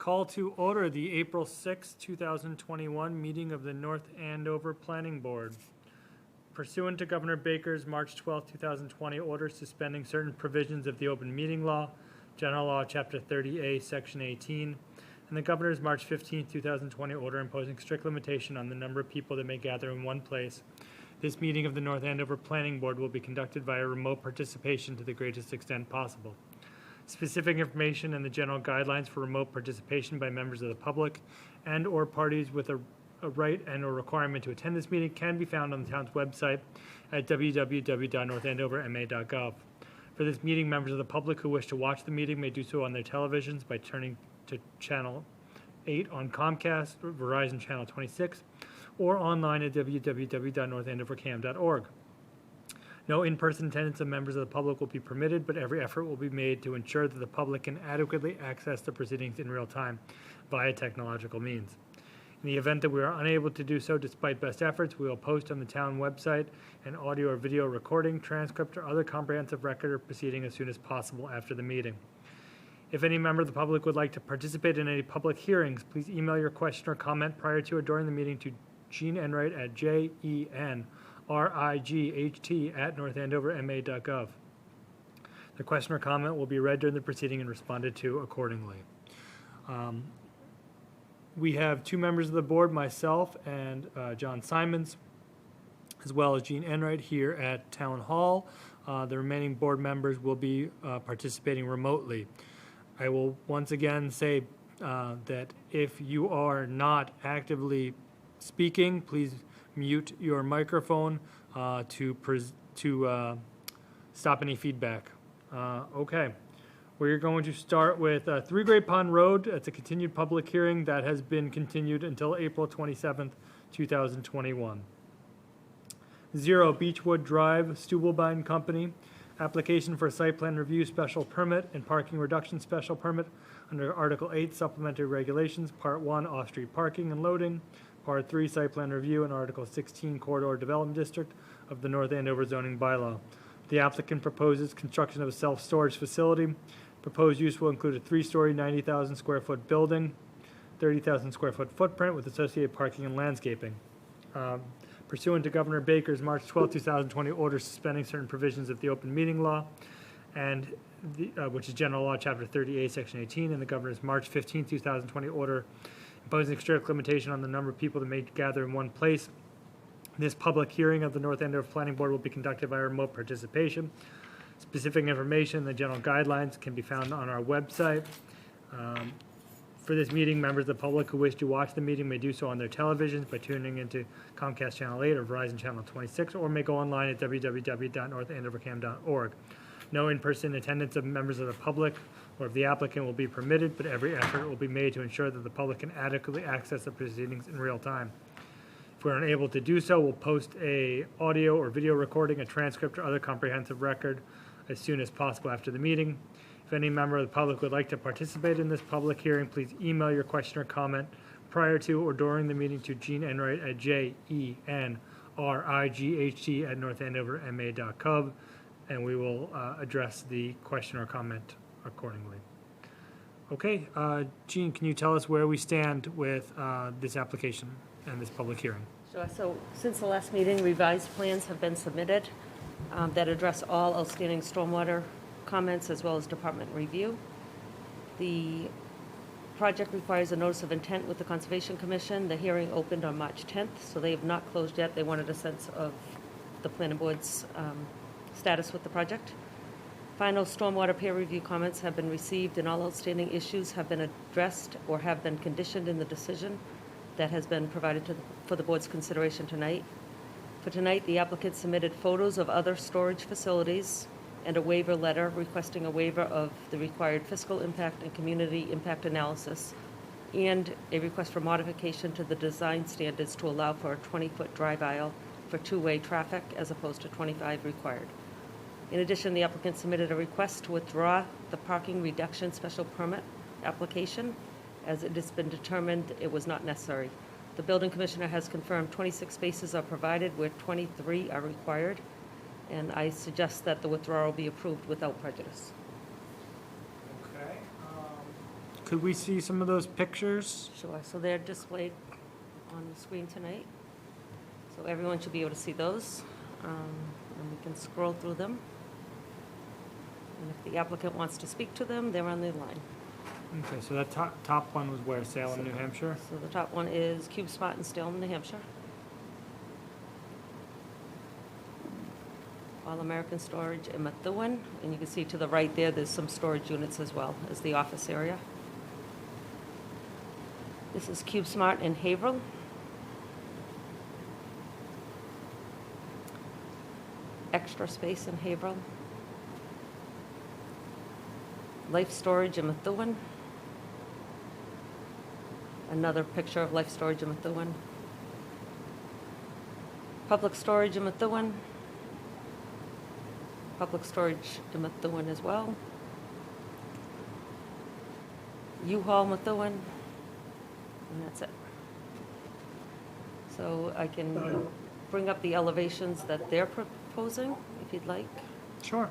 Call to order the April 6, 2021 meeting of the North Andover Planning Board. Pursuant to Governor Baker's March 12, 2020 order suspending certain provisions of the open meeting law, General Law, Chapter 30A, Section 18, and the Governor's March 15, 2020 order imposing strict limitation on the number of people that may gather in one place, this meeting of the North Andover Planning Board will be conducted via remote participation to the greatest extent possible. Specific information and the general guidelines for remote participation by members of the public and/or parties with a right and/or requirement to attend this meeting can be found on the town's website at www.northandoverma.gov. For this meeting, members of the public who wish to watch the meeting may do so on their televisions by turning to Channel 8 on Comcast, or Verizon Channel 26, or online at www.northandovercam.org. No in-person attendance of members of the public will be permitted, but every effort will be made to ensure that the public can adequately access the proceedings in real time via technological means. In the event that we are unable to do so despite best efforts, we will post on the town website an audio or video recording, transcript, or other comprehensive record of proceeding as soon as possible after the meeting. If any member of the public would like to participate in any public hearings, please email your question or comment prior to or during the meeting to Jean Enright at JENRIGHT@northandoverma.gov. The question or comment will be read during the proceeding and responded to accordingly. We have two members of the board, myself and John Simons, as well as Jean Enright here at Town Hall. The remaining board members will be participating remotely. I will once again say that if you are not actively speaking, please mute your microphone to stop any feedback. Okay. We're going to start with 3 Great Pond Road. It's a continued public hearing that has been continued until April 27th, 2021. 0 Beechwood Drive, Stubblebine Company. Application for a site plan review special permit and parking reduction special permit under Article 8 Supplementary Regulations, Part 1 Off-Street Parking and Loading, Part 3 Site Plan Review and Article 16 Corridor Development District of the North Andover Zoning Bylaw. The applicant proposes construction of a self-storage facility. Proposed use will include a 3-story, 90,000 square foot building, 30,000 square foot footprint with associated parking and landscaping. Pursuant to Governor Baker's March 12, 2020 order suspending certain provisions of the open meeting law, and which is General Law, Chapter 30A, Section 18, and the Governor's March 15, 2020 order imposing strict limitation on the number of people that may gather in one place. This public hearing of the North Andover Planning Board will be conducted by remote participation. Specific information and the general guidelines can be found on our website. For this meeting, members of the public who wish to watch the meeting may do so on their televisions by tuning into Comcast Channel 8 or Verizon Channel 26, or may go online at www.northandovercam.org. No in-person attendance of members of the public or of the applicant will be permitted, but every effort will be made to ensure that the public can adequately access the proceedings in real time. If we're unable to do so, we'll post a audio or video recording, a transcript, or other comprehensive record as soon as possible after the meeting. If any member of the public would like to participate in this public hearing, please email your question or comment prior to or during the meeting to Jean Enright at JENRIGHT@northandoverma.gov, and we will address the question or comment accordingly. Okay, Jean, can you tell us where we stand with this application and this public hearing? Sure. So since the last meeting, revised plans have been submitted that address all outstanding stormwater comments as well as department review. The project requires a notice of intent with the Conservation Commission. The hearing opened on March 10th, so they have not closed yet. They wanted a sense of the planning board's status with the project. Final stormwater peer review comments have been received and all outstanding issues have been addressed or have been conditioned in the decision that has been provided for the board's consideration tonight. For tonight, the applicant submitted photos of other storage facilities and a waiver letter requesting a waiver of the required fiscal impact and community impact analysis, and a request for modification to the design standards to allow for a 20-foot drive aisle for 2-way traffic as opposed to 25 required. In addition, the applicant submitted a request to withdraw the parking reduction special permit application as it has been determined it was not necessary. The building commissioner has confirmed 26 spaces are provided where 23 are required, and I suggest that the withdrawal be approved without prejudice. Okay. could we see some of those pictures? Sure, so they're displayed on the screen tonight. So everyone should be able to see those, and we can scroll through them. And if the applicant wants to speak to them, they're on the line. Okay, so that top one was where, Salem, New Hampshire? So the top one is Cube Spot in Salem, New Hampshire. All-American Storage in Methuen, and you can see to the right there, there's some storage units as well as the office area. This is Cube Smart in Haverhill. Extra Space in Haverhill. Life Storage in Methuen. Another picture of Life Storage in Methuen. Public Storage in Methuen. Public Storage in Methuen as well. U-Haul Methuen, and that's it. So I can bring up the elevations that they're proposing, if you'd like. Sure.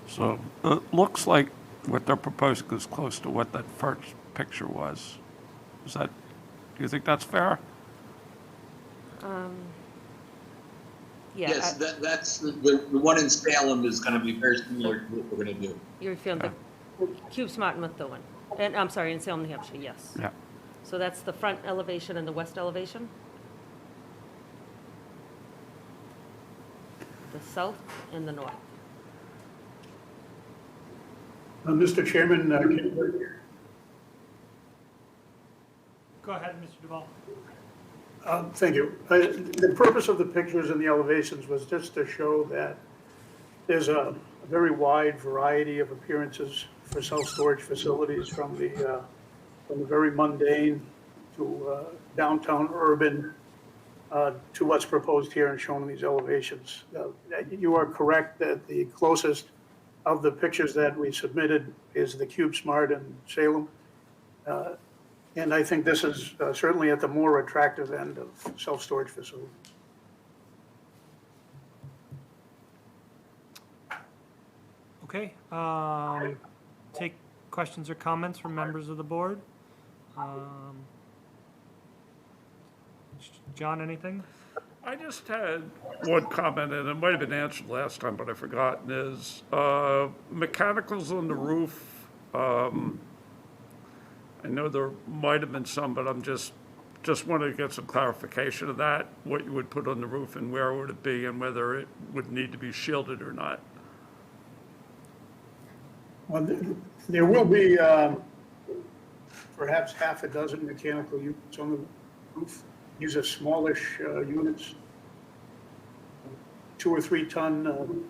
So it looks like what they're proposing is close to what that first picture was. Do you think that's fair? Yeah. Yes, that's the one in Salem is going to be very similar to what we're going to do. You're referring to Cube Smart in Methuen, and I'm sorry, in Salem, New Hampshire, yes. Yeah. So that's the front elevation and the west elevation? The south and the north. Mr. Chairman, Go ahead, Mr. Duval. thank you. The purpose of the pictures and the elevations was just to show that there's a very wide variety of appearances for self-storage facilities, from the very mundane to downtown urban to what's proposed here and shown in these elevations. You are correct that the closest of the pictures that we submitted is the Cube Smart in Salem. And I think this is certainly at the more attractive end of self-storage facilities. Okay, take questions or comments from members of the board. John, anything? I just had one comment, and it might have been answered last time, but I forgot, and is mechanicals on the roof. I know there might have been some, but I'm just wanted to get some clarification of that, what you would put on the roof and where would it be and whether it would need to be shielded or not. Well, there will be perhaps half a dozen mechanical units on the roof. These are smallish units, 2 or 3 ton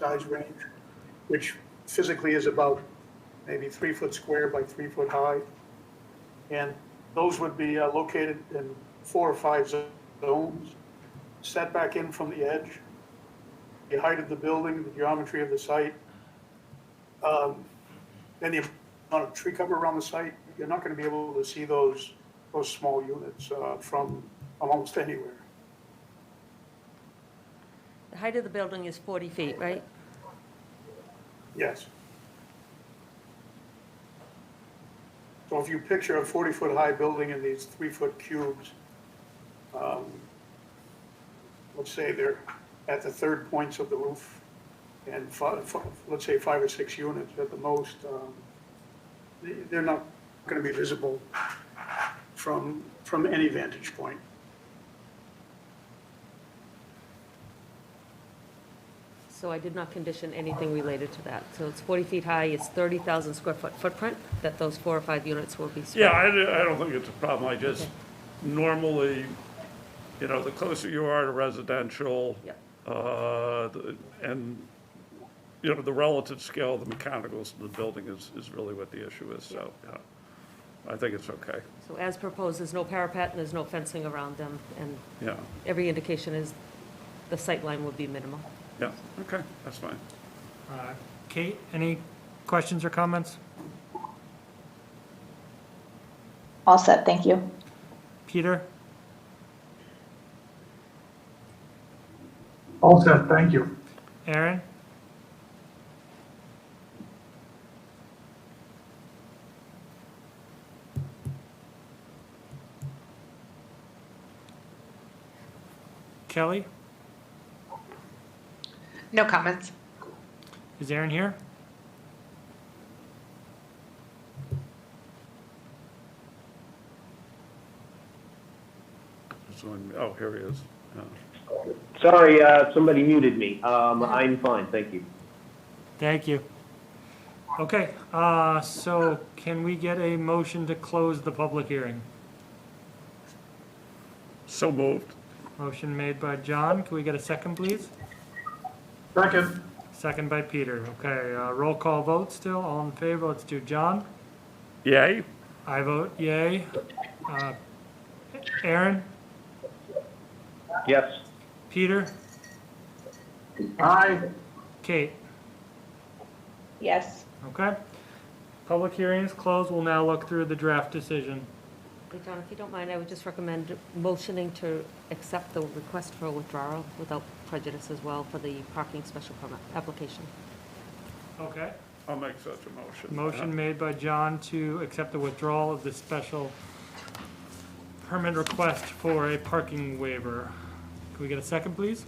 size range, which physically is about maybe 3 foot square by 3 foot high. And those would be located in 4 or 5 zones, set back in from the edge, the height of the building, the geometry of the site, and the amount of tree cover around the site. You're not going to be able to see those small units from almost anywhere. The height of the building is 40 feet, right? Yes. So if you picture a 40-foot high building in these 3-foot cubes, let's say they're at the third points of the roof, and let's say 5 or 6 units at the most, they're not going to be visible from any vantage point. So I did not condition anything related to that. So it's 40 feet high, it's 30,000 square foot footprint that those 4 or 5 units will be spread. Yeah, I don't think it's a problem. I just normally, the closer you are to residential, Yep. and, the relative scale of the mechanicals of the building is really what the issue is. So, yeah, I think it's okay. So as proposed, there's no parapet and there's no fencing around them, and Yeah, every indication is the sight line will be minimal. yeah, okay, that's fine. Kate, any questions or comments? All set, thank you. Peter? All set, thank you. Aaron? Kelly? No comments. Is Aaron here? Oh, here he is. Sorry, somebody muted me. I'm fine, thank you. Thank you. Okay, so can we get a motion to close the public hearing? So moved. Motion made by John. Can we get a second, please? Second. Second by Peter. Okay, roll call vote still. All in favor, let's do John. Yay? I vote yay. Aaron? Yes. Peter? Aye. Kate? Yes. Okay. Public hearing is closed. We'll now look through the draft decision. Hey, John, if you don't mind, I would just recommend motioning to accept the request for withdrawal without prejudice as well for the parking special permit application. Okay. I'll make such a motion. Motion made by John to accept the withdrawal of the special permit request for a parking waiver. Can we get a second, please?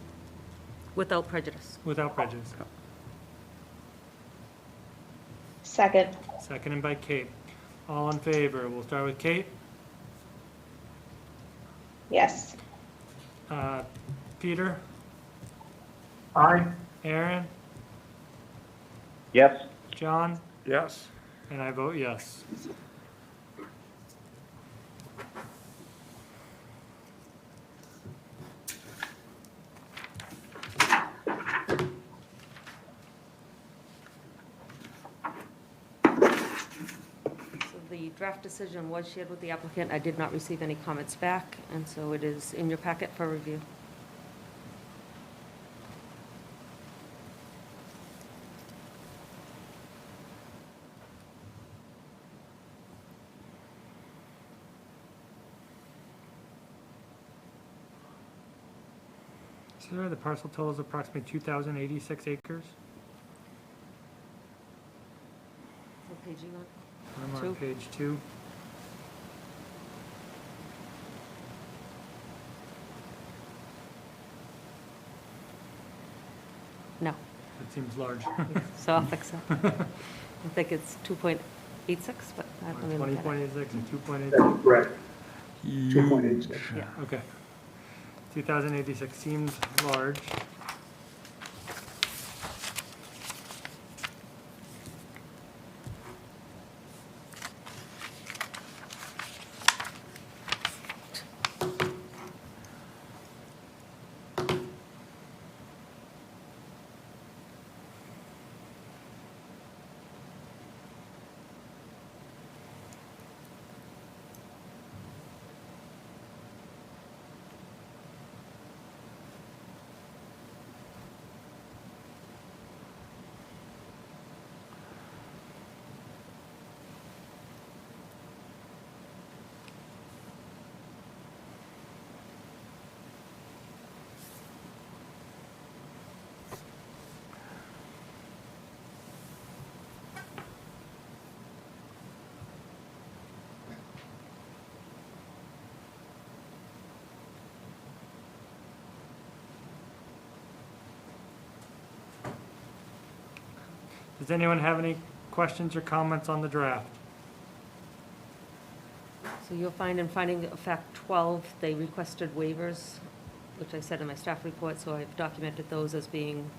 Without prejudice. Without prejudice. Second. Seconded by Kate. All in favor. We'll start with Kate. Yes. Peter? Aye. Aaron? Yes. John? Yes. And I vote yes. So the draft decision was shared with the applicant. I did not receive any comments back, and so it is in your packet for review. So the parcel total is approximately 2,086 acres. What page are you on? I'm on Two. page 2. No, That seems large. so I'll fix it. I think it's 2.86, but let me look at it. 20.86 and 2.86. Correct. 2.86. Yeah. Okay. 2,086 seems large. Does anyone have any questions or comments on the draft? So you'll find in finding of fact 12, they requested waivers, which I said in my staff report, so I've documented those as being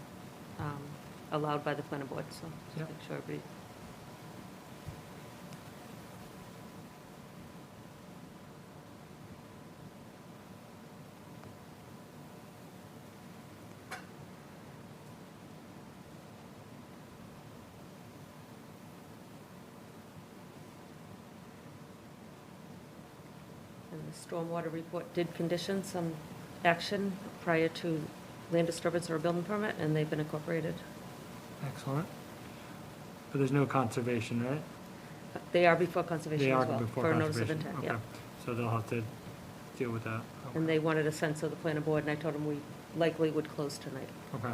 allowed by the planning board, so Yep. just make sure everybody. And the stormwater report did condition some action prior to land disturbance or a building permit, and they've been incorporated. Excellent. But there's no conservation, right? They are before conservation They as are well, before for a notice of conservation. intent, yeah. Okay. So they'll have to deal with that. Okay. And they wanted a sense of the planning board, and I told them we likely would close tonight. Okay.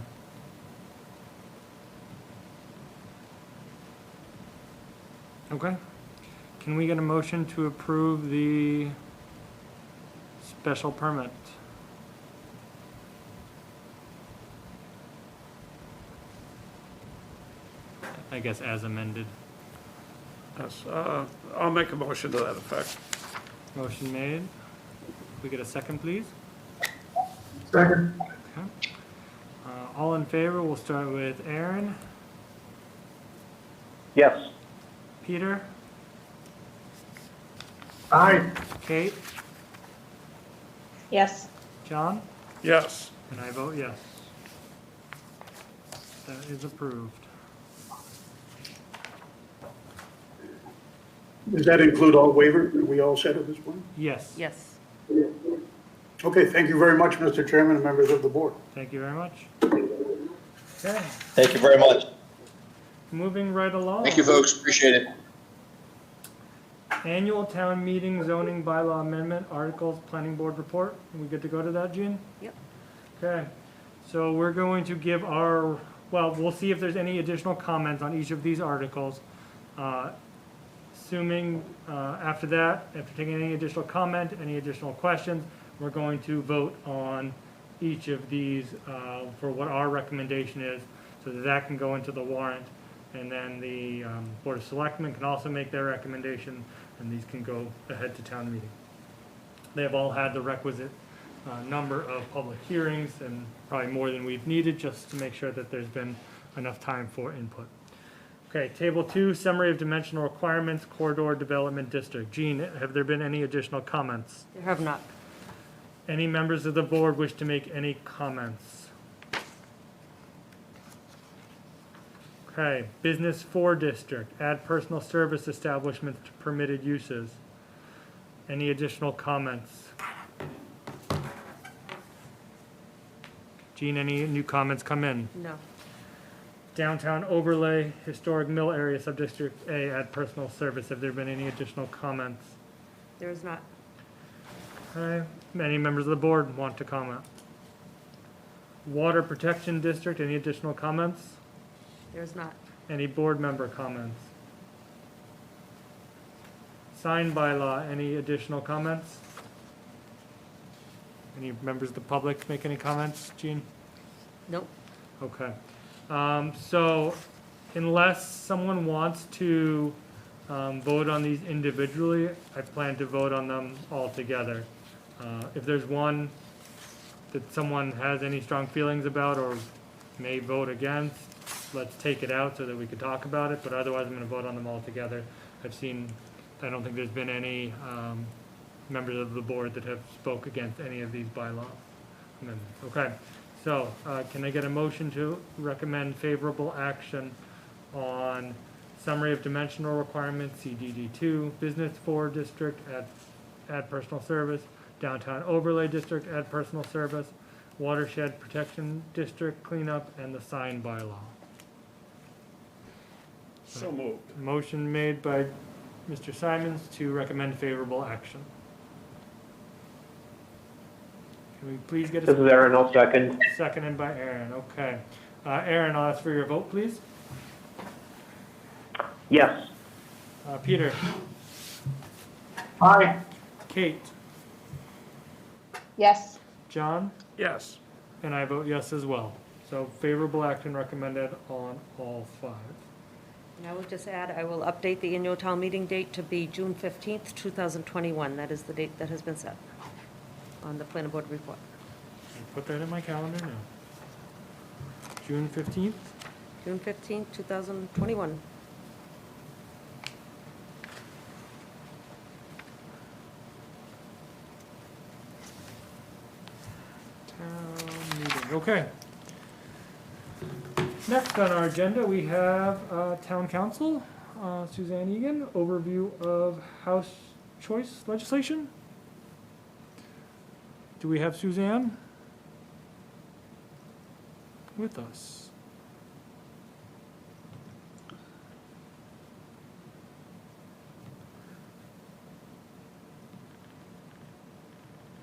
Okay. Can we get a motion to approve the special permit? I guess as amended. Yes, I'll make a motion to that effect. Motion made. We get a second, please? Second. Okay. All in favor, we'll start with Aaron, Yes. Peter, Aye. Kate, Yes. John, Yes, and I vote yes. That is approved. Does that include all waivers? Are we all set at this point? Yes. Yes. Okay, thank you very much, Mr. Chairman and members of the board. Thank you very much. Okay, Thank you very much. moving right along. Thank you, folks. Appreciate it. Annual town meeting zoning bylaw amendment, articles, planning board report. Are we good to go to that, Jean? Yep. Okay, so we're going to give our, well, we'll see if there's any additional comments on each of these articles. Assuming, after that, after taking any additional comment, any additional questions, we're going to vote on each of these for what our recommendation is, so that that can go into the warrant. And then the Board of Selectmen can also make their recommendation, and these can go ahead to town meeting. They have all had the requisite number of public hearings, and probably more than we've needed, just to make sure that there's been enough time for input. Okay, Table 2, Summary of Dimensional Requirements, Corridor Development District. Jean, have there been any additional comments? There have not. Any members of the board wish to make any comments? Okay, Business 4 District, add personal service establishments to permitted uses. Any additional comments? Jean, any new comments come in? No. Downtown overlay, historic mill area, subdistrict A, add personal service. Have there been any additional comments? There is not. Okay, any members of the board want to comment? Water protection district, any additional comments? There is not. Any board member comments? Sign bylaw, any additional comments? Any members of the public make any comments, Jean? Nope. Okay. So unless someone wants to vote on these individually, I plan to vote on them all together. If there's one that someone has any strong feelings about or may vote against, let's take it out so that we could talk about it, but otherwise I'm gonna vote on them all together. I don't think there's been any members of the board that have spoke against any of these bylaw amendments. Okay, so can I get a motion to recommend favorable action on summary of dimensional requirements, CDD2, Business 4 District, add personal service, Downtown Overlay District, add personal service, Watershed Protection District cleanup, and the sign bylaw? so moved. Motion made by Mr. Simons to recommend favorable action. Can we please get This a is Aaron, I'll second. seconded by Aaron? Okay. Aaron, I'll ask for your vote, please. Yes. Peter, Aye. Kate, Yes. John, Yes, and I vote yes as well. So favorable action recommended on all 5. And I will just add, I will update the annual town meeting date to be June 15th, 2021. That is the date that has been set on the planning board report. I'll put that in my calendar now. June 15th? June 15th, 2021. Town meeting, okay. Next on our agenda, we have Town Council, Suzanne Egan, overview of House choice legislation. Do we have Suzanne with us?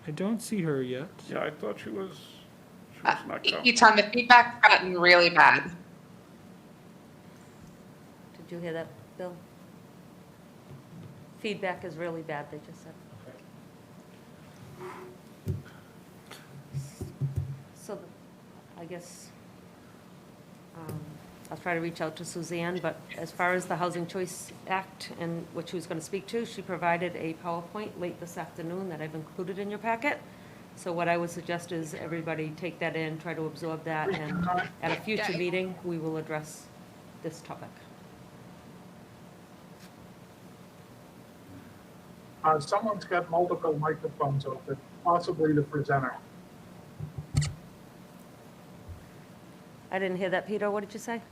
I don't see her yet. yeah, I thought she was It's not going. Eton, the feedback's gotten really bad. Did you hear that, Bill? Feedback is really bad, they just said. So, I guess, I'll try to reach out to Suzanne, but as far as the Housing Choice Act and what she was going to speak to, she provided a PowerPoint late this afternoon that I've included in your packet. So what I would suggest is everybody take that in, try to absorb that, and at a future meeting, we will address this topic. Someone's got multiple microphones open, possibly the presenter. I didn't hear that, Peter, what did you say?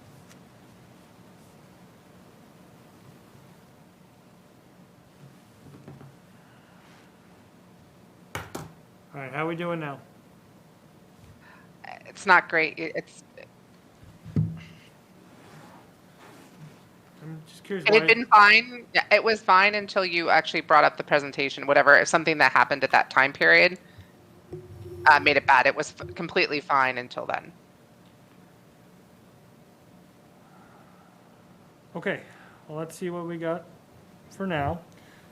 All right, how are we doing now? It's not great. I'm just curious It had why, been fine. Yeah, it was fine until you actually brought up the presentation, whatever, something that happened at that time period made it bad. It was completely fine until then. okay, well, let's see what we got for now.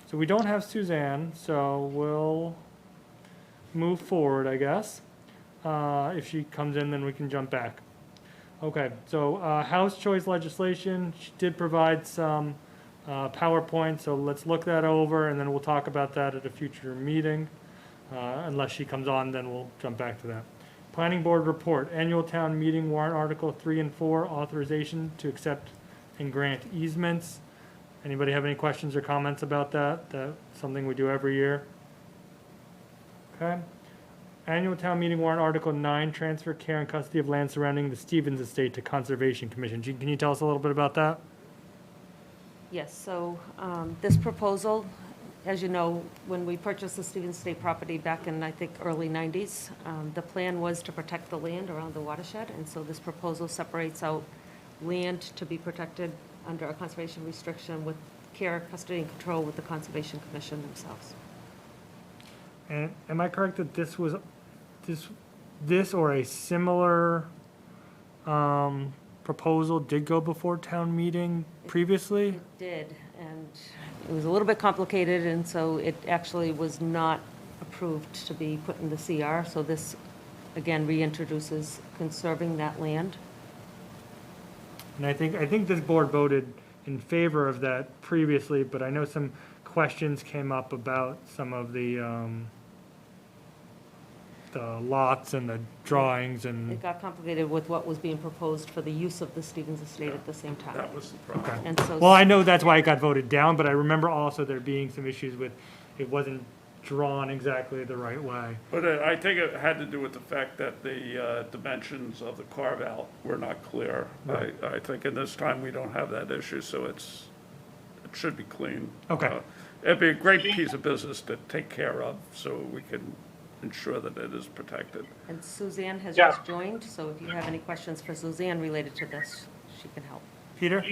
So we don't have Suzanne, so we'll move forward, I guess. If she comes in, then we can jump back. Okay, so House choice legislation, she did provide some PowerPoint, so let's look that over, and then we'll talk about that at a future meeting. Unless she comes on, then we'll jump back to that. Planning Board report, annual town meeting warrant article 3 and 4, authorization to accept and grant easements. Anybody have any questions or comments about that? That's something we do every year. Okay. Annual town meeting warrant article 9, transfer care and custody of land surrounding the Stevens estate to Conservation Commission. Jean, can you tell us a little bit about that? Yes, so this proposal, as you know, when we purchased the Stevens Estate property back in, I think, early 90s, the plan was to protect the land around the watershed, and so this proposal separates out land to be protected under a conservation restriction with care, custody, and control with the Conservation Commission themselves. And am I correct that this was, this or a similar proposal did go before town meeting previously? It did, and it was a little bit complicated, and so it actually was not approved to be put in the CR. So this, again, reintroduces conserving that land. And I think this board voted in favor of that previously, but I know some questions came up about some of the lots and the drawings and, It got complicated with what was being proposed for the use of the Stevens Estate at the same time. That was the problem. okay. And so. Well, I know that's why it got voted down, but I remember also there being some issues with, it wasn't drawn exactly the right way. But I think it had to do with the fact that the dimensions of the carve-out were not clear. Right. I think in this time, we don't have that issue, so it should be clean. Okay. It'd be a great piece of business to take care of, so we can ensure that it is protected. And Suzanne has Yeah. just joined, so if you have any questions for Suzanne related to this, she can help. Peter?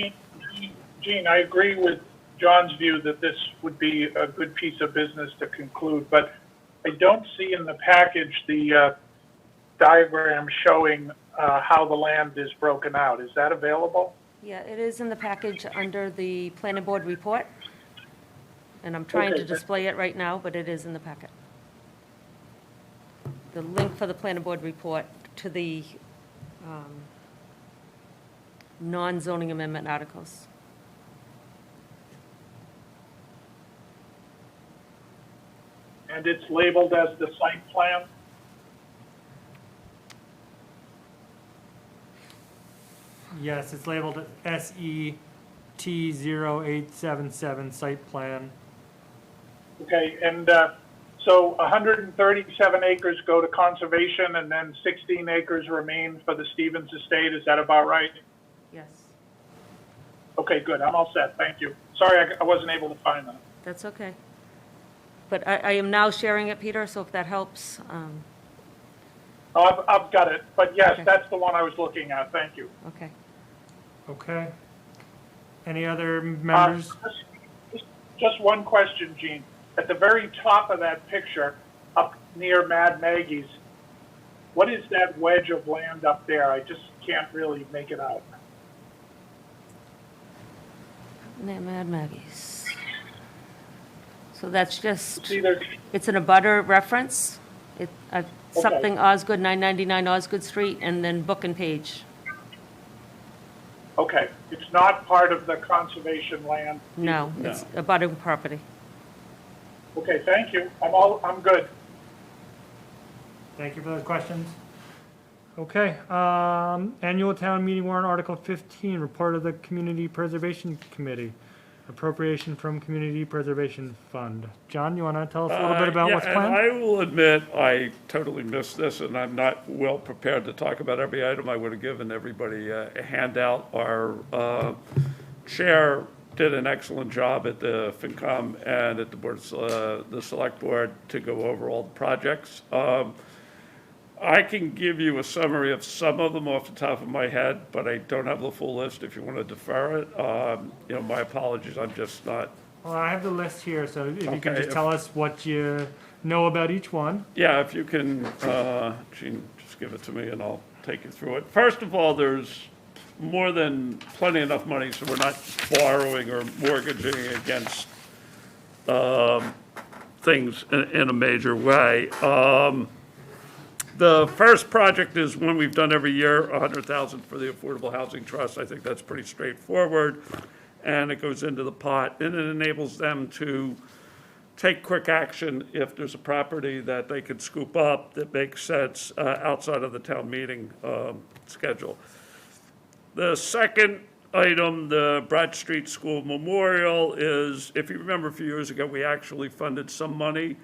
Gene, I agree with John's view that this would be a good piece of business to conclude, but I don't see in the package the diagram showing how the land is broken out. Is that available? Yeah, it is in the package under the planning board report, and I'm trying to Okay. display it right now, but it is in the packet. The link for the planning board report to the non-zoning amendment articles. And it's labeled as the site plan? Yes, it's labeled SET0877 site plan. Okay, and so 137 acres go to conservation and then 16 acres remain for the Stevens Estate, is that about right? Yes, Okay, good, I'm all set, thank you. Sorry, I wasn't able to find that. that's okay. But I am now sharing it, Peter, so if that helps, Oh, I've got it, but yes, Okay. that's the one I was looking at, thank you. okay. Okay. Any other members? Just one question, Gene. At the very top of that picture, up near Mad Maggie's, what is that wedge of land up there? I just can't really make it out. Mad Maggie's. So that's just, See, there's, it's an abutter reference. Something Osgood, 999 Osgood Street, and then book and page. okay, it's not part of the conservation land. No, it's abutting property. Okay, thank you. I'm good. Thank you for those questions. Okay, annual town meeting warrant article 15, report of the Community Preservation Committee, appropriation from Community Preservation Fund. John, you want to tell us a little bit about what's Yeah, planned? and I will admit, I totally missed this, and I'm not well prepared to talk about every item. I would have given everybody a handout. Our chair did an excellent job at the FinCom and at the board, the select board, to go over all the projects. I can give you a summary of some of them off the top of my head, but I don't have the full list if you want to defer it. My apologies, I'm just not. Well, I have the list here, so if you can Okay, just tell us what you know about each one. Yeah, if you can, Gene, just give it to me and I'll take you through it. First of all, there's more than plenty enough money, so we're not borrowing or mortgaging against things in a major way. The first project is one we've done every year, $100,000 for the Affordable Housing Trust. I think that's pretty straightforward, and it goes into the pot, and it enables them to take quick action if there's a property that they could scoop up that makes sense outside of the town meeting schedule. The second item, the Broad Street School Memorial, is, if you remember a few years ago, we actually funded some money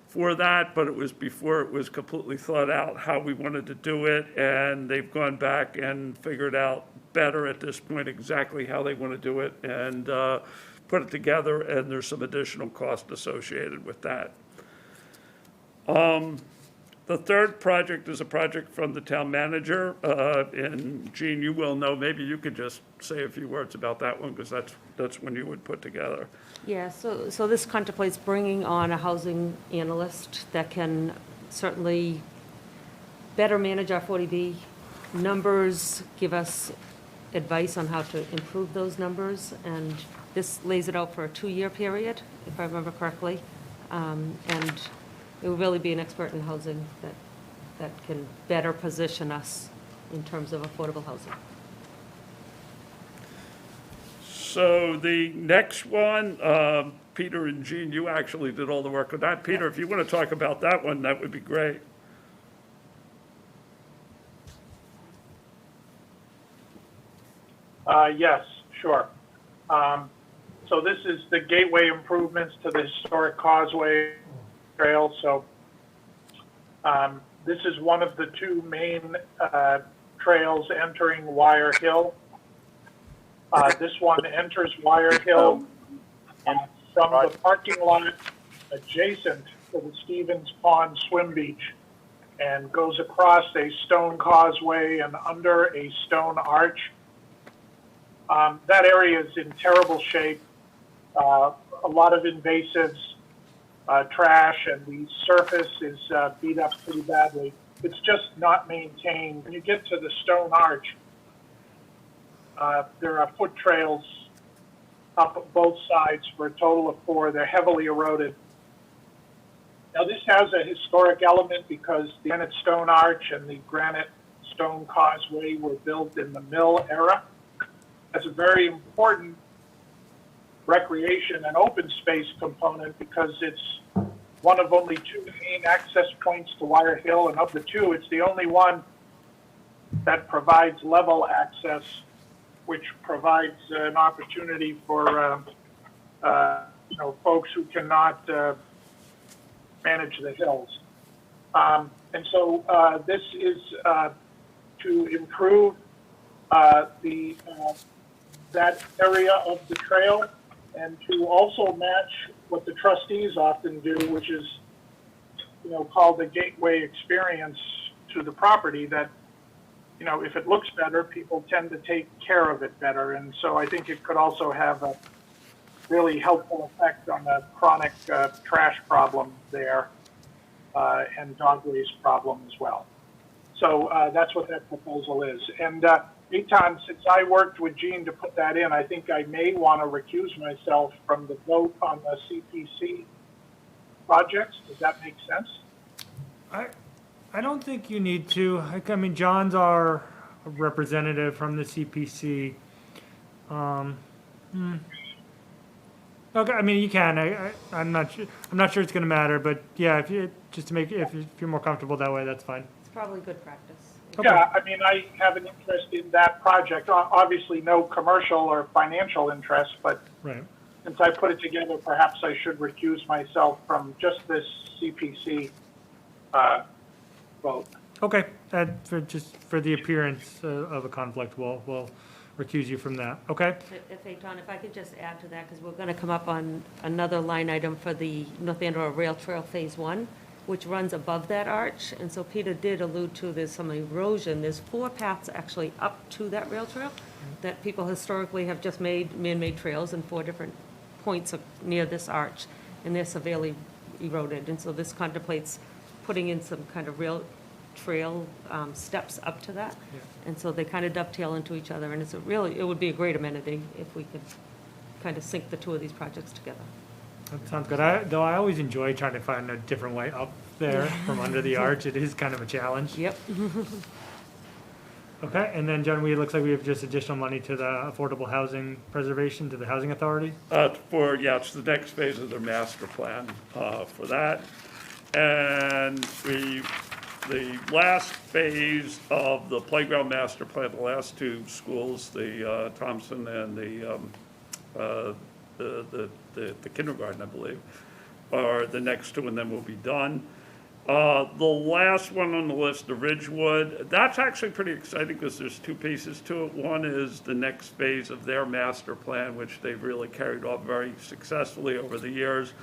for that, but it was before it was completely thought out how we wanted to do it, and they've gone back and figured out better at this point exactly how they want to do it and put it together, and there's some additional cost associated with that. The third project is a project from the town manager, and Gene, you will know, maybe you could just say a few words about that one, because that's one you would put together. Yeah, so this contemplates bringing on a housing analyst that can certainly better manage our 40B numbers, give us advice on how to improve those numbers, and this lays it out for a 2-year period, if I remember correctly. And it will really be an expert in housing that can better position us in terms of affordable housing. So the next one, Peter and Jean, you actually did all the work on that. Peter, if you want to talk about that one, that would be great. Yes, sure. So this is the gateway improvements to the historic Causeway Trail. So this is one of the 2 main trails entering Wire Hill. This one enters Wire Hill and from the parking lot adjacent to the Stevens Pond Swim Beach, and goes across a stone causeway and under a stone arch. That area is in terrible shape. A lot of invasives, trash, and the surface is beat up pretty badly. It's just not maintained. When you get to the stone arch, there are foot trails up both sides for a total of 4. They're heavily eroded. Now, this has a historic element because the granite stone arch and the granite stone causeway were built in the mill era. That's a very important recreation and open space component because it's one of only 2 main access points to Wire Hill, and of the 2, it's the only one that provides level access, which provides an opportunity for folks who cannot manage the hills. And so this is to improve that area of the trail, and to also match what the trustees often do, which is, called the gateway experience to the property, that, if it looks better, people tend to take care of it better. And so I think it could also have a really helpful effect on the chronic trash problem there, and dog waste problem as well. So that's what that proposal is. And Eitan, since I worked with Gene to put that in, I think I may want to recuse myself from the vote on the CPC projects. Does that make sense? I don't think you need to. I mean, John's our representative from the CPC. Okay, I mean, you can. I'm not sure. I'm not sure it's going to matter, but yeah, just to make if you're more comfortable that way, that's fine. It's probably good practice. Okay. Yeah, I mean, I have an interest in that project. Obviously, no commercial or financial interest, but Right. since I put it together, perhaps I should recuse myself from just this CPC vote. Okay. For the appearance of a conflict, we'll recuse you from that. Okay. If Eitan, if I could just add to that, because we're going to come up on another line item for the North Andover Rail Trail Phase 1, which runs above that arch. And so Peter did allude to there's some erosion. There's 4 paths actually up to that rail trail that people historically have just made man-made trails in 4 different points near this arch, and they're severely eroded. And so this contemplates putting in some kind of rail trail steps up to that. And so they kind of dovetail into each other, and it would be a great amenity if we could kind of sync the 2 of these projects together. That sounds good. Though I always enjoy trying to find a different way up there from under the arch. It is kind of a challenge. Yep. Okay, and then John, it looks like we have just additional money to the affordable housing preservation, to the housing authority. It's the next phase of their master plan for that. And the last phase of the playground master plan, the last 2 schools, the Thompson and the kindergarten, I believe, are the next 2, and then we'll be done. The last one on the list, the Ridgewood, that's actually pretty exciting because there's 2 pieces to it. One is the next phase of their master plan, which they've really carried off very successfully over the years.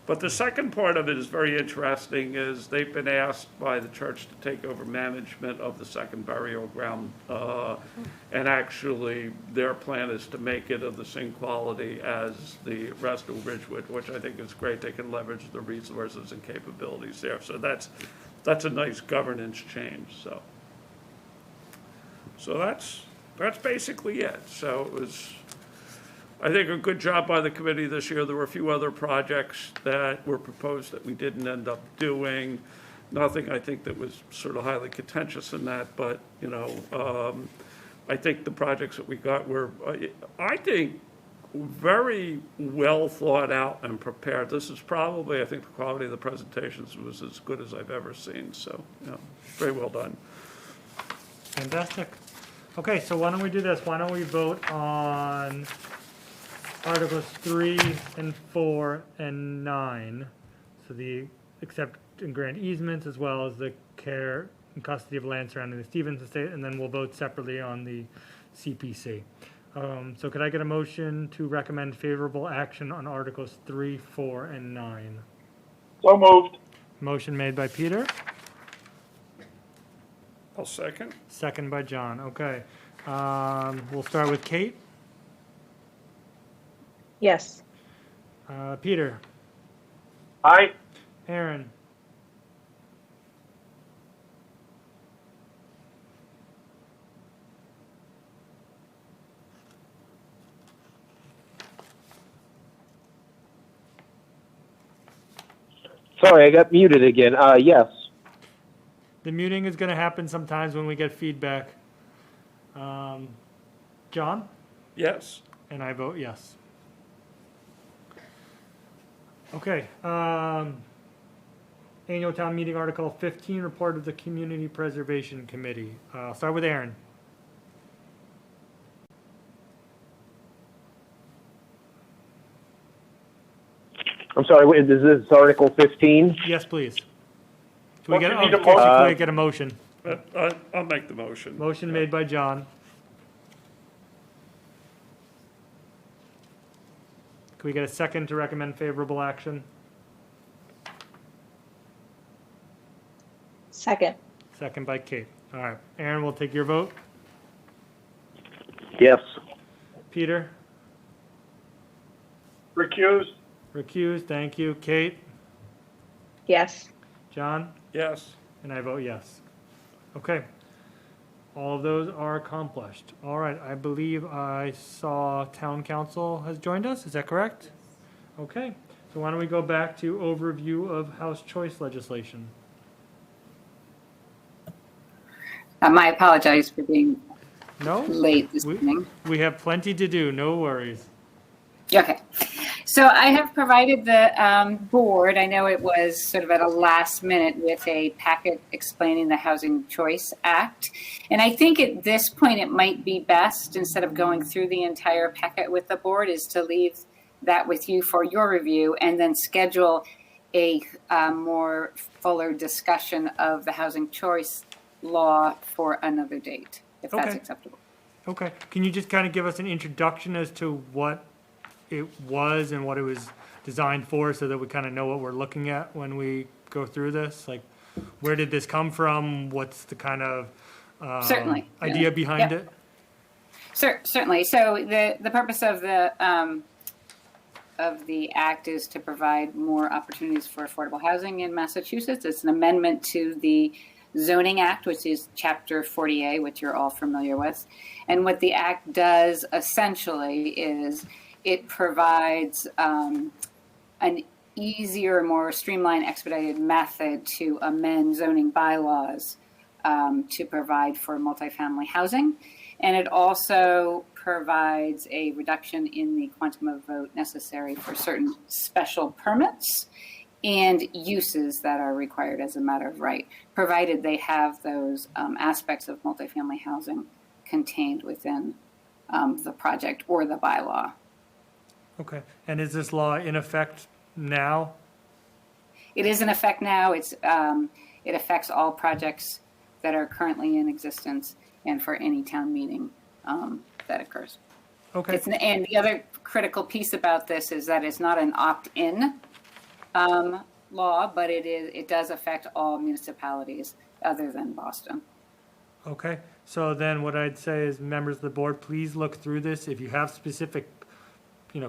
But the second part of it is very interesting, is they've been asked by the church to take over management of the second burial ground. And actually, their plan is to make it of the same quality as the rest of Ridgewood, which I think is great. They can leverage the resources and capabilities there. So that's a nice governance change, So that's basically it. So it was, I think, a good job by the committee this year. There were a few other projects that were proposed that we didn't end up doing. Nothing, I think, that was sort of highly contentious in that, but, I think the projects that we got were, I think, very well thought out and prepared. This is probably, I think, the quality of the presentations was as good as I've ever seen, so, very well done. Fantastic. Okay, so why don't we do this? Why don't we vote on Articles 3 and 4 and 9, so the accept and grant easements, as well as the care and custody of land surrounding the Stevens estate, and then we'll vote separately on the CPC. So could I get a motion to recommend favorable action on Articles 3, 4, and 9? So moved. Motion made by Peter, I'll second. second by John. Okay. We'll start with Kate. Yes. Peter. Aye. Aaron. Sorry, I got muted again. Yes. The muting is going to happen sometimes when we get feedback. John? Yes. And I vote yes. Okay. Annual Town Meeting Article 15, Report of the Community Preservation Committee. I'll start with Aaron. I'm sorry, is this Article 15? Yes, please. Can we get, Well, we need a Casey, motion. can we get a motion? I'll make the motion. Motion made by John. Can we get a second to recommend favorable action? Second. Second by Kate. All right. Aaron, we'll take your vote. Yes. Peter? Recused. Recused. Thank you. Kate? Yes. John? Yes. And I vote yes. Okay. All of those are accomplished. All right, I believe I saw town council has joined us. Is that correct? Okay, so why don't we go back to overview of House choice legislation? I apologize for being No? late this We- evening. We have plenty to do, no worries. Okay. So I have provided the board, I know it was sort of at a last minute, with a packet explaining the Housing Choice Act. And I think at this point, it might be best, instead of going through the entire packet with the board, is to leave that with you for your review and then schedule a more fuller discussion of the Housing Choice Law for another date, if that's Okay. acceptable. Okay, can you just kind of give us an introduction as to what it was and what it was designed for, so that we kind of know what we're looking at when we go through this? Like, where did this come from? What's the kind of Certainly. idea behind Yep. it? Certainly. So the purpose of the act is to provide more opportunities for affordable housing in Massachusetts. It's an amendment to the Zoning Act, which is Chapter 40A, which you're all familiar with. And what the act does essentially is it provides an easier, more streamlined, expedited method to amend zoning bylaws to provide for multifamily housing. And it also provides a reduction in the quantum of vote necessary for certain special permits and uses that are required as a matter of right, provided they have those aspects of multifamily housing contained within the project or the bylaw. Okay, and is this law in effect now? It is in effect now. It affects all projects that are currently in existence and for any town meeting that occurs. Okay, And the other critical piece about this is that it's not an opt-in law, but it does affect all municipalities other than Boston. okay. So then what I'd say is, members of the board, please look through this. If you have specific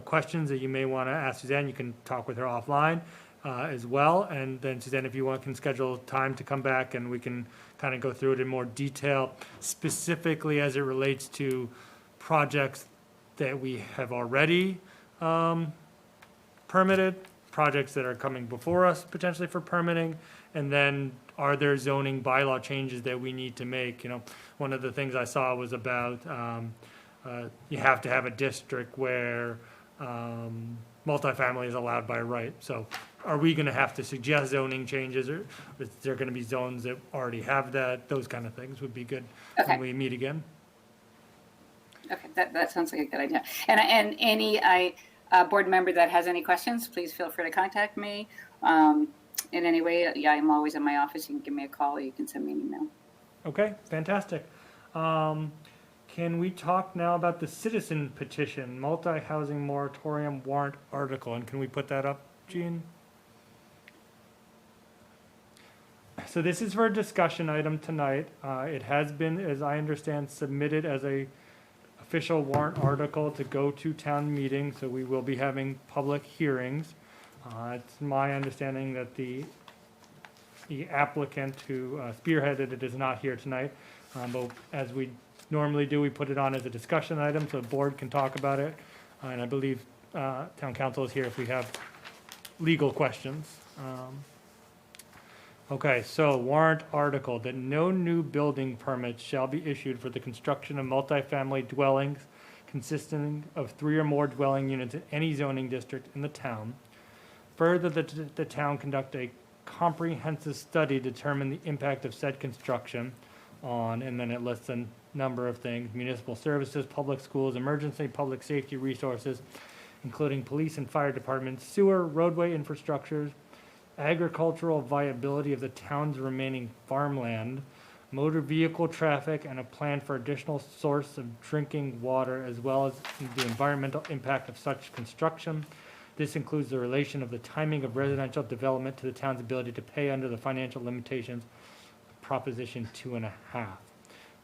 questions that you may want to ask Suzanne, you can talk with her offline as well. And then Suzanne, if you want, can schedule time to come back and we can kind of go through it in more detail, specifically as it relates to projects that we have already permitted, projects that are coming before us potentially for permitting, and then are there zoning bylaw changes that we need to make? One of the things I saw was about you have to have a district where multifamily is allowed by right. So are we going to have to suggest zoning changes, or is there going to be zones that already have that? Those kind of things would be good Okay. when we meet again. Okay, that sounds like a good idea. And any board member that has any questions, please feel free to contact me in any way. Yeah, I'm always in my office. You can give me a call or you can send me an email. Okay, fantastic. Can we talk now about the citizen petition, multi-housing moratorium warrant article? And can we put that up, Jean? So this is for a discussion item tonight. It has been, as I understand, submitted as a official warrant article to go to town meeting, so we will be having public hearings. It's my understanding that the applicant who spearheaded it is not here tonight, but as we normally do, we put it on as a discussion item so the board can talk about it. And I believe town council is here if we have legal questions. Okay, so warrant article that no new building permits shall be issued for the construction of multifamily dwellings consisting of 3 or more dwelling units in any zoning district in the town. Further, the town conduct a comprehensive study to determine the impact of said construction on, and then it lists a number of things: municipal services, public schools, emergency public safety resources, including police and fire departments, sewer, roadway infrastructures, agricultural viability of the town's remaining farmland, motor vehicle traffic, and a plan for additional source of drinking water, as well as the environmental impact of such construction. This includes the relation of the timing of residential development to the town's ability to pay under the financial limitations of Proposition 2.5.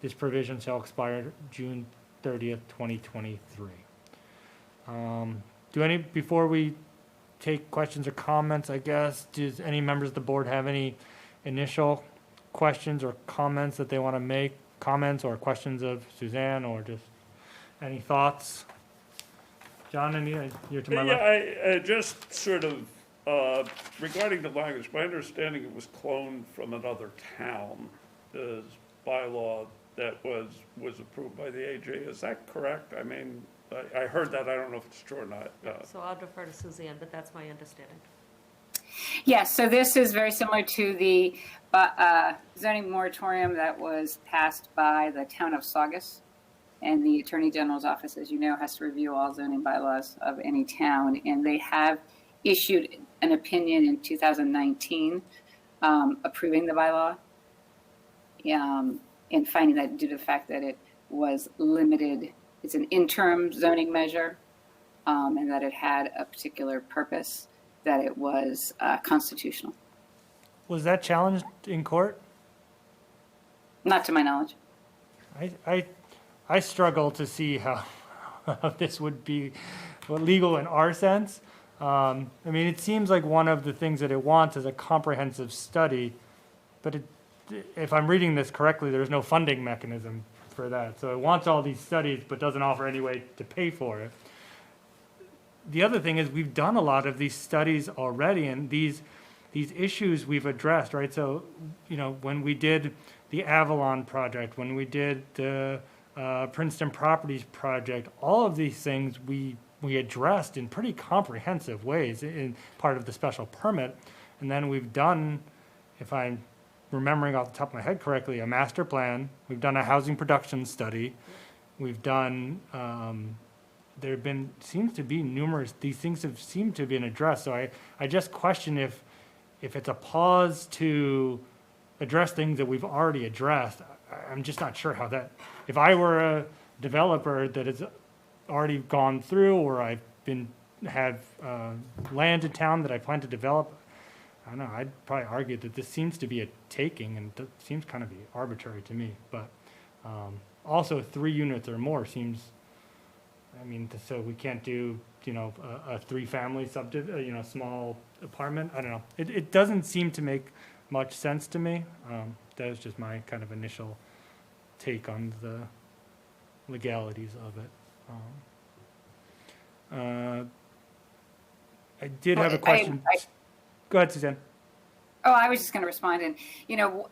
This provision shall expire June 30th, 2023. Before we take questions or comments, I guess, does any members of the board have any initial questions or comments that they want to make, comments or questions of Suzanne, or just any thoughts? John, you're to my left. Yeah, I just sort of, regarding the language, my understanding it was cloned from another town, this bylaw that was approved by the AG. Is that correct? I mean, I heard that. I don't know if it's true or not. So I'll defer to Suzanne, but that's my understanding. Yes, so this is very similar to the zoning moratorium that was passed by the town of Saugus. And the Attorney General's office, as you know, has to review all zoning bylaws of any town. And they have issued an opinion in 2019 approving the bylaw and finding that due to the fact that it was limited, it's an interim zoning measure, and that it had a particular purpose, that it was constitutional. Was that challenged in court? Not to my knowledge. I struggle to see how this would be legal in our sense. I mean, it seems like one of the things that it wants is a comprehensive study, but if I'm reading this correctly, there's no funding mechanism for that. So it wants all these studies, but doesn't offer any way to pay for it. The other thing is we've done a lot of these studies already, and these issues we've addressed, right? So, you know, when we did the Avalon project, when we did the Princeton Properties project, all of these things we addressed in pretty comprehensive ways in part of the special permit. And then we've done, if I'm remembering off the top of my head correctly, a master plan. We've done a housing production study. We've done, there have been, seems to be numerous, these things have seemed to have been addressed. So I just question if it's a pause to address things that we've already addressed. I'm just not sure how that, if I were a developer that has already gone through, or I've had land in town that I plan to develop, I don't know, I'd probably argue that this seems to be a taking, and it seems kind of be arbitrary to me. But also 3 units or more seems, I mean, so we can't do, you know, a 3-family small apartment. I don't know. It doesn't seem to make much sense to me. That was just my kind of initial take on the legalities of it. I did have a question. Go ahead, Suzanne. Oh, I was just going to respond. And, you know,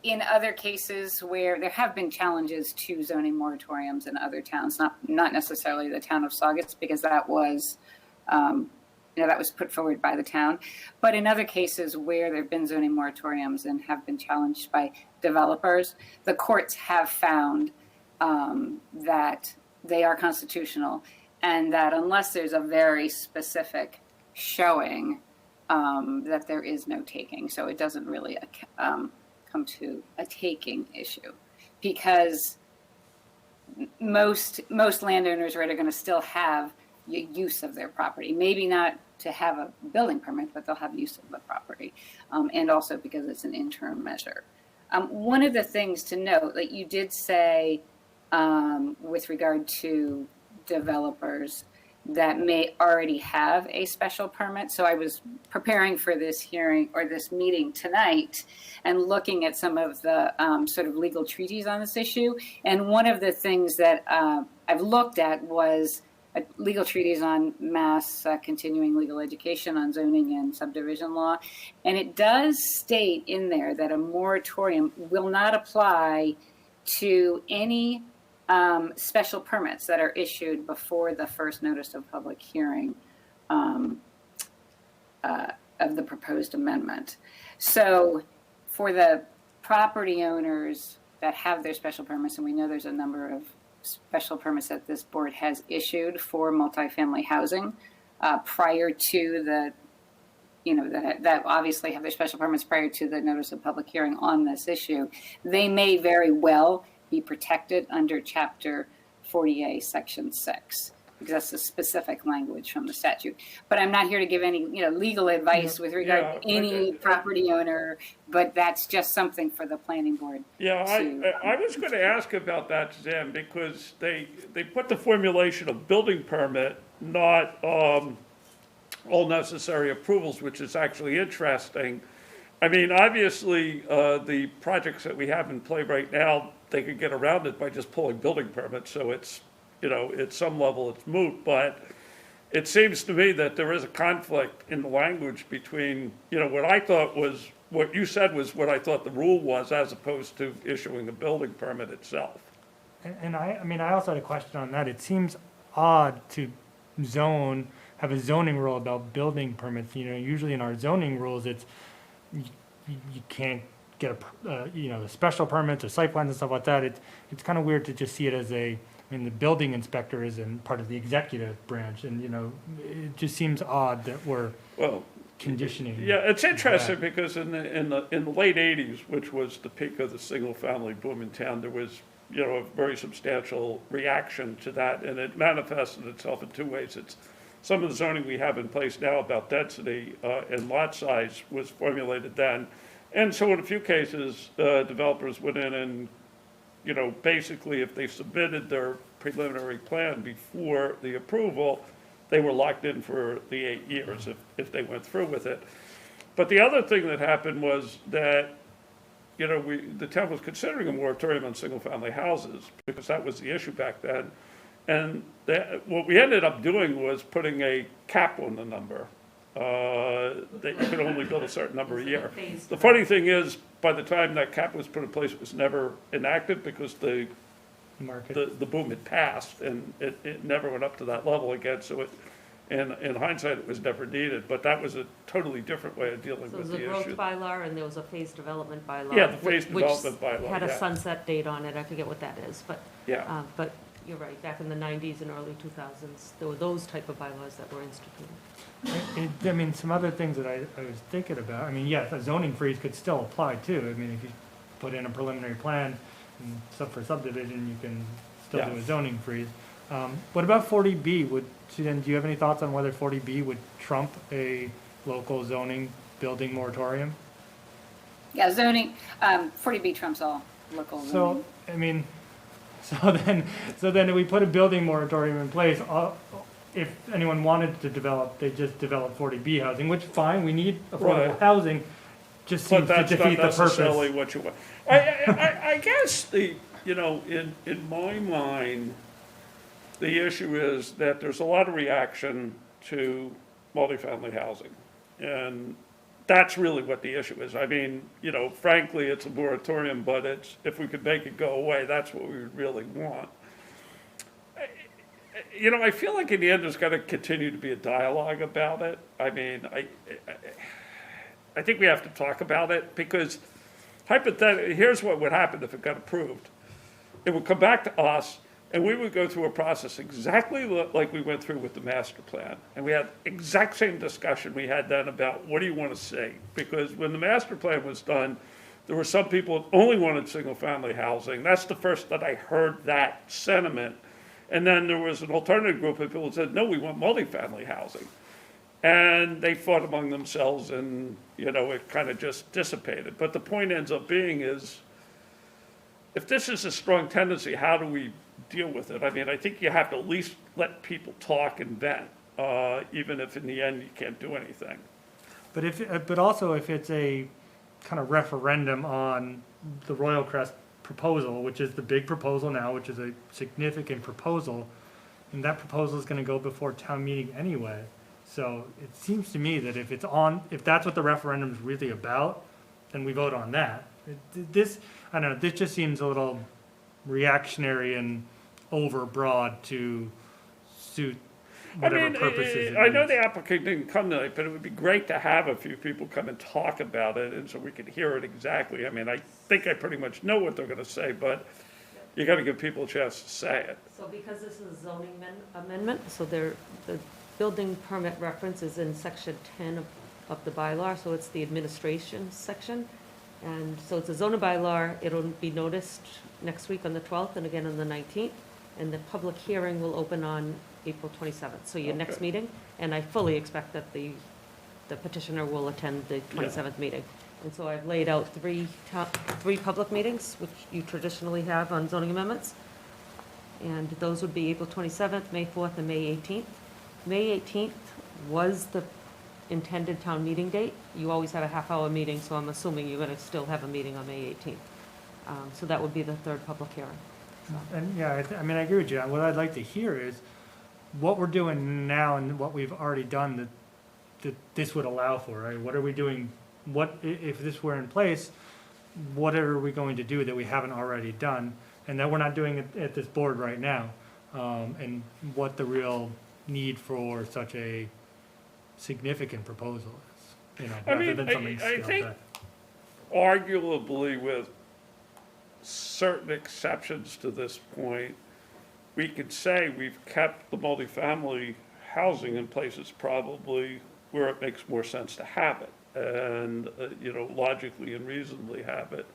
in other cases where there have been challenges to zoning moratoriums in other towns, not necessarily the town of Saugus, because that was, that was put forward by the town. But in other cases where there have been zoning moratoriums and have been challenged by developers, the courts have found that they are constitutional, and that unless there's a very specific showing, that there is no taking. So it doesn't really come to a taking issue, because most landowners, right, are going to still have use of their property. Maybe not to have a building permit, but they'll have use of the property, and also because it's an interim measure. One of the things to note that you did say with regard to developers that may already have a special permit. So I was preparing for this hearing or this meeting tonight and looking at some of the sort of legal treaties on this issue. And one of the things that I've looked at was a legal treatise on mass continuing legal education on zoning and subdivision law. And it does state in there that a moratorium will not apply to any special permits that are issued before the first notice of public hearing of the proposed amendment. So for the property owners that have their special permits, and we know there's a number of special permits that this board has issued for multifamily housing prior to the, that obviously have their special permits prior to the notice of public hearing on this issue, they may very well be protected under Chapter 40A, Section 6, because that's the specific language from the statute. But I'm not here to give any, legal advice with regard to any property owner, but that's just something for the planning board. Yeah, I was going to ask about that, Suzanne, because they put the formulation of building permit, not all necessary approvals, which is actually interesting. I mean, obviously, the projects that we have in play right now, they could get around it by just pulling building permits, so it's, at some level it's moot, but it seems to me that there is a conflict in the language between, what I thought was, what you said was what I thought the rule was, as opposed to issuing the building permit itself. And I mean, I also had a question on that. It seems odd to have a zoning rule about building permits. Usually in our zoning rules, it's, you can't get the special permits or site plans and stuff like that. It's kind of weird to just see it as the building inspector is in part of the executive branch, and, it just seems odd that we're conditioning. Yeah, it's interesting that. because in the late 80s, which was the peak of the single-family boom in town, there was, a very substantial reaction to that, and it manifested itself in two ways. It's some of the zoning we have in place now about density and lot size was formulated then. And so in a few cases, developers went in and, basically if they submitted their preliminary plan before the approval, they were locked in for the 8 years if they went through with it. But the other thing that happened was that, the town was considering a moratorium on single-family houses because that was the issue back then. And what we ended up doing was putting a cap on the number, that you could only build a certain number a year. The funny thing is, by the time that cap was put in place, it was never enacted because the boom had passed and it never went up to that level again. So in hindsight, it was never needed, but that was a totally different way of dealing So with there the was a issue. growth bylaw and there was a phase development bylaw. Yeah, the phase development bylaw, Which had a yeah. sunset date on it, I forget what that is, but. Yeah. But you're right, back in the 90s and early 2000s, there were those type of bylaws that were instituted. Some other things that I was thinking about, yes, a zoning freeze could still apply too. If you put in a preliminary plan, and for subdivision, you can still do a zoning freeze. What about 40B? Suzanne, do you have any thoughts on whether 40B would trump a local zoning building moratorium? Yeah, zoning, 40B trumps all local zoning. So then if we put a building moratorium in place, if anyone wanted to develop, they just develop 40B housing, which fine, we need affordable Right. housing, just But seems to that's not defeat the necessarily purpose. what you want. I guess in my mind, the issue is that there's a lot of reaction to multifamily housing. And that's really what the issue is. Frankly, it's a moratorium, but if we could make it go away, that's what we would really want. I feel like in the end, there's got to continue to be a dialogue about it. I think we have to talk about it because hypothetically, here's what would happen if it got approved. It would come back to us and we would go through a process exactly like we went through with the master plan. And we had exact same discussion we had then about what do you want to see? Because when the master plan was done, there were some people who only wanted single-family housing. That's the first that I heard that sentiment. And then there was an alternative group of people who said, no, we want multifamily housing. And they fought among themselves and, it kind of just dissipated. But the point ends up being is, if this is a strong tendency, how do we deal with it? I think you have to at least let people talk and vent, even if in the end you can't do anything. But also if it's a kind of referendum on the Royal Crest proposal, which is the big proposal now, which is a significant proposal, and that proposal is going to go before town meeting anyway. So it seems to me that if that's what the referendum is really about, then we vote on that. This just seems a little reactionary and overbroad to suit whatever purposes it I know needs. the applicant didn't come tonight, but it would be great to have a few people come and talk about it, and so we could hear it exactly. I think I pretty much know what they're going to say, but you got to give people a chance to say it. So because this is a zoning amendment, so the building permit reference is in section 10 of the bylaw, so it's the administration section. And so it's a zoning bylaw, it'll be noticed next week on the 12th and again on the 19th. And the public hearing will open on April 27th, so your next Okay. meeting. And I fully expect that the petitioner will attend the 27th meeting. And so I've laid out three public meetings, which you traditionally have on zoning amendments. And those would be April 27th, May 4th, and May 18th. May 18th was the intended town meeting date. You always have a half-hour meeting, so I'm assuming you're going to still have a meeting on May 18th. So that would be the third public hearing. And yeah, I mean, I agree with you. What I'd like to hear is what we're doing now and what we've already done that this would allow for, right? What are we doing? What, if this were in place, what are we going to do that we haven't already done and that we're not doing it at this board right now? And what the real need for such a significant proposal is, you know, I rather mean, than something I scaled think back. arguably with certain exceptions to this point, we could say we've kept the multifamily housing in places probably where it makes more sense to have it and, you know, logically and reasonably have it.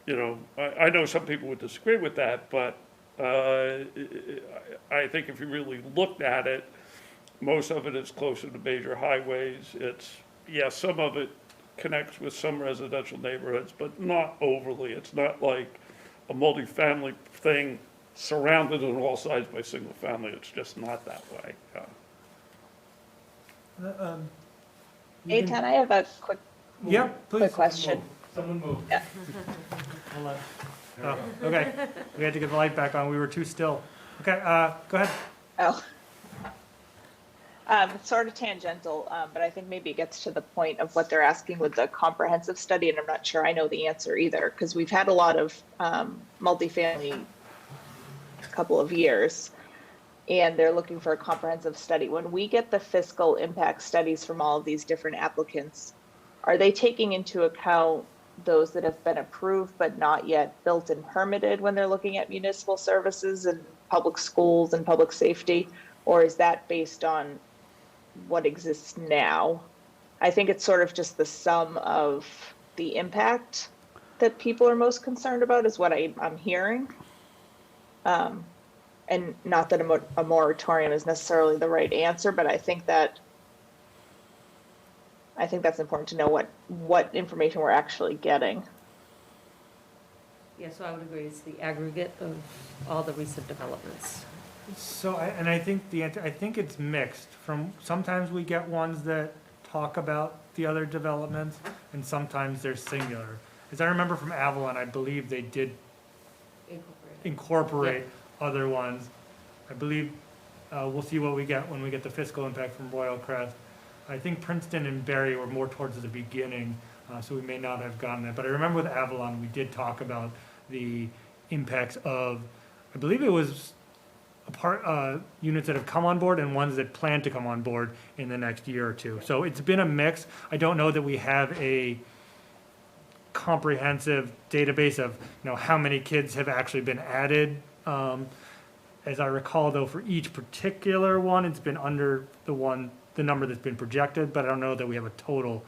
You know, I know some people would disagree with that, but I think if you really looked at it, most of it is closer to major highways. It's, yeah, some of it connects with some residential neighborhoods, but not overly. It's not like a multifamily thing surrounded on all sides by single family. It's just not that way. Eitan, I have a quick Yeah, please. quick question. Someone move. Yeah. Hold on. Oh, okay, we had to get the light back on, we were too still. Okay, go ahead. Oh. It's sort of tangential, but I think maybe it gets to the point of what they're asking with the comprehensive study, and I'm not sure I know the answer either, because we've had a lot of multifamily a couple of years, and they're looking for a comprehensive study. When we get the fiscal impact studies from all of these different applicants, are they taking into account those that have been approved but not yet built and permitted when they're looking at municipal services and public schools and public safety? Or is that based on what exists now? I think it's sort of just the sum of the impact that people are most concerned about is what I'm hearing. And not that a moratorium is necessarily the right answer, but I think that's important to know what information we're actually getting. Yeah, so I would agree, it's the aggregate of all the recent developments. So, I think I think it's mixed. From, sometimes we get ones that talk about the other developments, and sometimes they're singular. As I remember from Avalon, I believe they did incorporate other ones. I believe, we'll see what we get when we get the fiscal impact from Royal Crest. I think Princeton and Barry were more towards the beginning, so we may not have gotten that. But I remember with Avalon, we did talk about the impacts of, I believe it was units that have come on board and ones that plan to come on board in the next year or two. So it's been a mix. I don't know that we have a comprehensive database of, you know, how many kids have actually been added. As I recall, though, for each particular one, it's been under the number that's been projected, but I don't know that we have a total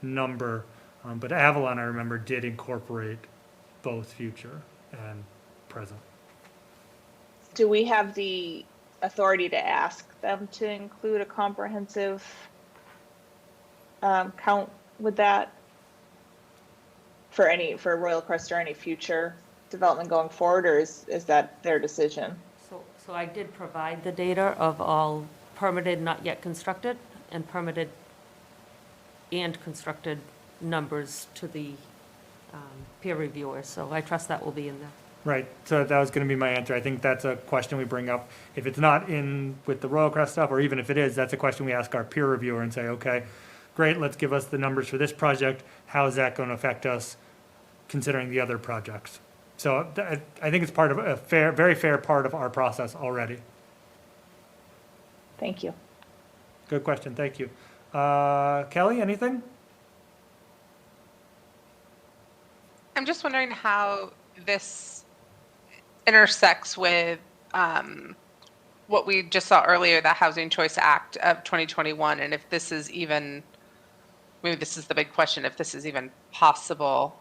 number. But Avalon, I remember, did incorporate both future and present. Do we have the authority to ask them to include a comprehensive count with that for Royal Crest or any future development going forward, or is that their decision? So I did provide the data of all permitted, not yet constructed, and permitted and constructed numbers to the peer reviewers. So I trust that will be in there. Right, so that was gonna be my answer. I think that's a question we bring up. If it's not in with the Royal Crest stuff, or even if it is, that's a question we ask our peer reviewer and say, okay, great, let's give us the numbers for this project. How is that gonna affect us considering the other projects? So I think it's part of a very fair part of our process already. Thank you. Good question, thank you. Kelly, anything? I'm just wondering how this intersects with what we just saw earlier, the Housing Choice Act of 2021, and if this is even, maybe this is the big question, if this is even possible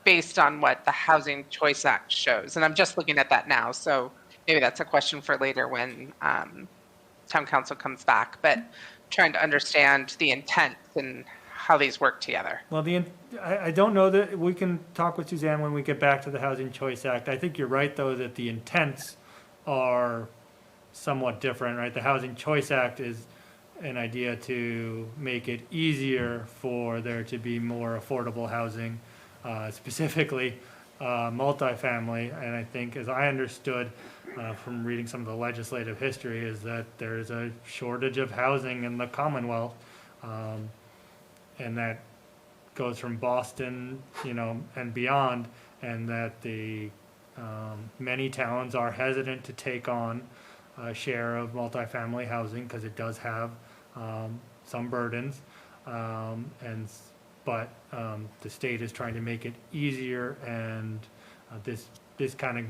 based on what the Housing Choice Act shows. And I'm just looking at that now, so maybe that's a question for later when town council comes back, but trying to understand the intent and how these work together. Well, I don't know that, we can talk with Suzanne when we get back to the Housing Choice Act. I think you're right, though, that the intents are somewhat different, right? The Housing Choice Act is an idea to make it easier for there to be more affordable housing, specifically multifamily. And I think, as I understood from reading some of the legislative history, is that there's a shortage of housing in the Commonwealth, and that goes from Boston, and beyond, and that the many towns are hesitant to take on a share of multifamily housing because it does have some burdens, but the state is trying to make it easier, and this kind of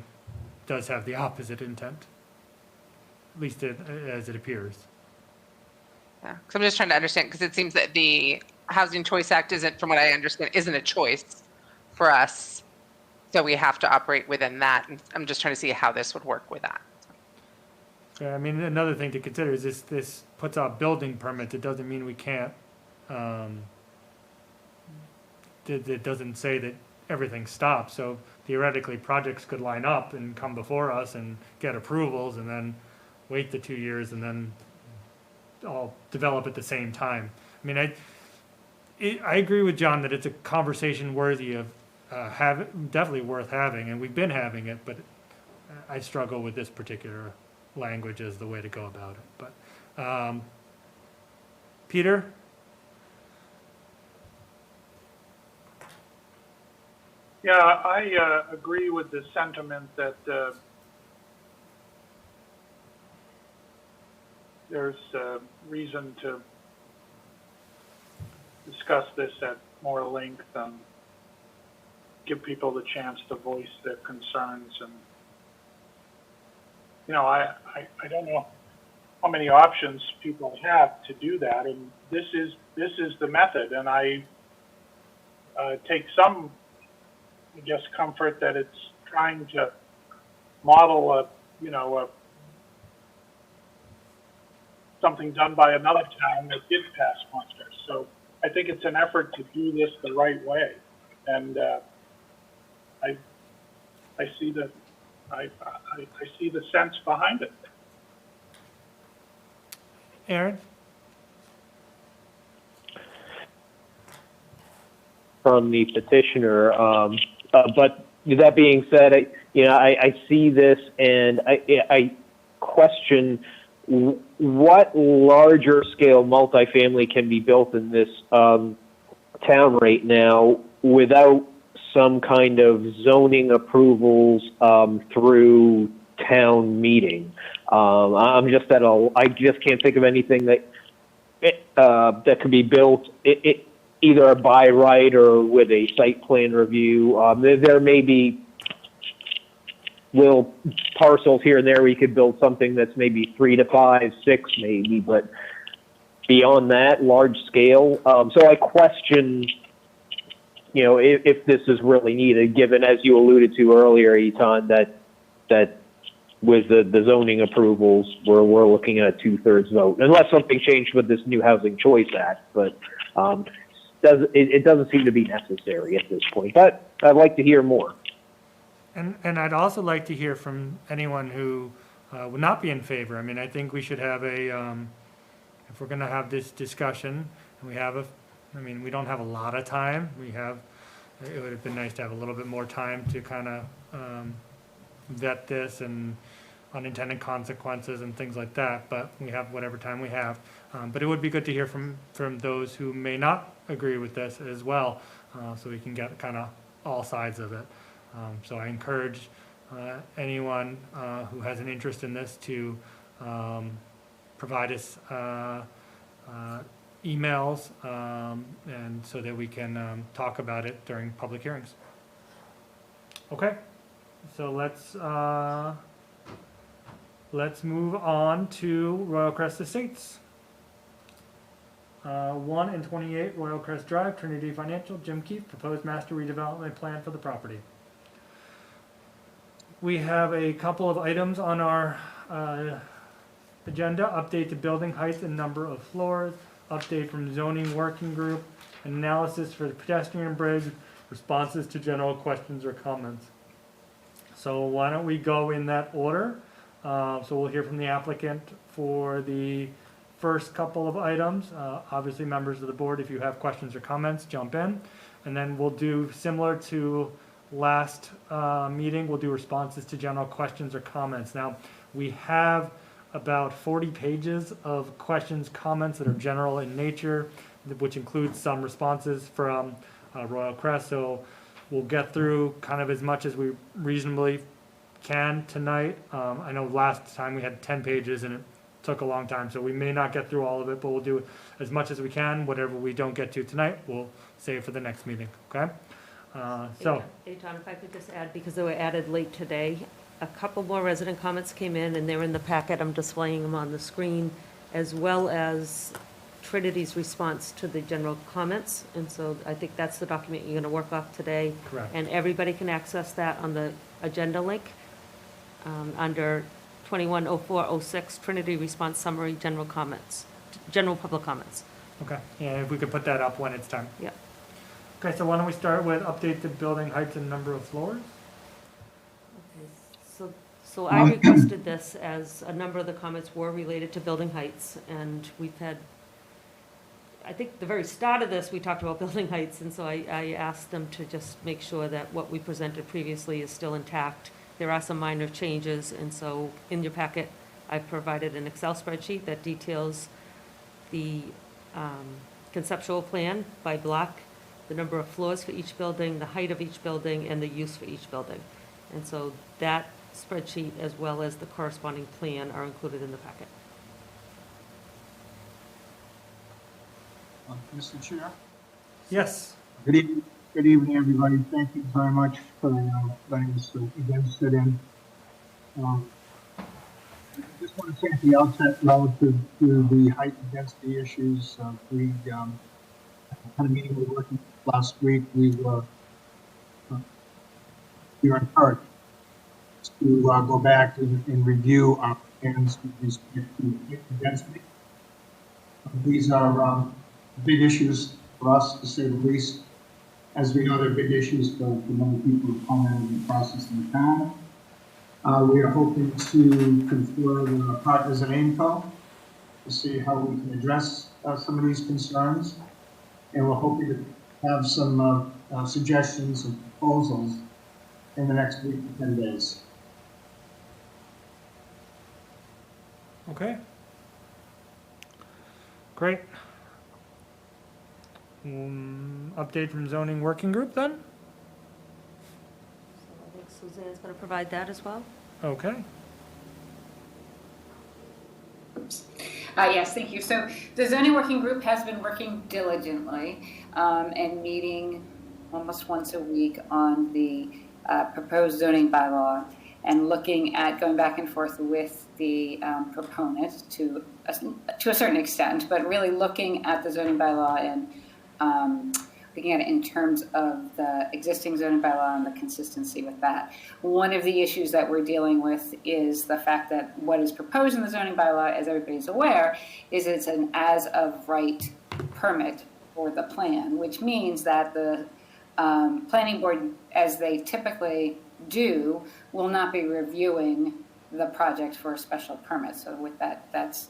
does have the opposite intent, at least as it appears. Yeah, because I'm just trying to understand, because it seems that the Housing Choice Act isn't, from what I understand, isn't a choice for us. So we have to operate within that. And I'm just trying to see how this would work with that. Yeah, I mean, another thing to consider is this puts out building permits. It doesn't mean we can't, it doesn't say that everything stops. So theoretically, projects could line up and come before us and get approvals and then wait the 2 years and then all develop at the same time. I mean, I agree with John that it's a conversation worthy of definitely worth having, and we've been having it, but I struggle with this particular language as the way to go about it. But Peter? Yeah, I agree with the sentiment that there's reason to discuss this at more length and give people the chance to voice their concerns. And I don't know how many options people have to do that, and this is the method. And I take some, I guess, comfort that it's trying to model something done by another town that did pass muster. So I think it's an effort to do this the right way, and I see the sense behind it. Aaron? From the petitioner, but that being said, I see this and I question what larger scale multifamily can be built in this town right now without some kind of zoning approvals through town meeting. I just can't think of anything that could be built either by right or with a site plan review. There may be little parcels here and there where you could build something that's maybe 3 to 5, 6 maybe, but beyond that, large scale. So I question, if this is really needed, given, as you alluded to earlier, Etan, that with the zoning approvals, we're looking at a 2/3 vote, unless something changed with this new Housing Choice Act. But it doesn't seem to be necessary at this point. But I'd like to hear more. And I'd also like to hear from anyone who would not be in favor. I mean, I think we should have if we're going to have this discussion, and we don't have a lot of time. It would have been nice to have a little bit more time to kind of vet this and unintended consequences and things like that, but we have whatever time we have. But it would be good to hear from those who may not agree with this as well, so we can get kind of all sides of it. So I encourage anyone who has an interest in this to provide us emails, and so that we can talk about it during public hearings. Okay, so let's move on to Royal Crest Estates. 1 and 28 Royal Crest Drive, Trinity Financial, Jim Keefe, proposed master redevelopment plan for the property. We have a couple of items on our agenda: update to building height and number of floors, update from zoning working group, analysis for the pedestrian bridge, responses to general questions or comments. So why don't we go in that order? So we'll hear from the applicant for the first couple of items. Obviously, members of the board, if you have questions or comments, jump in. And then we'll do similar to last meeting, we'll do responses to general questions or comments. Now, we have about 40 pages of questions, comments that are general in nature, which includes some responses from Royal Crest. So we'll get through kind of as much as we reasonably can tonight. I know last time we had 10 pages and it took a long time, so we may not get through all of it, but we'll do as much as we can. Whatever we don't get to tonight, we'll save for the next meeting, okay? So, Hey, John, if I could just add, because they were added late today, a couple more resident comments came in, and they're in the packet. I'm displaying them on the screen, as well as Trinity's response to the general comments. And so I think that's the document you're going to work off today. correct. And everybody can access that on the agenda link under 210406 Trinity Response Summary General Comments, General Public Comments. Okay, and if we could put that up when it's time. Yeah. Okay, so why don't we start with update the building heights and number of floors? Okay, so I requested this as a number of the comments were related to building heights, and we've had, I think the very start of this, we talked about building heights, and so I asked them to just make sure that what we presented previously is still intact. There are some minor changes, and so in your packet, I've provided an Excel spreadsheet that details the conceptual plan by block, the number of floors for each building, the height of each building, and the use for each building. And so that spreadsheet, as well as the corresponding plan, are included in the packet. Mr. Chair? Yes. Good evening, everybody. Thank you very much for letting us again sit in. I just want to say at the outset, relative to the height and density issues, we had a meeting we were working last week. We were encouraged to go back and review our plans with respect to height and density. These are big issues for us, to say the least. As we know, they're big issues for many people who commented in the process in the town. We are hoping to confer with our partners at AIMCO to see how we can address some of these concerns. And we're hoping to have some suggestions and proposals in the next week to 10 days. Okay. Great. Update from zoning working group then? So I think Suzanne's going to provide that as well. Okay. Yes, thank you. So the zoning working group has been working diligently and meeting almost once a week on the proposed zoning bylaw and looking at going back and forth with the proponent to a certain extent, but really looking at the zoning bylaw and looking at it in terms of the existing zoning bylaw and the consistency with that. One of the issues that we're dealing with is the fact that what is proposed in the zoning bylaw, as everybody's aware, is it's an as-of-right permit for the plan, which means that the planning board, as they typically do, will not be reviewing the project for a special permit. So with that, that's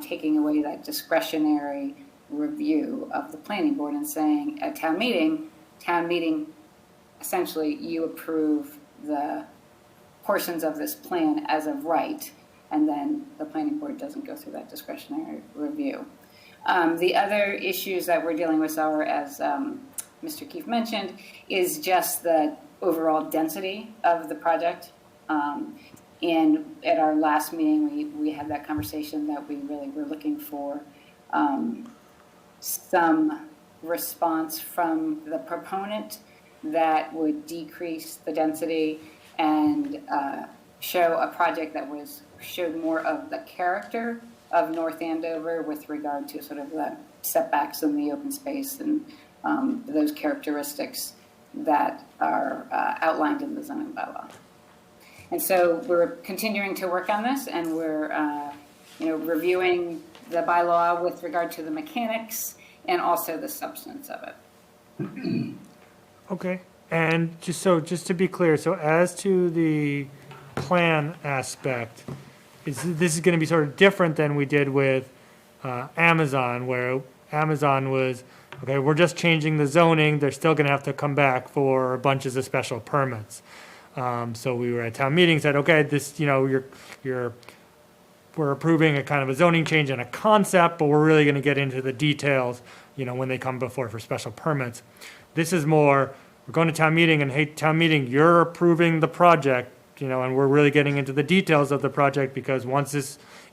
taking away that discretionary review of the planning board and saying at town meeting, essentially you approve the portions of this plan as of right, and then the planning board doesn't go through that discretionary review. The other issues that we're dealing with are, as Mr. Keefe mentioned, is just the overall density of the project. And at our last meeting, we had that conversation that we really were looking for some response from the proponent that would decrease the density and show a project that showed more of the character of North Andover with regard to sort of the setbacks in the open space and those characteristics that are outlined in the zoning bylaw. And so we're continuing to work on this, and we're reviewing the bylaw with regard to the mechanics and also the substance of it. Okay, and just to be clear, so as to the plan aspect, this is going to be sort of different than we did with Amazon, where Amazon was, okay, we're just changing the zoning, they're still gonna have to come back for bunches of special permits. So we were at town meeting, said, okay, this, we're approving a kind of a zoning change and a concept, but we're really gonna get into the details, when they come before for special permits. This is more, we're going to town meeting, and hey, town meeting, you're approving the project, and we're really getting into the details of the project, because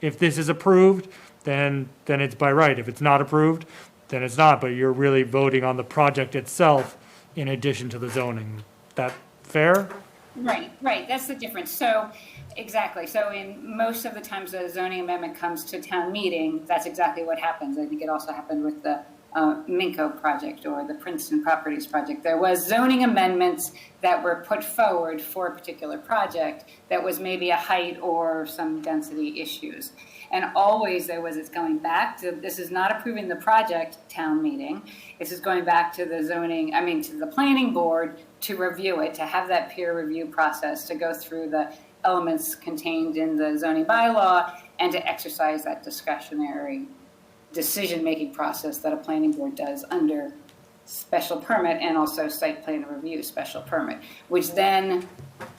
if this is approved, then it's by right. If it's not approved, then it's not, but you're really voting on the project itself in addition to the zoning. That fair? Right, that's the difference. So, exactly. So in most of the times the zoning amendment comes to town meeting, that's exactly what happens. I think it also happened with the Minco project or the Princeton Properties project. There was zoning amendments that were put forward for a particular project that was maybe a height or some density issues. And always it's going back to, this is not approving the project town meeting. This is going back to to the planning board to review it, to have that peer review process, to go through the elements contained in the zoning bylaw and to exercise that discretionary decision-making process that a planning board does under special permit and also site plan review special permit, which then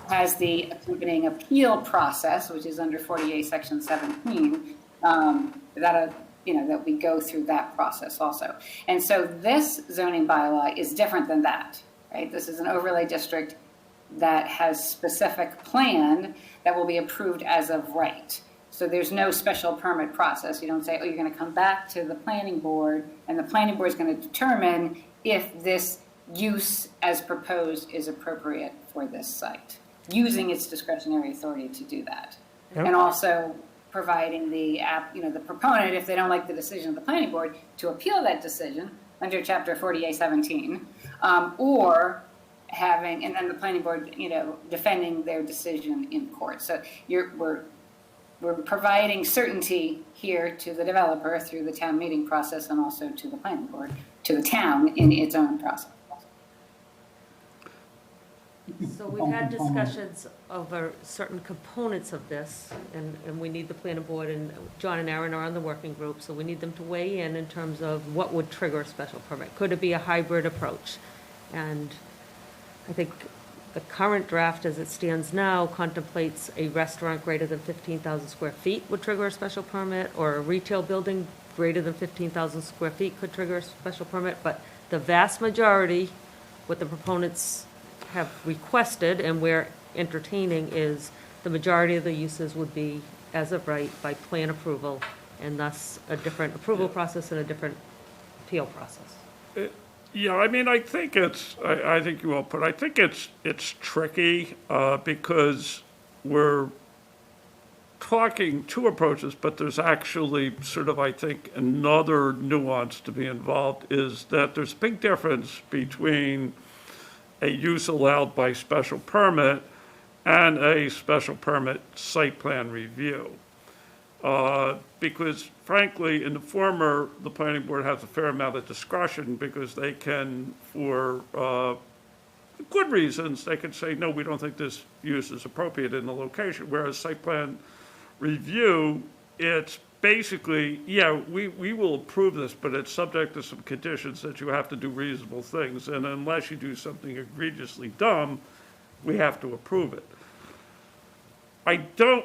has the accompanying appeal process, which is under 48 section 17, that we go through that process also. And so this zoning bylaw is different than that, right? This is an overlay district that has specific plan that will be approved as of right. So there's no special permit process. You don't say, you're going to come back to the planning board, and the planning board is going to determine if this use as proposed is appropriate for this site, using its discretionary authority to do that. Yep. And also providing the proponent, if they don't like the decision of the planning board, to appeal that decision under chapter 4817, or having, and then the planning board, defending their decision in court. So we're providing certainty here to the developer through the town meeting process, and also to the planning board, to the town in its own process. So we've had discussions over certain components of this, and we need the planning board, and John and Aaron are on the working group, so we need them to weigh in terms of what would trigger a special permit. Could it be a hybrid approach? And I think the current draft as it stands now contemplates a restaurant greater than 15,000 square feet would trigger a special permit, or a retail building greater than 15,000 square feet could trigger a special permit. But the vast majority, what the proponents have requested and we're entertaining, is the majority of the uses would be as of right by plan approval, and thus a different approval process and a different appeal process. Yeah, I think I think you all put, I think it's tricky because we're talking two approaches, but there's actually sort of, I think, another nuance to be involved, is that there's a big difference between a use allowed by special permit and a special permit site plan review. Because frankly, in the former, the planning board has a fair amount of discretion, because they can, for good reasons, they can say, no, we don't think this use is appropriate in the location. Whereas site plan review, it's basically, we will approve this, but it's subject to some conditions that you have to do reasonable things. And unless you do something egregiously dumb, we have to approve it.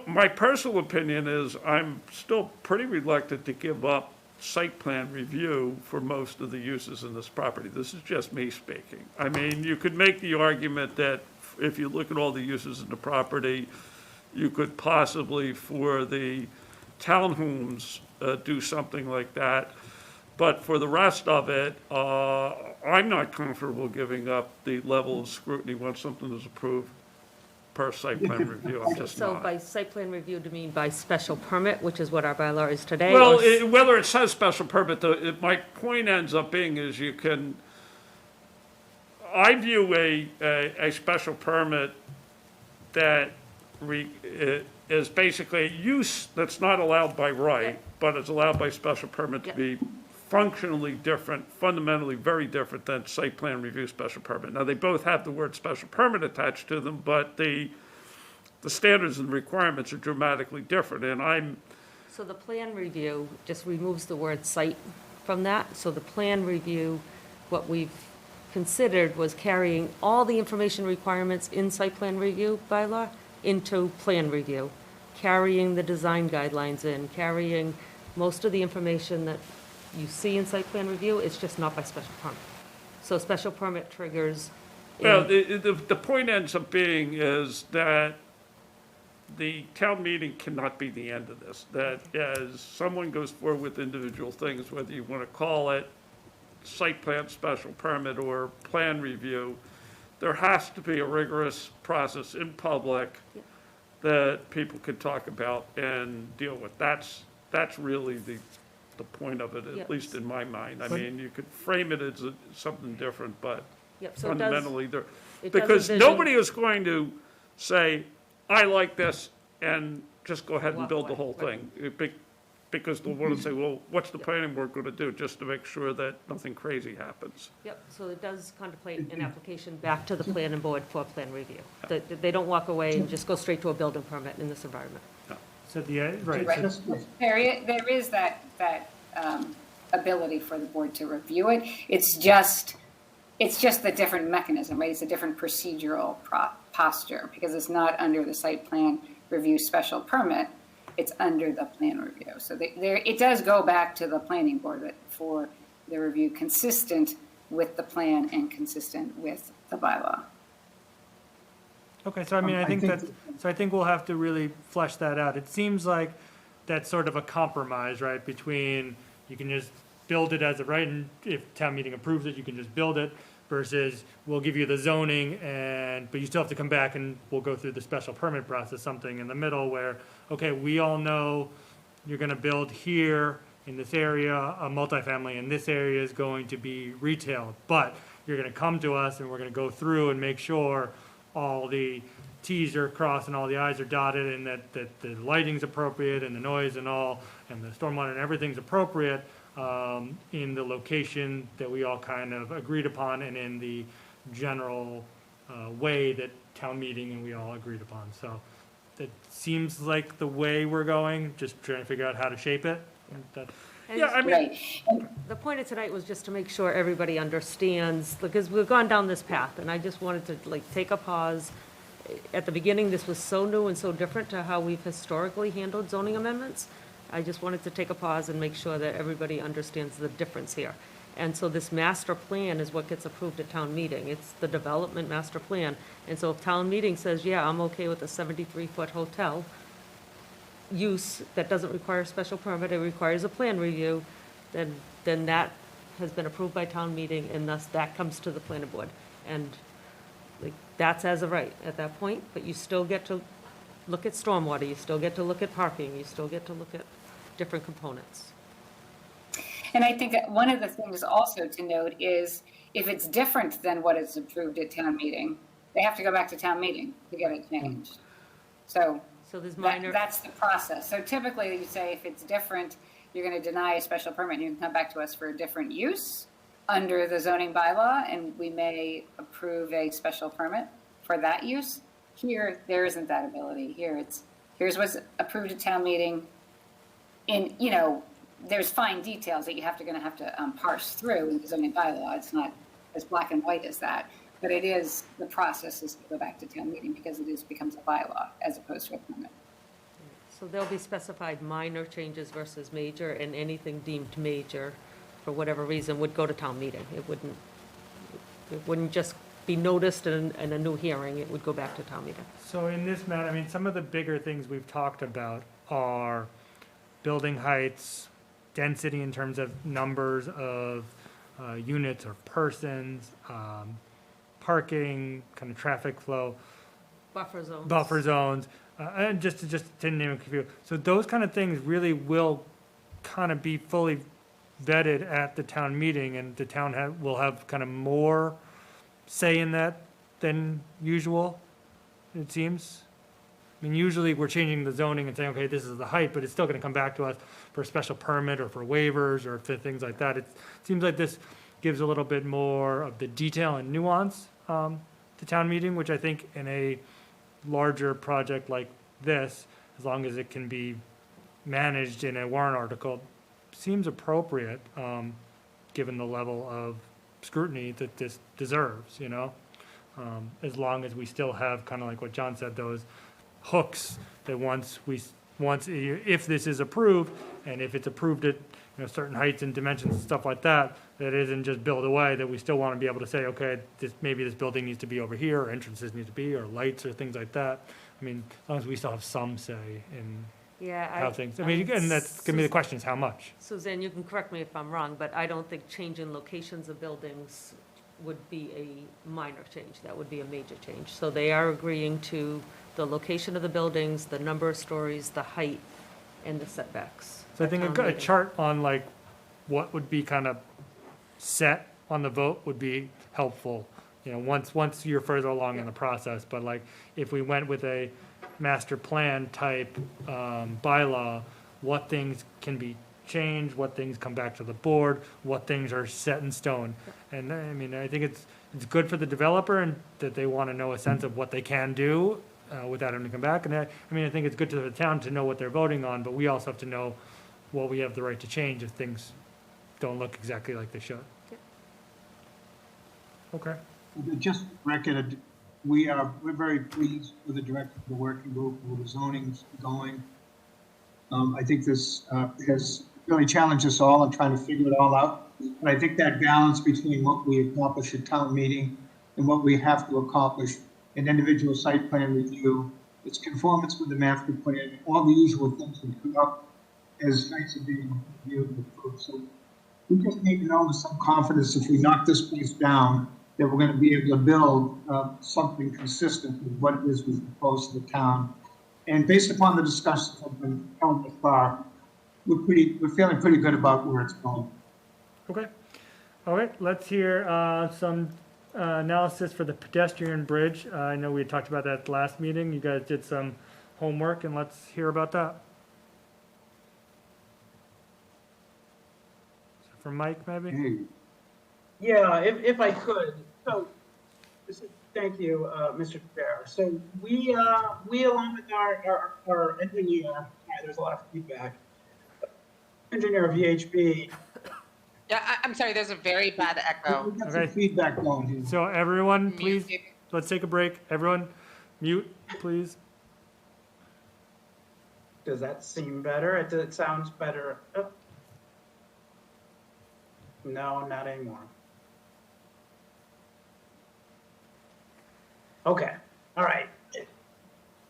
My personal opinion is I'm still pretty reluctant to give up site plan review for most of the uses in this property. This is just me speaking. You could make the argument that if you look at all the uses in the property, you could possibly, for the townhomes, do something like that. But for the rest of it, I'm not comfortable giving up the level of scrutiny once something is approved per site plan review. I'm just So not. by site plan review, do you mean by special permit, which is what our bylaw is today? Well, or whether it says special permit, my point ends up being is I view a special permit that is basically a use that's not allowed by right, but it's allowed by special permit to be functionally different, fundamentally very different than site plan review special permit. Now, they both have the word special permit attached to them, but the standards and requirements are dramatically different. And So the plan review just removes the word site from that. So the plan review, what we've considered was carrying all the information requirements in site plan review bylaw into plan review, carrying the design guidelines in, carrying most of the information that you see in site plan review, it's just not by special permit. So special permit triggers. Well, the point ends up being is that the town meeting cannot be the end of this. That as someone goes forward with individual things, whether you want to call it site plan special permit or plan review, there has to be a rigorous process in public that people can talk about and deal with. That's really the point of it, at Yep. least in my mind. I mean, you could frame it as something different, but Yep, so it does- fundamentally, it does because envision- nobody is going to say, I like this, and just go ahead and Walk build the away, whole right. thing. Because they'll want to say, well, what's the planning board going to do, just to make sure that nothing crazy happens? Yep, so it does contemplate an application back to the planning board for plan review. They don't walk away and just go straight to a building permit in this environment. So the, right, Right. so- There is that ability for the board to review it. It's just the different mechanism, right? It's a different procedural posture because it's not under the site plan review special permit. It's under the plan review. So it does go back to the planning board for the review consistent with the plan and consistent with the bylaw. Okay, so I mean, I think that, so I think we'll have to really flesh that out. It seems like that's sort of a compromise, right, between you can just build it as a right, and if town meeting approves it, you can just build it, versus we'll give you the zoning but you still have to come back and we'll go through the special permit process, something in the middle where, okay, we all know you're gonna build here in this area, a multifamily, and this area is going to be retail, but you're gonna come to us and we're gonna go through and make sure all the Ts are crossed and all the Is are dotted, and that the lighting's appropriate and the noise and all, and the stormwater and everything's appropriate in the location that we all kind of agreed upon and in the general way that town meeting and we all agreed upon. So it seems like the way we're going, just trying to figure out how to shape it. Yeah, I mean, Right. The point of tonight was just to make sure everybody understands, because we've gone down this path, and I just wanted to take a pause. At the beginning, this was so new and so different to how we've historically handled zoning amendments. I just wanted to take a pause and make sure that everybody understands the difference here. And so this master plan is what gets approved at town meeting. It's the development master plan. And so if town meeting says, yeah, I'm okay with a 73-foot hotel use that doesn't require a special permit, it requires a plan review, then that has been approved by town meeting, and thus that comes to the planning board. And that's as of right at that point, but you still get to look at stormwater, you still get to look at parking, you still get to look at different components. And I think that one of the things also to note is if it's different than what is approved at town meeting, they have to go back to town meeting to get it changed. So there's minor. that's the process. So typically you say if it's different, you're going to deny a special permit and you can come back to us for a different use under the zoning bylaw, and we may approve a special permit for that use. Here, there isn't that ability. Here's what's approved at town meeting. There's fine details that you're going to have to parse through in the zoning bylaw. It's not as black and white as that, but it is, the process is to go back to town meeting because it becomes a bylaw as opposed to a permit. So there'll be specified minor changes versus major, and anything deemed major, for whatever reason, would go to town meeting. It wouldn't just be noticed in a new hearing, it would go back to town meeting. So in this matter, I mean, some of the bigger things we've talked about are building heights, density in terms of numbers of units or persons, parking, kind of traffic flow, Buffer zones. buffer zones, and just to name a few. So those kind of things really will kind of be fully vetted at the town meeting, and the town will have kind of more say in that than usual, it seems. I mean, usually we're changing the zoning and saying, okay, this is the height, but it's still gonna come back to us for a special permit or for waivers or for things like that. It seems like this gives a little bit more of the detail and nuance to town meeting, which I think in a larger project like this, as long as it can be managed in a warrant article seems appropriate, given the level of scrutiny that this deserves, you know? As long as we still have, kind of like what John said, those hooks that if this is approved, and if it's approved at, you know, certain heights and dimensions and stuff like that, that isn't just built away, that we still want to be able to say, okay, maybe this building needs to be over here, or entrances need to be, or lights, or things like that. I mean, as long as we still have some say in Yeah. how things, I mean, and that's gonna be the question, is how much? Suzanne, you can correct me if I'm wrong, but I don't think changing locations of buildings would be a minor change. That would be a major change. So they are agreeing to the location of the buildings, the number of stories, the height, and the setbacks. So I think at town a meeting. chart on like what would be kind of set on the vote would be helpful, you know, once you're further along in the process. But like, if we went with a master plan type bylaw, what things can be changed, what things come back to the board, what things are set in stone. And I mean, I think it's good for the developer and that they want to know a sense of what they can do without having to come back. And I mean, I think it's good to the town to know what they're voting on, but we also have to know what we have the right to change if things don't look exactly like they should. Okay. Just record, we're very pleased with the direction of the working group, where the zoning's going. I think this has really challenged us all in trying to figure it all out. But I think that balance between what we accomplish at town meeting and what we have to accomplish in individual site plan review, its conformance with the master plan, all the usual things that come up as sites are being reviewed and approved. So we just need to know with some confidence, if we knock this place down, that we're going to be able to build something consistent with what it is we propose to the town. And based upon the discussions that have been held thus far, we're feeling pretty good about where it's going. Okay. All right, let's hear some analysis for the pedestrian bridge. I know we had talked about that at the last meeting. You guys did some homework, and let's hear about that. From Mike, maybe? Hey, Yeah, if I could. So, thank you, Mr. Chair. So we along with our engineer, sorry, there's a lot of feedback, engineer of VHB. Yeah, I'm sorry, there's a very bad echo. We've got Okay. some feedback going here. So everyone, please, Mute. let's take a break. Everyone, mute, please. Does that seem better? It sounds better. Oh. No, not anymore. Okay, all right.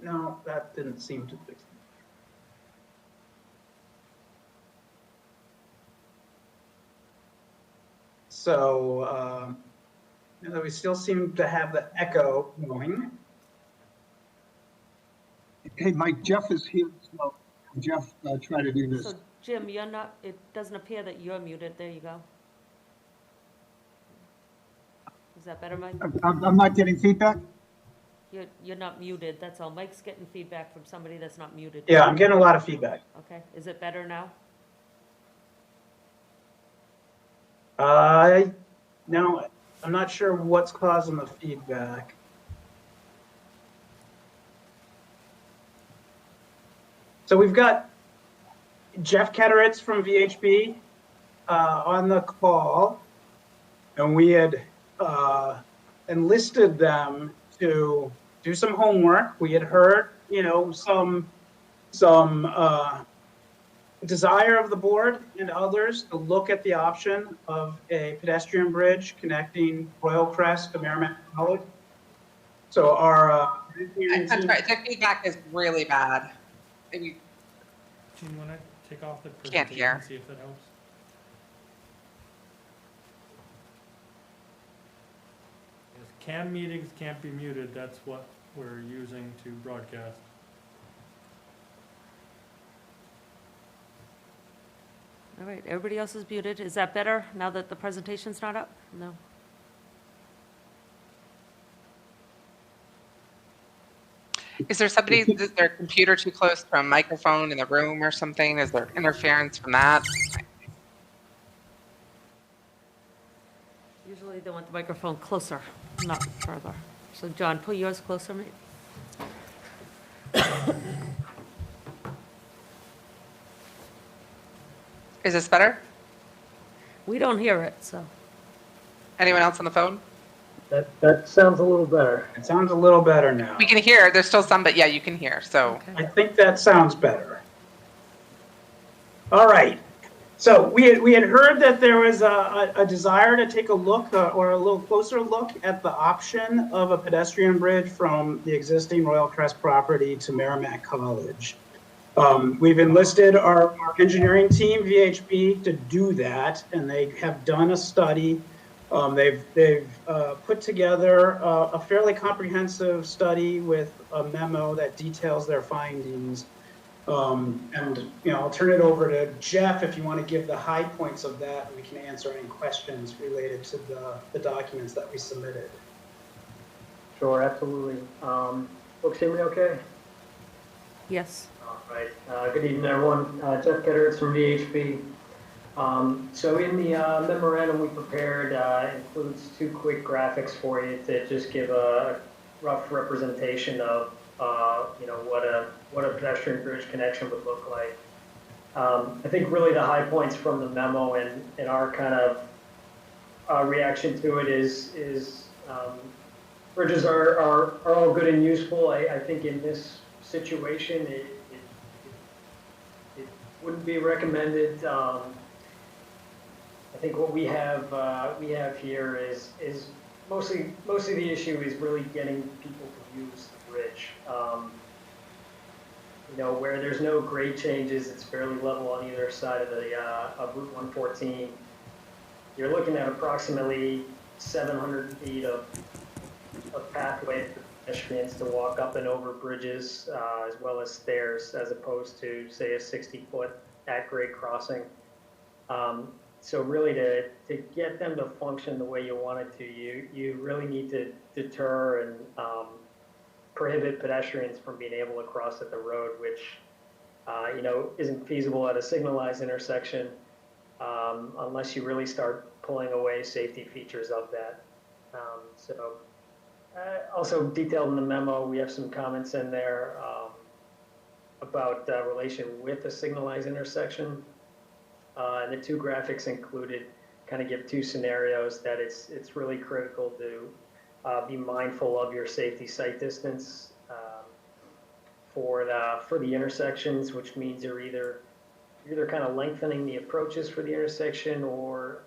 No, that didn't seem to fix it. So, we still seem to have the echo going. Hey, Mike, Jeff is here. So Jeff, try to do this. So Jim, you're not, it doesn't appear that you're muted. There you go. Is that better, Mike? I'm not getting feedback? You're not muted, that's all. Mike's getting feedback from somebody that's not muted. Yeah, I'm getting a lot of feedback. Okay, is it better now? No, I'm not sure what's causing the feedback. So we've got Jeff Ketteritz from VHB on the call, and we had enlisted them to do some homework. We had heard, some desire of the board and others to look at the option of a pedestrian bridge connecting Royal Crest to Merrimack College. So our I'm sorry, the feedback is really bad. Maybe Do you want to take off the Can't presentation hear. and see if that helps? Yes, CAM meetings can't be muted. That's what we're using to broadcast. All right, everybody else is muted. Is that better now that the presentation's not up? No? Is there somebody, is their computer too close to a microphone in the room or something? Is there interference from that? Usually they want the microphone closer, not further. So John, pull yours closer, mate. Is this better? We don't hear it, so. Anyone else on the phone? That sounds a little better. It sounds a little better now. We can hear. There's still some, but yeah, you can hear. So I think that sounds better. All right. So we had heard that there was a desire to take a look or a little closer look at the option of a pedestrian bridge from the existing Royal Crest property to Merrimack College. We've enlisted our engineering team, VHB, to do that, and they have done a study. They've put together a fairly comprehensive study with a memo that details their findings. And I'll turn it over to Jeff if you want to give the high points of that, and we can answer any questions related to the documents that we submitted. Sure, absolutely. Folks hear me okay? Yes. All right. Good evening, everyone. Jeff Ketteritz from VHB. So in the memorandum we prepared includes 2 quick graphics for you to just give a rough representation of what a pedestrian bridge connection would look like. I think really the high points from the memo and our kind of reaction to it is bridges are all good and useful. I think in this situation it wouldn't be recommended. I think what we have here is mostly the issue is really getting people to use the bridge. Where there's no grade changes, it's fairly level on either side of the of Route 114. You're looking at approximately 700 feet of pathway for pedestrians to walk up and over bridges, as well as stairs, as opposed to, say, a 60-foot at-grade crossing. So really to get them to function the way you want it to, you really need to deter and prohibit pedestrians from being able to cross at the road, which isn't feasible at a signalized intersection unless you really start pulling away safety features of that. Also detailed in the memo, we have some comments in there about relation with a signalized intersection. And the 2 graphics included kind of give 2 scenarios that it's really critical to be mindful of your safety sight distance for the intersections, which means you're either kind of lengthening the approaches for the intersection or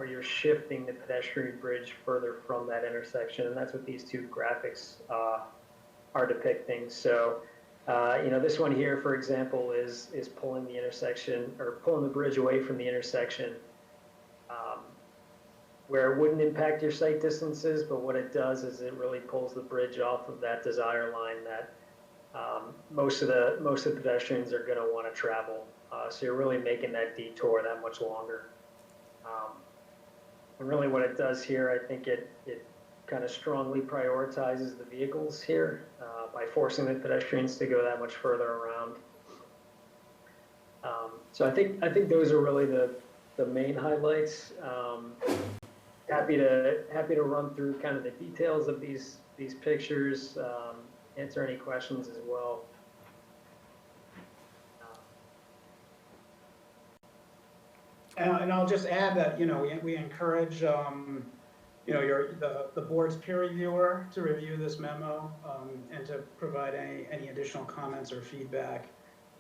you're shifting the pedestrian bridge further from that intersection, and that's what these 2 graphics are depicting. So. This one here, for example, is pulling the intersection or pulling the bridge away from the intersection, where it wouldn't impact your sight distances, but what it does is it really pulls the bridge off of that desire line that most of the pedestrians are going to want to travel. So you're really making that detour that much longer. And really, what it does here, I think it kind of strongly prioritizes the vehicles here by forcing the pedestrians to go that much further around. So I think those are really the main highlights. Happy to run through kind of the details of these pictures, answer any questions as well. And I'll just add that we encourage the board's peer reviewer to review this memo and to provide any additional comments or feedback.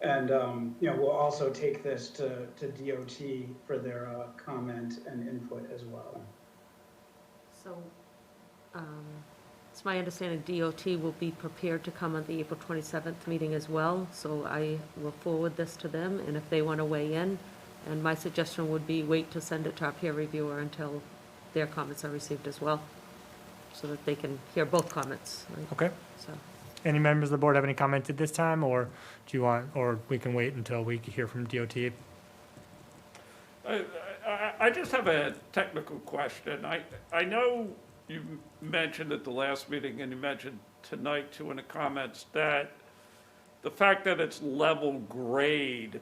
And we'll also take this to DOT for their comment and input as well. So it's my understanding DOT will be prepared to come at the April 27th meeting as well. So I will forward this to them, and if they want to weigh in, and my suggestion would be wait to send it to our peer reviewer until their comments are received as well, so that they can hear both comments. Right? Okay. So, Any members of the board have any comments at this time, or do you want, or we can wait until we hear from DOT? I just have a technical question. I know you mentioned at the last meeting, and you mentioned tonight too in the comments, that the fact that it's level grade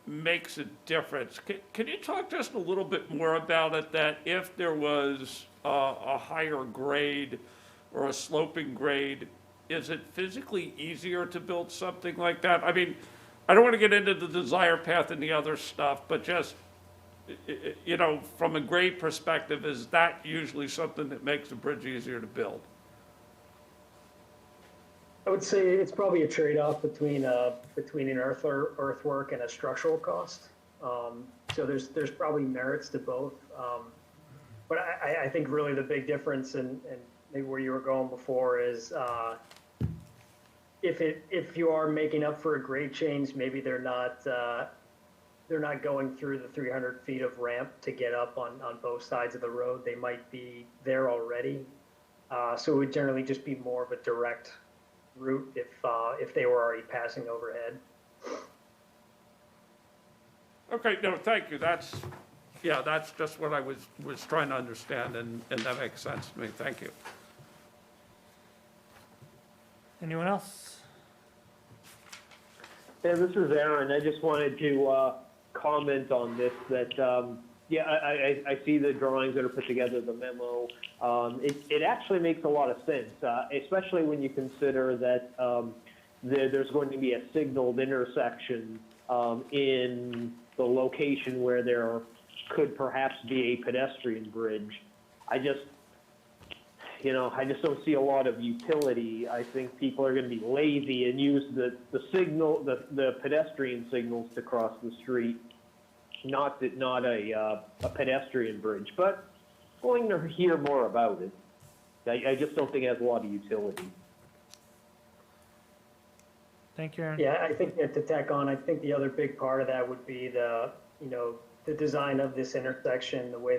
makes a difference. Can you talk just a little bit more about it, that if there was a higher grade or a sloping grade, is it physically easier to build something like that? I mean, I don't want to get into the desire path and the other stuff, but just, you know, from a grade perspective, is that usually something that makes the bridge easier to build? I would say it's probably a trade-off between an earthwork and a structural cost. So there's probably merits to both. But I think really the big difference and maybe where you were going before is if you are making up for a grade change, maybe they're not going through the 300 feet of ramp to get up on both sides of the road. They might be there already. So it would generally just be more of a direct route if they were already passing overhead. Okay, no, thank you. That's just what I was trying to understand, and that makes sense to me. Thank you. Anyone else? Yeah, this is Aaron. I just wanted to comment on this, that, I see the drawings that are put together, the memo. It actually makes a lot of sense, especially when you consider that there's going to be a signaled intersection in the location where there could perhaps be a pedestrian bridge. I just don't see a lot of utility. I think people are going to be lazy and use the pedestrian signals to cross the street, not a pedestrian bridge. But willing to hear more about it. I just don't think it has a lot of utility. Thank you, Aaron. Yeah, I think that to tack on, I think the other big part of that would be the design of this intersection, the way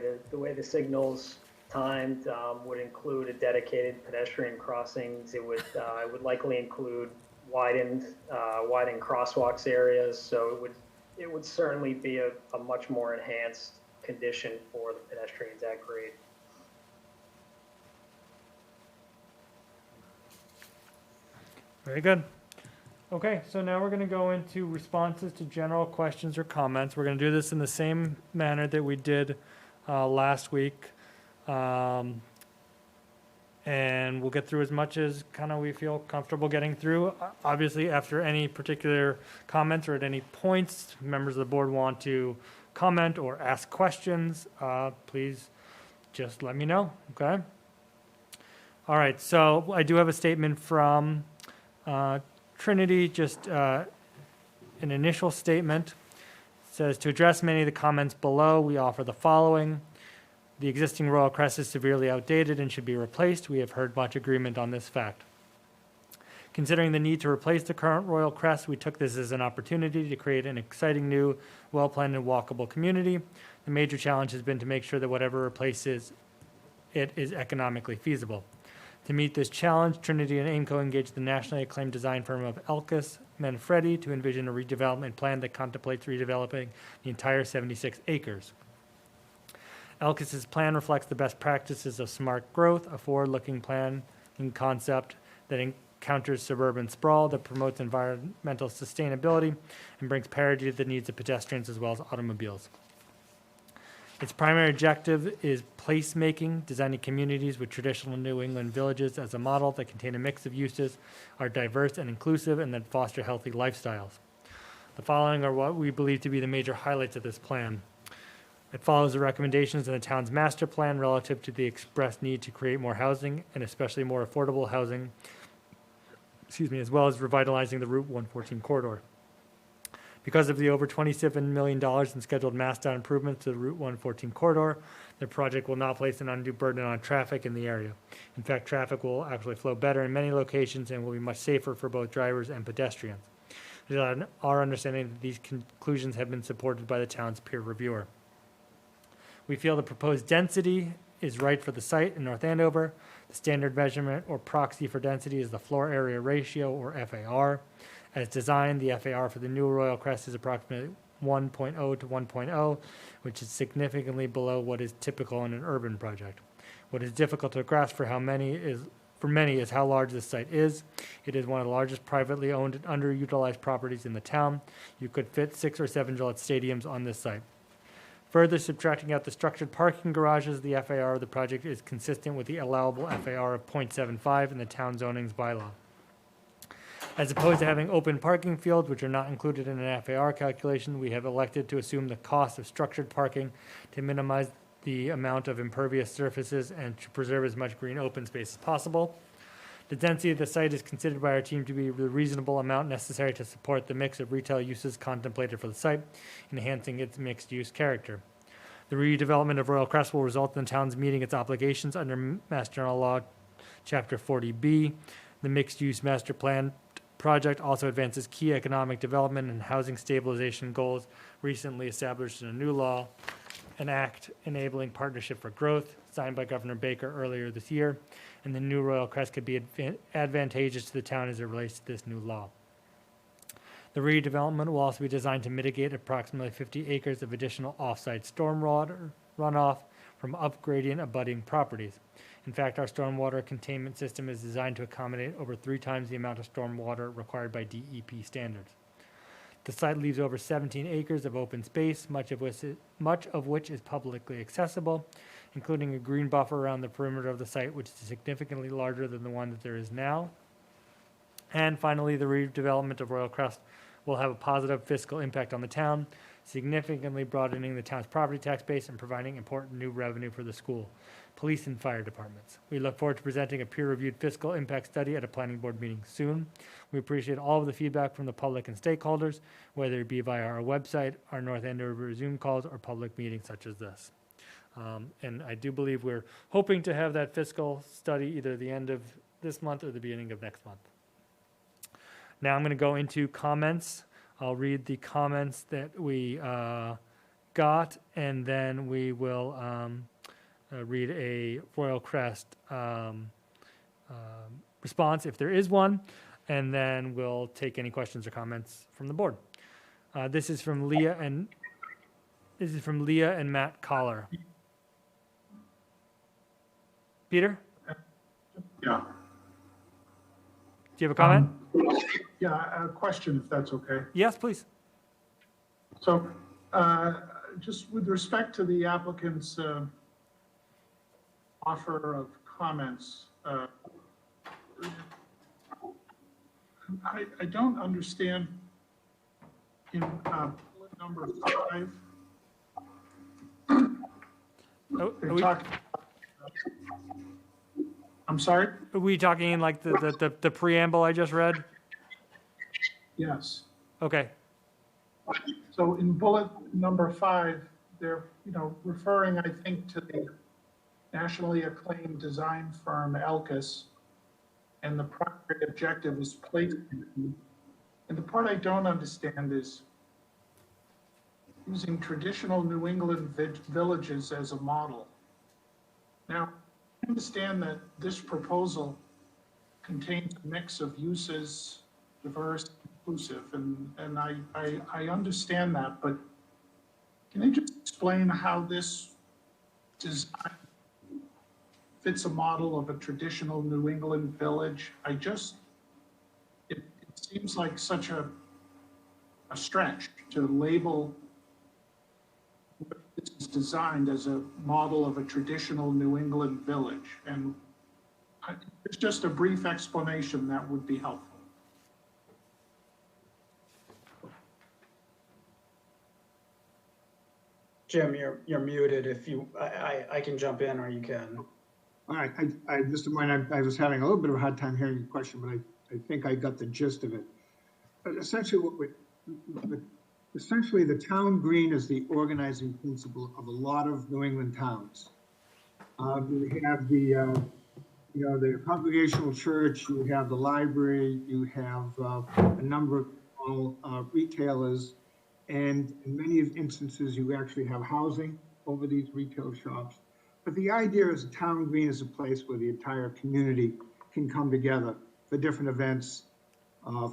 the signals timed would include a dedicated pedestrian crossings. It would likely include widened crosswalks areas. So it would certainly be a much more enhanced condition for the pedestrians at grade. Very good. Okay, so now we're going to go into responses to general questions or comments. We're going to do this in the same manner that we did last week. And we'll get through as much as kind of we feel comfortable getting through. Obviously, after any particular comments or at any points members of the board want to comment or ask questions, please just let me know, okay? All right, so I do have a statement from Trinity, just an initial statement. It says, to address many of the comments below, we offer the following. The existing Royal Crest is severely outdated and should be replaced. We have heard much agreement on this fact. Considering the need to replace the current Royal Crest, we took this as an opportunity to create an exciting new, well-planned and walkable community. The major challenge has been to make sure that whatever replaces it is economically feasible. To meet this challenge, Trinity and AIMCO engaged the nationally acclaimed design firm of Elkus Manfredi to envision a redevelopment plan that contemplates redeveloping the entire 76 acres. Elkus's plan reflects the best practices of smart growth, a forward-looking plan in concept that encounters suburban sprawl, that promotes environmental sustainability, and brings parity to the needs of pedestrians as well as automobiles. Its primary objective is placemaking, designing communities with traditional New England villages as a model that contain a mix of uses, are diverse and inclusive, and that foster healthy lifestyles. The following are what we believe to be the major highlights of this plan. It follows the recommendations in the town's master plan relative to the expressed need to create more housing, and especially more affordable housing, as well as revitalizing the Route 114 corridor. Because of the over $27 million in scheduled MassDOT improvements to the Route 114 corridor, the project will not place an undue burden on traffic in the area. In fact, traffic will actually flow better in many locations and will be much safer for both drivers and pedestrians. It is our understanding that these conclusions have been supported by the town's peer reviewer. We feel the proposed density is right for the site in North Andover. The standard measurement or proxy for density is the floor area ratio, or FAR. As designed, the FAR for the new Royal Crest is approximately 1.0 to 1.0, which is significantly below what is typical in an urban project. What is difficult to grasp for many is how large this site is. It is one of the largest privately owned and underutilized properties in the town. You could fit 6 or 7 Gillette stadiums on this site. Further, subtracting out the structured parking garages, the FAR of the project is consistent with the allowable FAR of 0.75 in the town zoning's bylaw. As opposed to having open parking fields, which are not included in an FAR calculation, we have elected to assume the cost of structured parking to minimize the amount of impervious surfaces and to preserve as much green open space as possible. The density of the site is considered by our team to be the reasonable amount necessary to support the mix of retail uses contemplated for the site, enhancing its mixed-use character. The redevelopment of Royal Crest will result in the town's meeting its obligations under Mass General Law, Chapter 40B. The mixed-use master plan project also advances key economic development and housing stabilization goals recently established in a new law, an act enabling partnership for growth, signed by Governor Baker earlier this year, and the new Royal Crest could be advantageous to the town as it relates to this new law. The redevelopment will also be designed to mitigate approximately 50 acres of additional off-site stormwater runoff from upgrading abutting properties. In fact, our stormwater containment system is designed to accommodate over 3 times the amount of stormwater required by DEP standards. The site leaves over 17 acres of open space, much of which is publicly accessible, including a green buffer around the perimeter of the site, which is significantly larger than the one that there is now. And finally, the redevelopment of Royal Crest will have a positive fiscal impact on the town, significantly broadening the town's property tax base and providing important new revenue for the school, police, and fire departments. We look forward to presenting a peer-reviewed fiscal impact study at a planning board meeting soon. We appreciate all of the feedback from the public and stakeholders, whether it be via our website, our North Andover Zoom calls, or public meetings such as this. And I do believe we're hoping to have that fiscal study either the end of this month or the beginning of next month. Now I'm going to go into comments. I'll read the comments that we got, and then we will read a Royal Crest response if there is one, and then we'll take any questions or comments from the board. This is from Leah and Matt Collar. Peter? Yeah. Do you have a comment? Yeah, a question, if that's okay. Yes, please. So, just with respect to the applicant's offer of comments, I don't understand in bullet number 5. I'm sorry? Are we talking in like the preamble I just read? Yes. Okay. So in bullet number 5, they're, referring, I think, to the nationally acclaimed design firm Elkis, and the primary objective is placement. And the part I don't understand is using traditional New England villages as a model. Now, I understand that this proposal contains a mix of uses, diverse, inclusive, and I understand that, but can you just explain how this design fits a model of a traditional New England village? It seems like such a stretch to label what this is designed as a model of a traditional New England village. And it's just a brief explanation that would be helpful. Jim, you're muted. If you, I can jump in, or you can. All right, Mr. Moyne, I was having a little bit of a hard time hearing your question, but I think I got the gist of it. But essentially, essentially the town green is the organizing principle of a lot of New England towns. You have the Congregational Church, you have the library, you have a number of small retailers, and in many instances, you actually have housing over these retail shops. But the idea is a town green is a place where the entire community can come together for different events,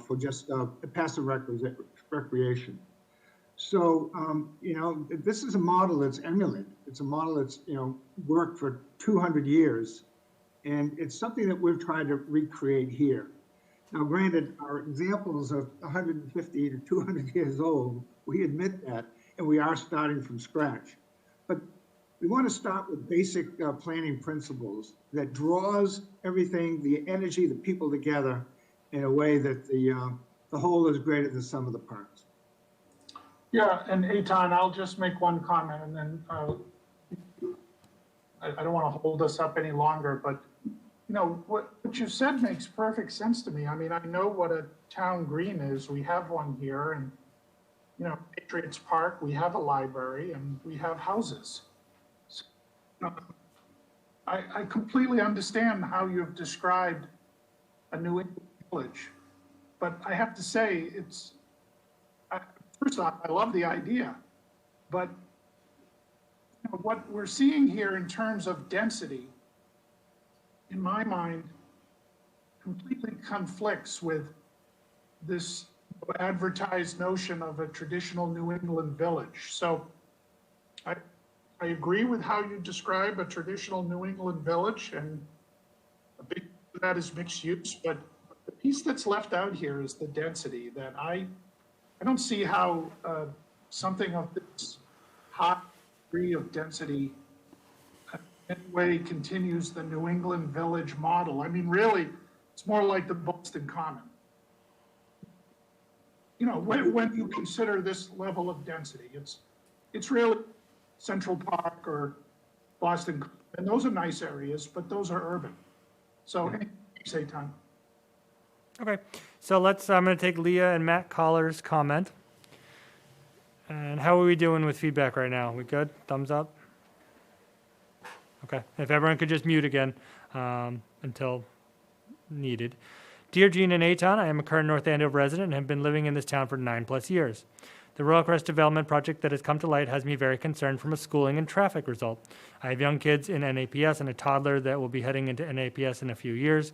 for just passive recreation. So, this is a model that's emulated. It's a model that's, worked for 200 years. And it's something that we've tried to recreate here. Now, granted, our examples of 150 to 200 years old, we admit that, and we are starting from scratch. But we want to start with basic planning principles that draws everything, the energy, the people together, in a way that the whole is greater than the sum of the parts. Yeah, and Eitan, I'll just make one comment and then I don't want to hold us up any longer, but you know, what you said makes perfect sense to me. I mean, I know what a town green is. We have one here, and you know, Patriots Park, we have a library and we have houses. So, I completely understand how you've described a New England village, but I have to say, first off, I love the idea, but you know, what we're seeing here in terms of density, in my mind, completely conflicts with this advertised notion of a traditional New England village. So I agree with how you describe a traditional New England village, and a big part of that is mixed use, but the piece that's left out here is the density that I don't see how something of this high degree of density in any way continues the New England village model. I mean, really, it's more like the Boston Common. You know, when you consider this level of density, it's really Central Park or Boston, and those are nice areas, but those are urban. So, say time. Okay, so I'm going to take Leah and Matt Collar's comment. And how are we doing with feedback right now? We good? Thumbs up? Okay, if everyone could just mute again until needed. Dear Gene and Eitan, I am a current North Andover resident and have been living in this town for 9+ years. The Royal Crest development project that has come to light has me very concerned from a schooling and traffic result. I have young kids in NAPS and a toddler that will be heading into NAPS in a few years.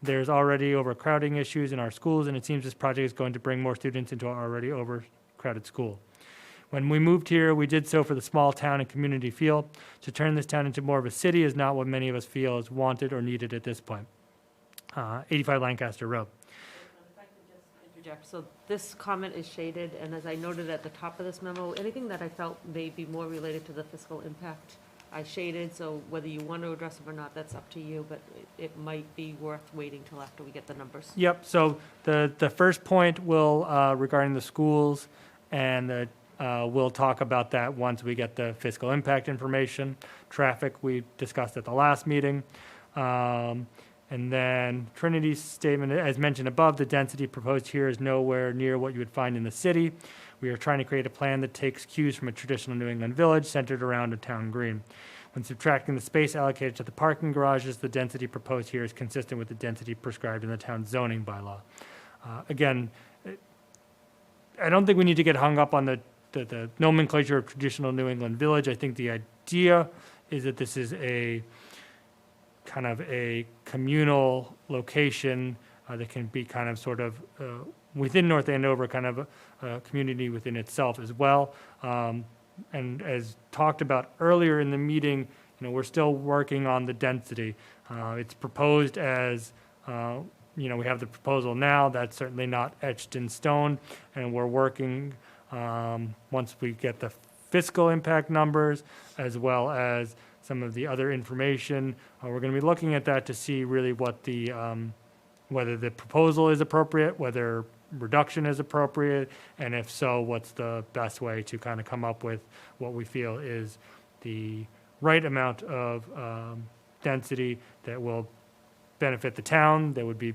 There's already overcrowding issues in our schools, and it seems this project is going to bring more students into our already overcrowded school. When we moved here, we did so for the small town and community feel. To turn this town into more of a city is not what many of us feel is wanted or needed at this point. 85 Lancaster Road. If I could just interject, so this comment is shaded, and as I noted at the top of this memo, anything that I felt may be more related to the fiscal impact, I shaded, so whether you want to address them or not, that's up to you, but it might be worth waiting till after we get the numbers. Yep, so the first point will, regarding the schools, and we'll talk about that once we get the fiscal impact information. Traffic, we discussed at the last meeting. And then Trinity Statement, as mentioned above, the density proposed here is nowhere near what you would find in the city. We are trying to create a plan that takes cues from a traditional New England village centered around a town green. When subtracting the space allocated to the parking garages, the density proposed here is consistent with the density prescribed in the town zoning bylaw. Again, I don't think we need to get hung up on the nomenclature of traditional New England village. I think the idea is that this is a kind of a communal location that can be kind of sort of within North Andover, kind of a community within itself as well. And as talked about earlier in the meeting, you know, we're still working on the density. It's proposed as, you know, we have the proposal now. That's certainly not etched in stone, and we're working once we get the fiscal impact numbers as well as some of the other information. We're going to be looking at that to see really what the whether the proposal is appropriate, whether reduction is appropriate, and if so, what's the best way to kind of come up with what we feel is the right amount of density that will benefit the town, that would be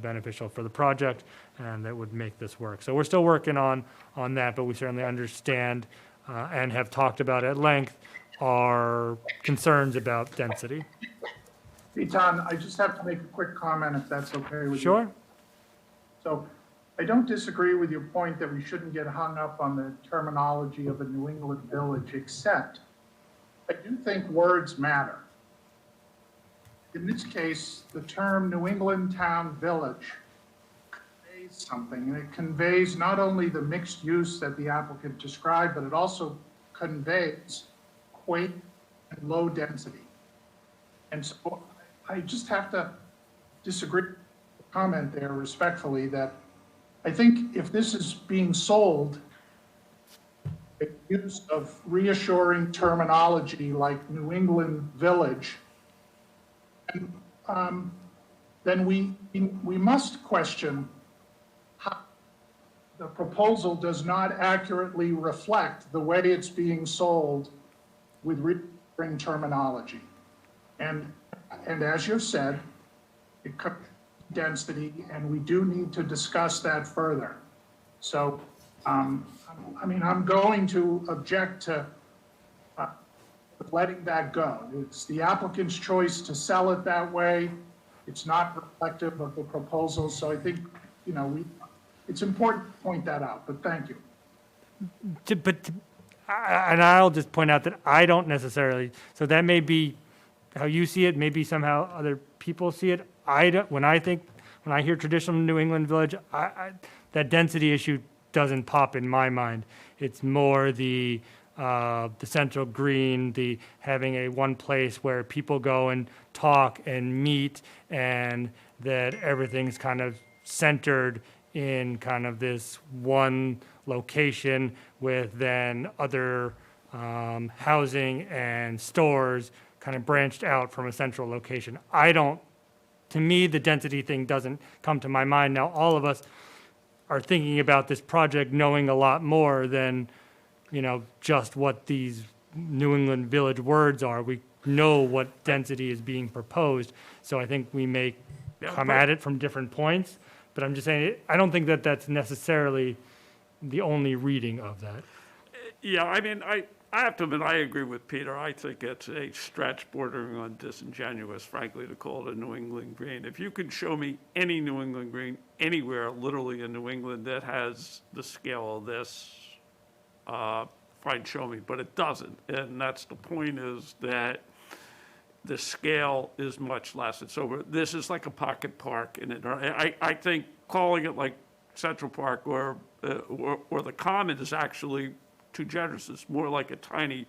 beneficial for the project, and that would make this work. So we're still working on that, but we certainly understand and have talked about at length our concerns about density. Eitan, I just have to make a quick comment if that's okay with you. Sure. So I don't disagree with your point that we shouldn't get hung up on the terminology of a New England village, except I do think words matter. In this case, the term New England Town Village conveys something, and it conveys not only the mixed use that the applicant described, but it also conveys quaint and low density. And so I just have to disagree with the comment there respectfully that I think if this is being sold, the use of reassuring terminology like New England Village, and then we must question how the proposal does not accurately reflect the way it's being sold with recurring terminology. And as you've said, it comes density, and we do need to discuss that further. So, I mean, I'm going to object to letting that go. It's the applicant's choice to sell it that way. It's not reflective of the proposal. So I think, you know, it's important to point that out, but thank you. And I'll just point out that I don't necessarily, so that may be how you see it, maybe somehow other people see it. When I hear traditional New England village, that density issue doesn't pop in my mind. It's more the central green, the having a one place where people go and talk and meet, and that everything's kind of centered in kind of this one location with then other housing and stores kind of branched out from a central location. To me, the density thing doesn't come to my mind. Now, all of us are thinking about this project knowing a lot more than, you know, just what these New England Village words are. We know what density is being proposed, so I think we may come at it from different points, but I'm just saying, I don't think that that's necessarily the only reading of that. Yeah, I mean, I have to admit, I agree with Peter. I think it's a stretch bordering on disingenuous, frankly, to call it a New England green. If you can show me any New England green anywhere, literally in New England, that has the scale of this, fine, show me, but it doesn't. And that's the point, is that the scale is much less. It's over. This is like a pocket park, and I think calling it like Central Park or the Common is actually too generous. It's more like a tiny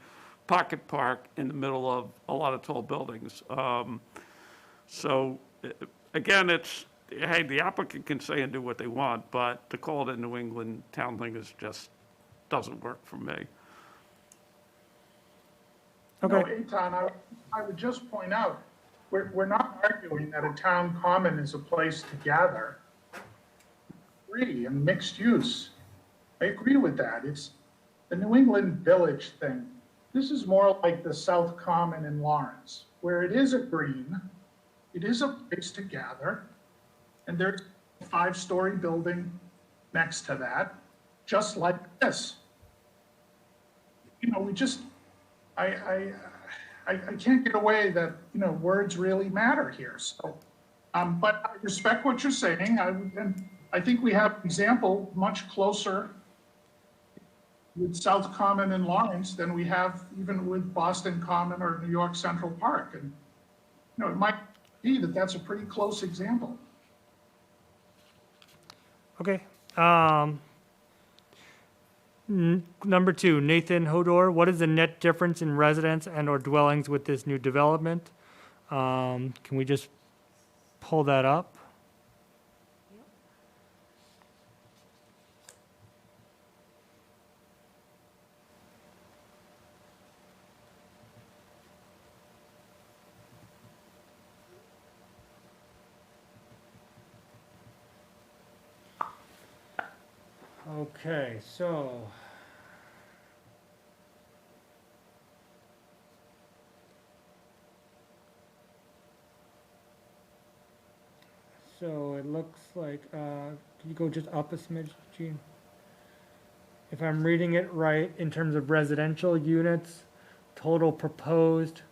pocket park in the middle of a lot of tall buildings. So again, hey, the applicant can say and do what they want, but to call it a New England town thing doesn't work for me. Okay. No, Eitan, I would just point out, we're not arguing that a town common is a place to gather. Free and mixed use. I agree with that. It's the New England Village thing. This is more like the South Common in Lawrence, where it is a green, it is a place to gather, and there's a 5-story building next to that, just like this. You know, I can't get away that, you know, words really matter here. So, but I respect what you're saying. I think we have an example much closer with South Common in Lawrence than we have even with Boston Common or New York Central Park. And, you know, it might be that that's a pretty close example. Okay. Number 2, Nathan Hodor, what is the net difference in residents and or dwellings with this new development? Can we just pull that up? Okay, so it looks like, can you go just up a smidge, Gene? If I'm reading it right, in terms of residential units, total proposed.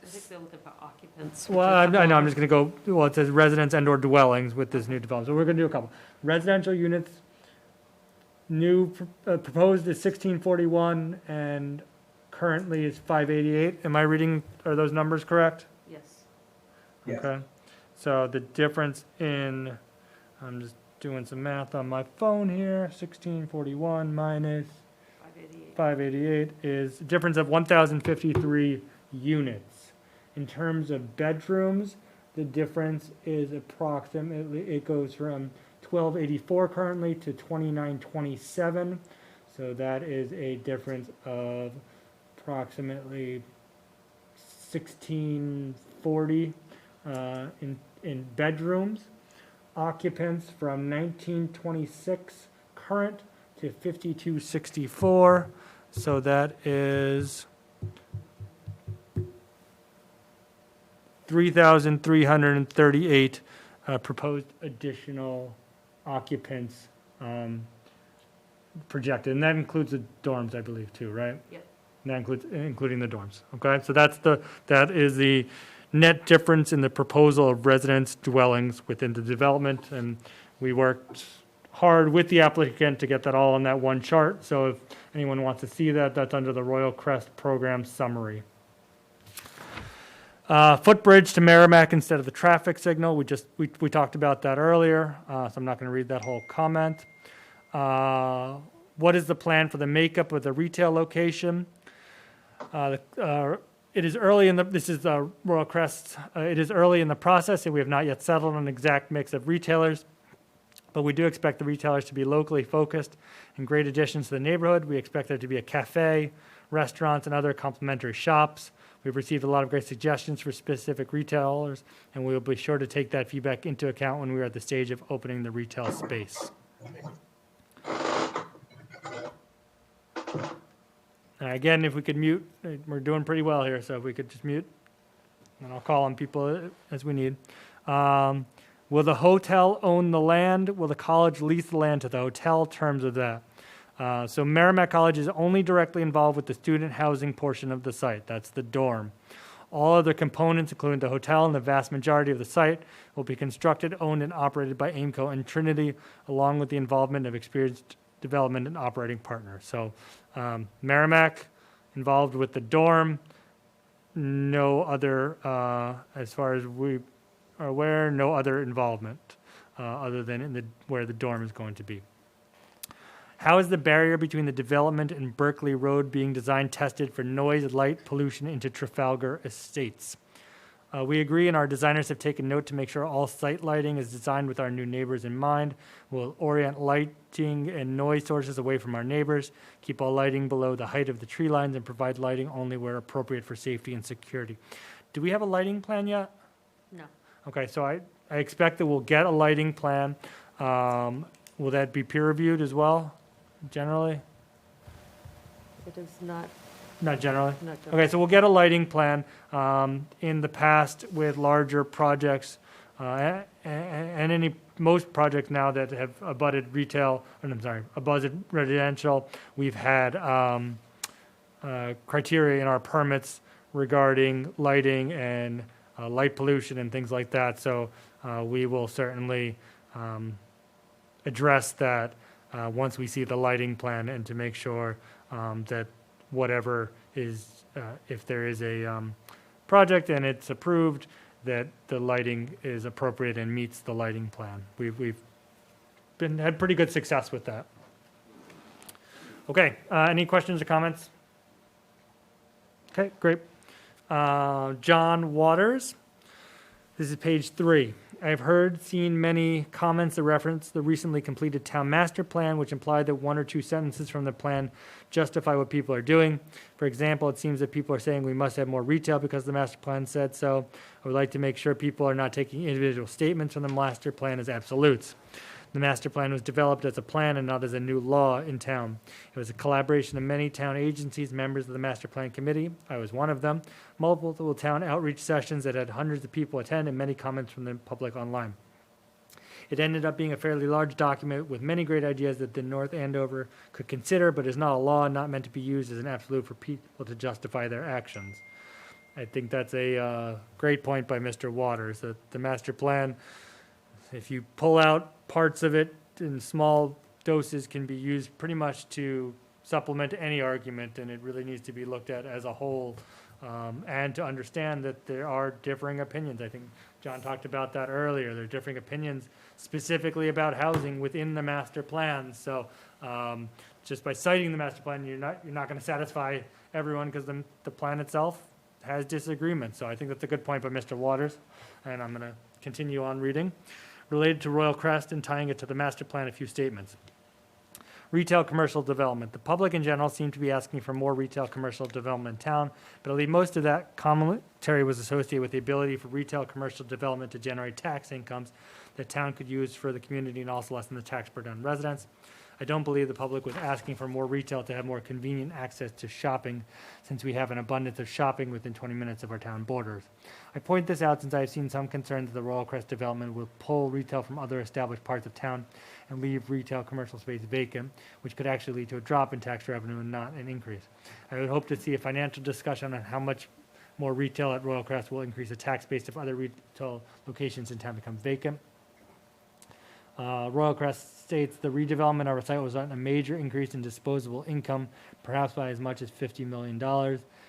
I think they're looking for occupants. Well, I know, I'm just going to go, well, it says residents and or dwellings with this new development. So we're going to do a couple. Residential units, new proposed is 1641 and currently is 588. Am I reading, are those numbers correct? Yes. Okay. So the difference in, I'm just doing some math on my phone here, 1641 minus 588 is a difference of 1,053 units. In terms of bedrooms, the difference is approximately, it goes from 1284 currently to 2927. So that is a difference of approximately 1640, in bedrooms. Occupants from 1926 current to 5264. So that is 3,338 proposed additional occupants projected, and that includes the dorms, I believe, too, right? Yep. And that includes including the dorms. Okay, so that is the net difference in the proposal of residence dwellings within the development, and we worked hard with the applicant to get that all on that one chart. So if anyone wants to see that, that's under the Royal Crest Program Summary. Footbridge to Merrimack instead of the traffic signal. We talked about that earlier, so I'm not going to read that whole comment. What is the plan for the makeup of the retail location? It is early in the, this is Royal Crest, it is early in the process, and we have not yet settled on an exact mix of retailers, but we do expect the retailers to be locally focused and great additions to the neighborhood. We expect there to be a cafe, restaurants, and other complementary shops. We've received a lot of great suggestions for specific retailers, and we will be sure to take that feedback into account when we are at the stage of opening the retail space. Again, if we could mute, we're doing pretty well here, so if we could just mute, and I'll call on people as we need. Will the hotel own the land? Will the college lease the land to the hotel? Terms of that. So Merrimack College is only directly involved with the student housing portion of the site. That's the dorm. All other components, including the hotel and the vast majority of the site, will be constructed, owned, and operated by Aimco and Trinity, along with the involvement of experienced development and operating partners. So Merrimack involved with the dorm, no other, as far as we are aware, no other involvement other than in where the dorm is going to be. How is the barrier between the development and Berkeley Road being designed tested for noise, light, pollution into Trafalgar Estates? We agree, and our designers have taken note to make sure all site lighting is designed with our new neighbors in mind. We'll orient lighting and noise sources away from our neighbors, keep all lighting below the height of the tree lines, and provide lighting only where appropriate for safety and security. Do we have a lighting plan yet? No. Okay, so I expect that we'll get a lighting plan. Will that be peer reviewed as well, generally? It is not. Not generally? Not generally. Okay, so we'll get a lighting plan. In the past with larger projects, and most projects now that have abutted retail, abutted residential, we've had criteria in our permits regarding lighting and light pollution and things like that. So we will certainly address that once we see the lighting plan, and to make sure that whatever is, if there is a project and it's approved, that the lighting is appropriate and meets the lighting plan. We've had pretty good success with that. Okay, any questions or comments? Okay, great. John Waters, this is page 3. I've seen many comments that reference the recently completed town master plan, which imply that one or two sentences from the plan justify what people are doing. For example, it seems that people are saying we must have more retail because the master plan said so. I would like to make sure people are not taking individual statements from the master plan as absolutes. The master plan was developed as a plan and not as a new law in town. It was a collaboration of many town agencies, members of the master plan committee. I was one of them. Multiple town outreach sessions that had hundreds of people attend, and many comments from the public online. It ended up being a fairly large document with many great ideas that the North Andover could consider, but is not a law, not meant to be used as an absolute for people to justify their actions. I think that's a great point by Mr. Waters, that the master plan, if you pull out parts of it in small doses, can be used pretty much to supplement any argument, and it really needs to be looked at as a whole, and to understand that there are differing opinions. I think John talked about that earlier. There are differing opinions specifically about housing within the master plan. So just by citing the master plan, you're not going to satisfy everyone, because the plan itself has disagreements. So I think that's a good point by Mr. Waters, and I'm going to continue on reading. Related to Royal Crest and tying it to the master plan, a few statements. Retail commercial development. The public in general seemed to be asking for more retail commercial development in town, but I believe most of that commentary was associated with the ability for retail commercial development to generate tax incomes that town could use for the community and also lessen the tax burden on residents. I don't believe the public was asking for more retail to have more convenient access to shopping, since we have an abundance of shopping within 20 minutes of our town borders. I point this out since I have seen some concern that the Royal Crest development will pull retail from other established parts of town and leave retail commercial space vacant, which could actually lead to a drop in tax revenue and not an increase. I would hope to see a financial discussion on how much more retail at Royal Crest will increase the tax base if other retail locations in town become vacant. Royal Crest states the redevelopment of our site was a major increase in disposable income, perhaps by as much as $50 million.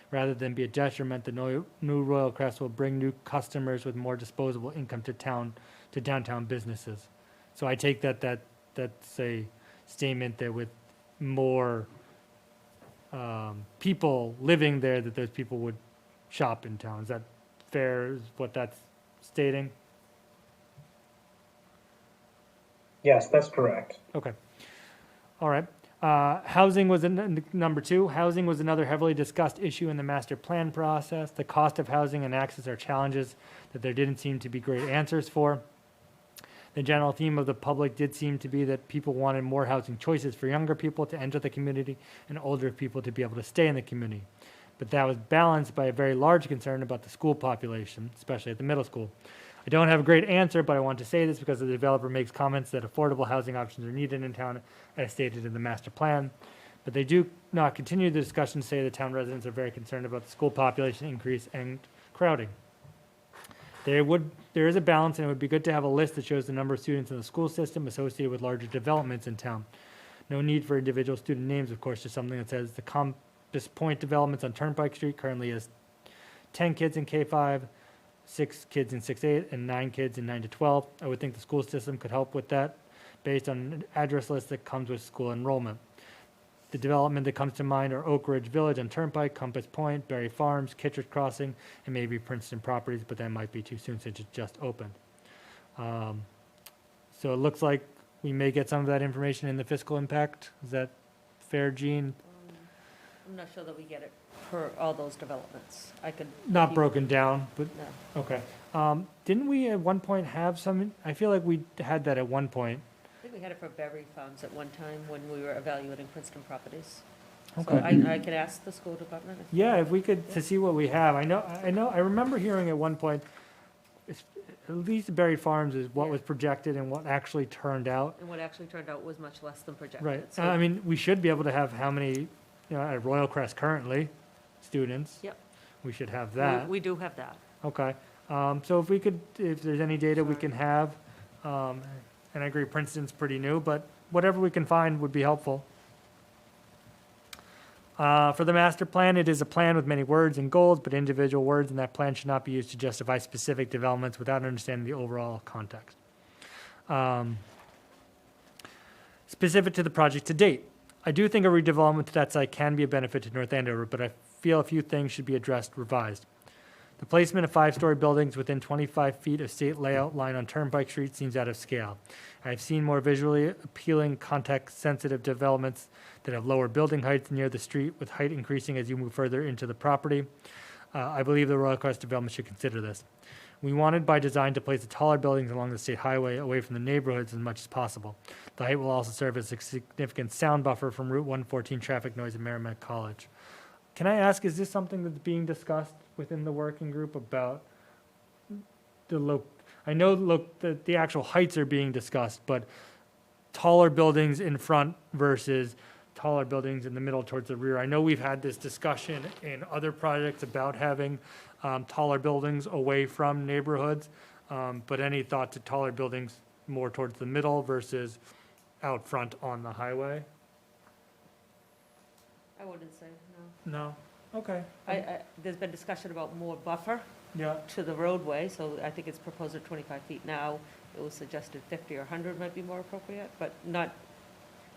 Rather than be a detriment, the new Royal Crest will bring new customers with more disposable income to downtown businesses. So I take that's a statement that with more people living there, that those people would shop in town. Is that fair, is what that's stating? Yes, that's correct. Okay. All right. Housing was number 2. Housing was another heavily discussed issue in the master plan process. The cost of housing and access are challenges that there didn't seem to be great answers for. The general theme of the public did seem to be that people wanted more housing choices for younger people to enter the community and older people to be able to stay in the community. But that was balanced by a very large concern about the school population, especially at the middle school. I don't have a great answer, but I want to say this because the developer makes comments that affordable housing options are needed in town, as stated in the master plan. But they do not continue the discussion to say the town residents are very concerned about the school population increase and crowding. There is a balance, and it would be good to have a list that shows the number of students in the school system associated with larger developments in town. No need for individual student names, of course, just something that says the Compass Point developments on Turnpike Street currently has 10 kids in K-5, 6 kids in 6-8, and 9 kids in 9-12. I would think the school system could help with that based on an address list that comes with school enrollment. The development that comes to mind are Oak Ridge Village on Turnpike, Compass Point, Berry Farms, Kittredge Crossing, and maybe Princeton Properties, but that might be too soon since it just opened. So it looks like we may get some of that information in the fiscal impact. Is that fair, Gene? I'm not sure that we get it for all those developments. I could. Not broken down, but, No. okay. Didn't we at one point have some, I feel like we had that at one point. I think we had it for Berry Farms at one time when we were evaluating Princeton properties. Okay. So I could ask the school department. Yeah, if we could, to see what we have. I remember hearing at one point, at least Berry Farms is what was projected and what actually turned out. And what actually turned out was much less than projected. Right. So- I mean, we should be able to have how many, at Royal Crest currently, students? Yep. We should have that. We do have that. Okay. So if there's any data we can have, and I agree Princeton's pretty new, but whatever we can find would be helpful. For the master plan, it is a plan with many words and goals, but individual words in that plan should not be used to justify specific developments without understanding the overall context. Specific to the project to date, I do think a redevelopment to that site can be a benefit to North Andover, but I feel a few things should be addressed, revised. The placement of 5-story buildings within 25 feet of state layout line on Turnpike Street seems out of scale. I've seen more visually appealing, context-sensitive developments that have lower building heights near the street, with height increasing as you move further into the property. I believe the Royal Crest development should consider this. We wanted by design to place the taller buildings along the state highway away from the neighborhoods as much as possible. The height will also serve as a significant sound buffer from Route 114 traffic noise at Merrimack College. Can I ask, is this something that's being discussed within the working group about I know the actual heights are being discussed, but taller buildings in front versus taller buildings in the middle towards the rear. I know we've had this discussion in other projects about having taller buildings away from neighborhoods, but any thought to taller buildings more towards the middle versus out front on the highway? I wouldn't say, no. No? Okay. There's been discussion about more buffer Yeah. to the roadway, so I think it's proposed at 25 feet now. It was suggested 50 or 100 might be more appropriate, but not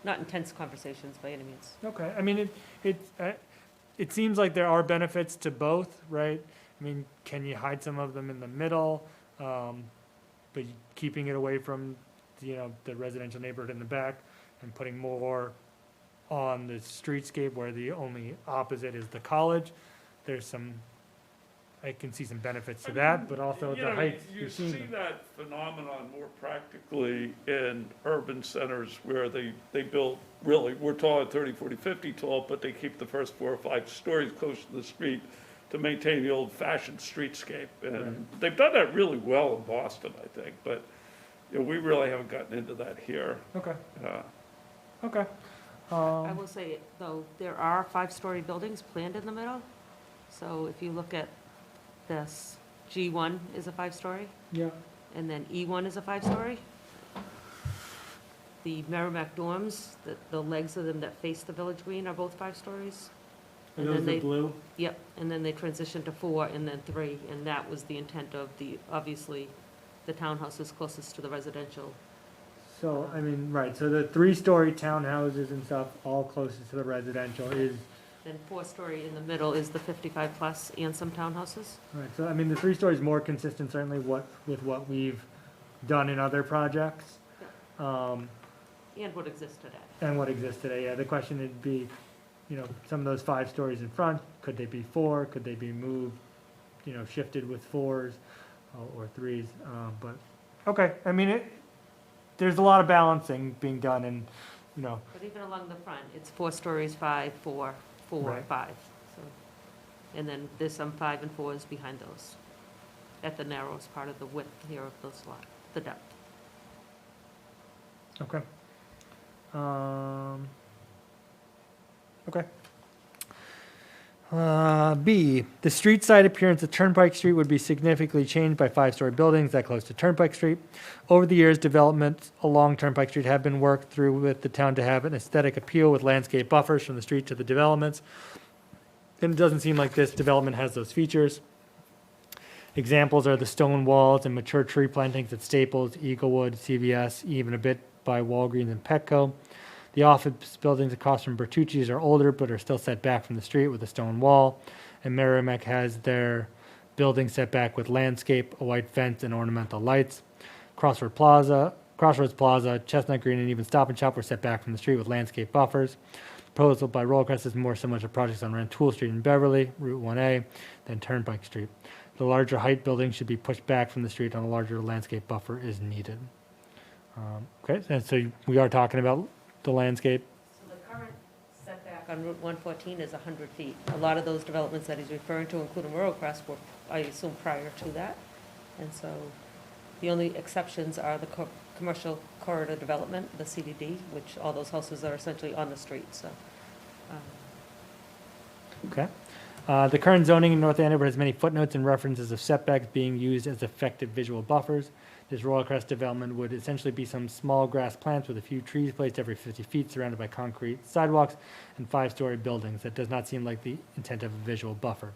intense conversations by any means. Okay, I mean, it seems like there are benefits to both, right? I mean, can you hide some of them in the middle, but keeping it away from, the residential neighborhood in the back and putting more on the streetscape where the only opposite is the college. There's some, I can see some benefits to that, but also You the know, height. you you've seen see them. that phenomenon more practically in urban centers where they build, really, we're talking 30, 40, 50 tall, but they keep the first 4 or 5 stories close to the street to maintain the old-fashioned streetscape. And they've done that really well in Boston, I think, but, you know, we really haven't gotten into that here. Okay, Uh, okay. I will say, though, there are 5-story buildings planned in the middle. So if you look at this, G1 is a 5-story, Yeah. and then E1 is a 5-story. The Merrimack dorms, the legs of them that face the Village Green are both 5 stories. Are And those then the they, blue? yep, and then they transitioned to 4 and then 3, and that was the intent of obviously, the townhouse is closest to the residential. So, I mean, right, so the 3-story townhouses and stuff, all closest to the residential is, Then 4-story in the middle is the 55 plus and some townhouses. right, so I mean, the 3-story is more consistent certainly with what we've done in other projects. And what exists today. And what exists today, yeah, the question would be, you know, some of those 5 stories in front, could they be 4, could they be moved, you know, shifted with 4s or 3s, but, okay, I mean, there's a lot of balancing being done and, you know, But even along the front, it's 4 stories, 5, 4, 4, Right. 5. So, and then there's some 5 and 4s behind those, at the narrowest part of the width here of those lot, the depth. okay. Okay. B, the street side appearance of Turnpike Street would be significantly changed by 5-story buildings that close to Turnpike Street. Over the years, developments along Turnpike Street have been worked through with the town to have an aesthetic appeal with landscape buffers from the street to the developments. And it doesn't seem like this development has those features. Examples are the stone walls and mature tree plantings at Staples, Eaglewood, CVS, even a bit by Walgreens and Petco. The office buildings across from Bertucci's are older but are still set back from the street with a stone wall. And Merrimack has their building set back with landscape, a white fence, and ornamental lights. Crossroads Plaza, Chestnut Green, and even Stop and Shop were set back from the street with landscape buffers. Proposal by Rollcrest is more similar to projects on Rantoul Street in Beverly, Route 1A, than Turnpike Street. The larger height buildings should be pushed back from the street and a larger landscape buffer is needed. Okay, and so we are talking about the landscape. So the current setback on Route 114 is 100 feet. A lot of those developments that he's referring to, including Rural Crest, were, I assume, prior to that. And so the only exceptions are the commercial corridor development, the CDD, which all those houses are essentially on the street, so. Okay. The current zoning in North Andover has many footnotes and references of setbacks being used as effective visual buffers. This Royal Crest development would essentially be some small grass plants with a few trees placed every 50 feet surrounded by concrete sidewalks and 5-story buildings. That does not seem like the intent of a visual buffer.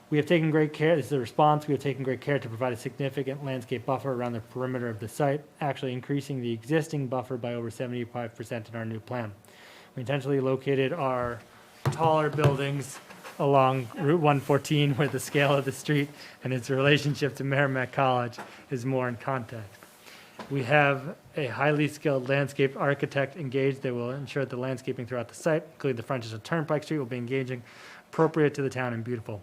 We have taken great care, this is a response, we have taken great care to provide a significant landscape buffer around the perimeter of the site, actually increasing the existing buffer by over 75% in our new plan. We intentionally located our taller buildings along Route 114 where the scale of the street and its relationship to Merrimack College is more in context. We have a highly skilled landscape architect engaged that will ensure the landscaping throughout the site, including the frontage of Turnpike Street, will be engaging, appropriate to the town, and beautiful.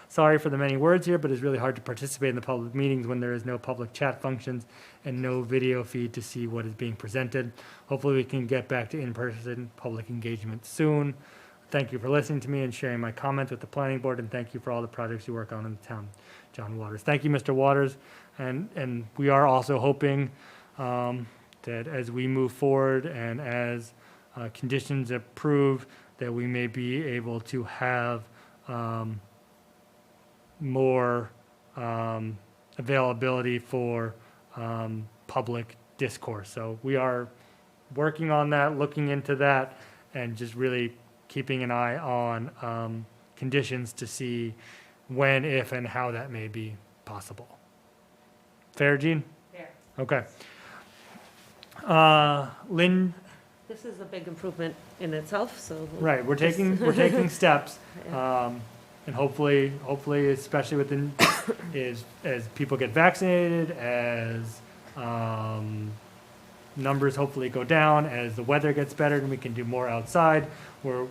Sorry for the many words here, but it's really hard to participate in the public meetings when there is no public chat functions and no video feed to see what is being presented. Hopefully we can get back to in-person public engagement soon. Thank you for listening to me and sharing my comments with the planning board, and thank you for all the projects you work on in the town. John Waters. Thank you, Mr. Waters. And we are also hoping that as we move forward and as conditions approve, that we may be able to have more availability for public discourse. So we are working on that, looking into that, and just really keeping an eye on conditions to see when, if, and how that may be possible. Fair, Jean? Fair. Okay. Lynn? This is a big improvement in itself, so. Right, we're taking steps, and hopefully, especially within, as people get vaccinated, as numbers hopefully go down, as the weather gets better and we can do more outside. We're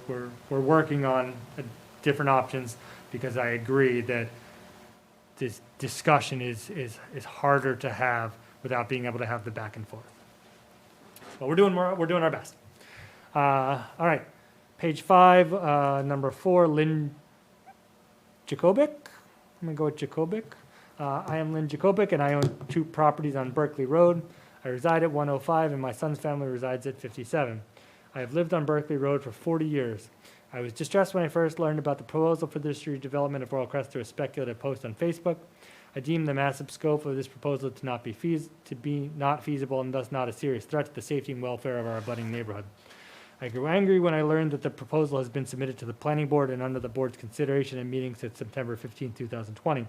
working on different options, because I agree that this discussion is harder to have without being able to have the back and forth. But we're doing our best. All right, page 5, number 4, Lynn Jacobic. I'm gonna go with Jacobic. I am Lynn Jacobic, and I own 2 properties on Berkeley Road. I reside at 105, and my son's family resides at 57. I have lived on Berkeley Road for 40 years. I was distressed when I first learned about the proposal for this redevelopment of Royal Crest through a speculative post on Facebook. I deem the massive scope of this proposal to not be not feasible, and thus not a serious threat to the safety and welfare of our abutting neighborhood. I grew angry when I learned that the proposal has been submitted to the planning board and under the board's consideration in meetings since September 15, 2020.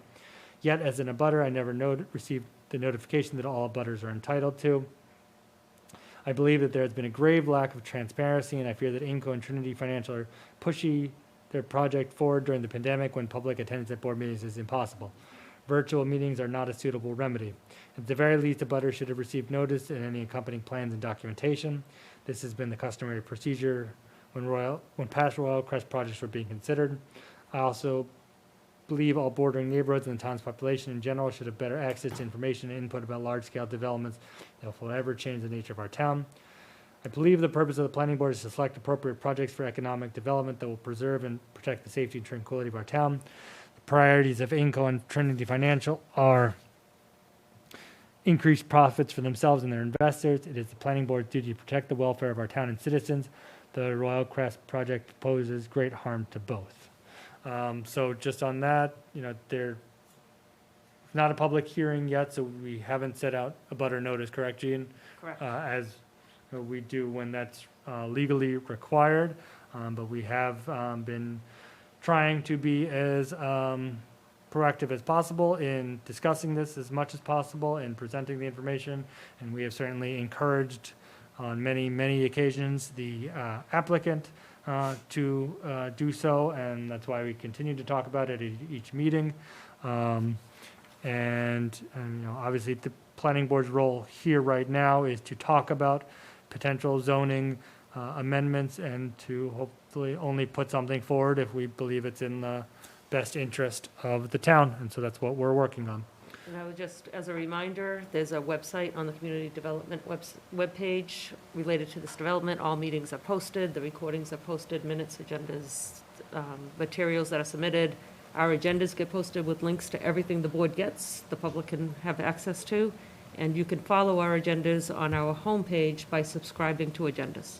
Yet, as an abutter, I never received the notification that all abutters are entitled to. I believe that there has been a grave lack of transparency, and I fear that Inco and Trinity Financial are pushing their project forward during the pandemic when public attendance at board meetings is impossible. Virtual meetings are not a suitable remedy. At the very least, abutters should have received notice and any accompanying plans and documentation. This has been the customary procedure when past Royal Crest projects were being considered. I also believe all bordering neighborhoods and the town's population in general should have better access to information and input about large-scale developments that will forever change the nature of our town. I believe the purpose of the planning board is to select appropriate projects for economic development that will preserve and protect the safety and tranquility of our town. The priorities of Inco and Trinity Financial are increased profits for themselves and their investors. It is the planning board's duty to protect the welfare of our town and citizens. The Royal Crest project poses great harm to both. So just on that, there's not a public hearing yet, so we haven't set out a butter notice, correct, Jean? Correct. As we do when that's legally required, but we have been trying to be as proactive as possible in discussing this as much as possible and presenting the information, and we have certainly encouraged on many, many occasions the applicant to do so, and that's why we continue to talk about it at each meeting. And obviously the planning board's role here right now is to talk about potential zoning amendments and to hopefully only put something forward if we believe it's in the best interest of the town, and so that's what we're working on. And I would just, as a reminder, there's a website on the community development webpage related to this development. All meetings are posted, the recordings are posted, minutes, agendas, materials that are submitted. Our agendas get posted with links to everything the board gets, the public can have access to. And you can follow our agendas on our homepage by subscribing to agendas.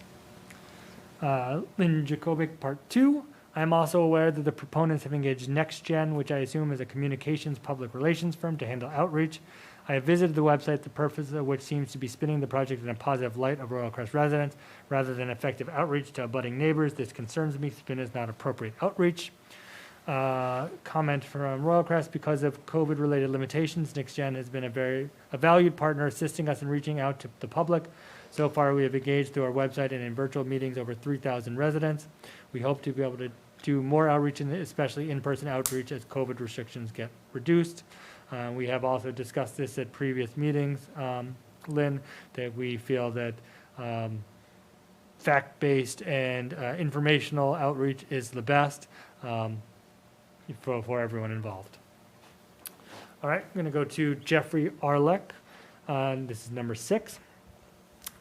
Lynn Jacobic, Part 2. I am also aware that the proponents have engaged NextGen, which I assume is a communications public relations firm, to handle outreach. I have visited the website, the purpose of which seems to be spinning the project in a positive light of Royal Crest residents rather than effective outreach to abutting neighbors. This concerns me. Spin is not appropriate outreach. Comment from Royal Crest: because of COVID-related limitations, NextGen has been a valued partner assisting us in reaching out to the public. So far, we have engaged through our website and in virtual meetings over 3,000 residents. We hope to be able to do more outreach, especially in-person outreach, as COVID restrictions get reduced. We have also discussed this at previous meetings, Lynn, that we feel that fact-based and informational outreach is the best for everyone involved. All right, I'm going to go to Jeffrey Arleck. This is number 6.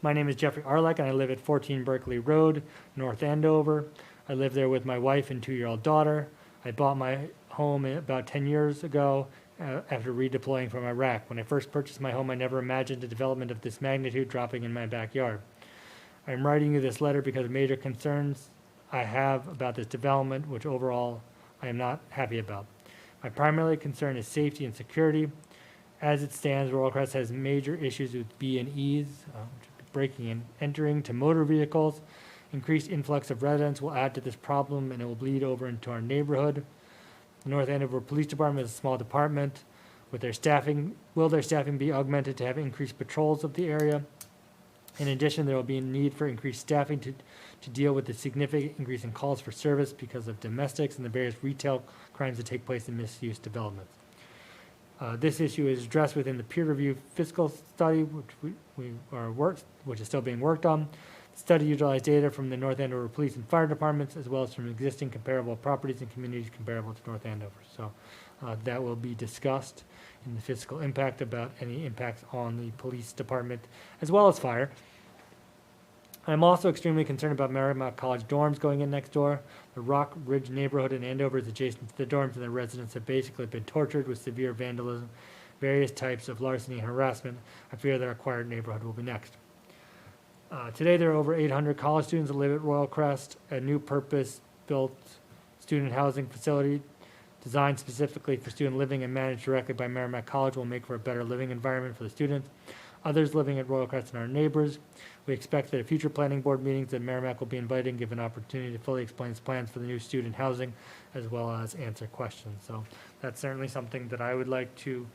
My name is Jeffrey Arleck, and I live at 14 Berkeley Road, North Andover. I live there with my wife and 2-year-old daughter. I bought my home about 10 years ago after redeploying from Iraq. When I first purchased my home, I never imagined a development of this magnitude dropping in my backyard. I'm writing you this letter because of major concerns I have about this development, which overall I am not happy about. My primary concern is safety and security. As it stands, Royal Crest has major issues with B&Es, breaking and entering to motor vehicles. Increased influx of residents will add to this problem, and it will bleed over into our neighborhood. The North Andover Police Department is a small department. With their staffing, will their staffing be augmented to have increased patrols of the area? In addition, there will be a need for increased staffing to deal with the significant increase in calls for service because of domestics and the various retail crimes that take place in misuse developments. This issue is addressed within the peer review fiscal study, which is still being worked on. The study utilized data from the North Andover Police and Fire Departments, as well as from existing comparable properties and communities comparable to North Andover. So that will be discussed in the fiscal impact about any impacts on the police department, as well as fire. I'm also extremely concerned about Merrimack College dorms going in next door. The Rock Ridge neighborhood in Andover is adjacent to the dorms, and the residents have basically been tortured with severe vandalism, various types of larceny and harassment. I fear the required neighborhood will be next. Today, there are over 800 college students that live at Royal Crest, a new purpose-built student housing facility designed specifically for student living and managed directly by Merrimack College will make for a better living environment for the students. Others living at Royal Crest and our neighbors. We expect that at future planning board meetings that Merrimack will be invited and given an opportunity to fully explain its plans for the new student housing, as well as answer questions. So that's certainly something that I would like to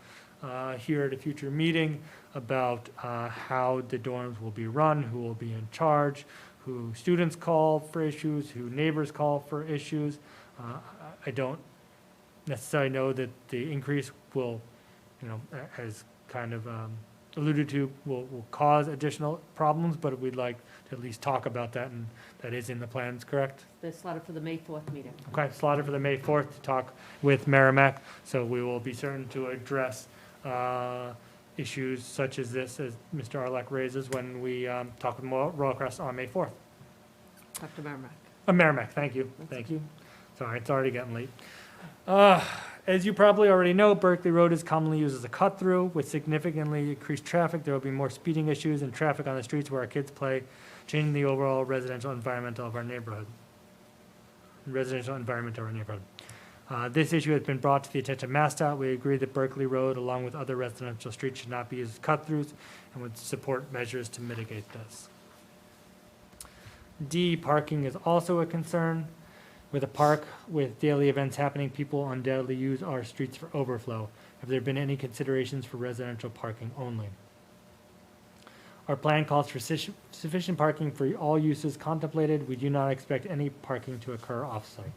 hear at a future meeting about how the dorms will be run, who will be in charge, who students call for issues, who neighbors call for issues. I don't necessarily know that the increase will, as kind of alluded to, will cause additional problems, but we'd like to at least talk about that, and that is in the plans, correct? They're slotted for the May 4th meeting. Okay, slotted for the May 4th to talk with Merrimack, so we will be certain to address issues such as this, as Mr. Arlek raises, when we talk with Royal Crest on May 4th. Dr. Merrimack. Merrimack, thank you, thank you. Sorry, it's already getting late. As you probably already know, Berkeley Road is commonly used as a cut-through. With significantly increased traffic, there will be more speeding issues and traffic on the streets where our kids play, changing the overall residential environment of our neighborhood. This issue has been brought to the attention of MassDOT. We agree that Berkeley Road, along with other residential streets, should not be used as cut-throughs and would support measures to mitigate this. D, parking is also a concern. With a park with daily events happening, people undoubtedly use our streets for overflow. Have there been any considerations for residential parking only? Our plan calls for sufficient parking for all uses contemplated. We do not expect any parking to occur off-site.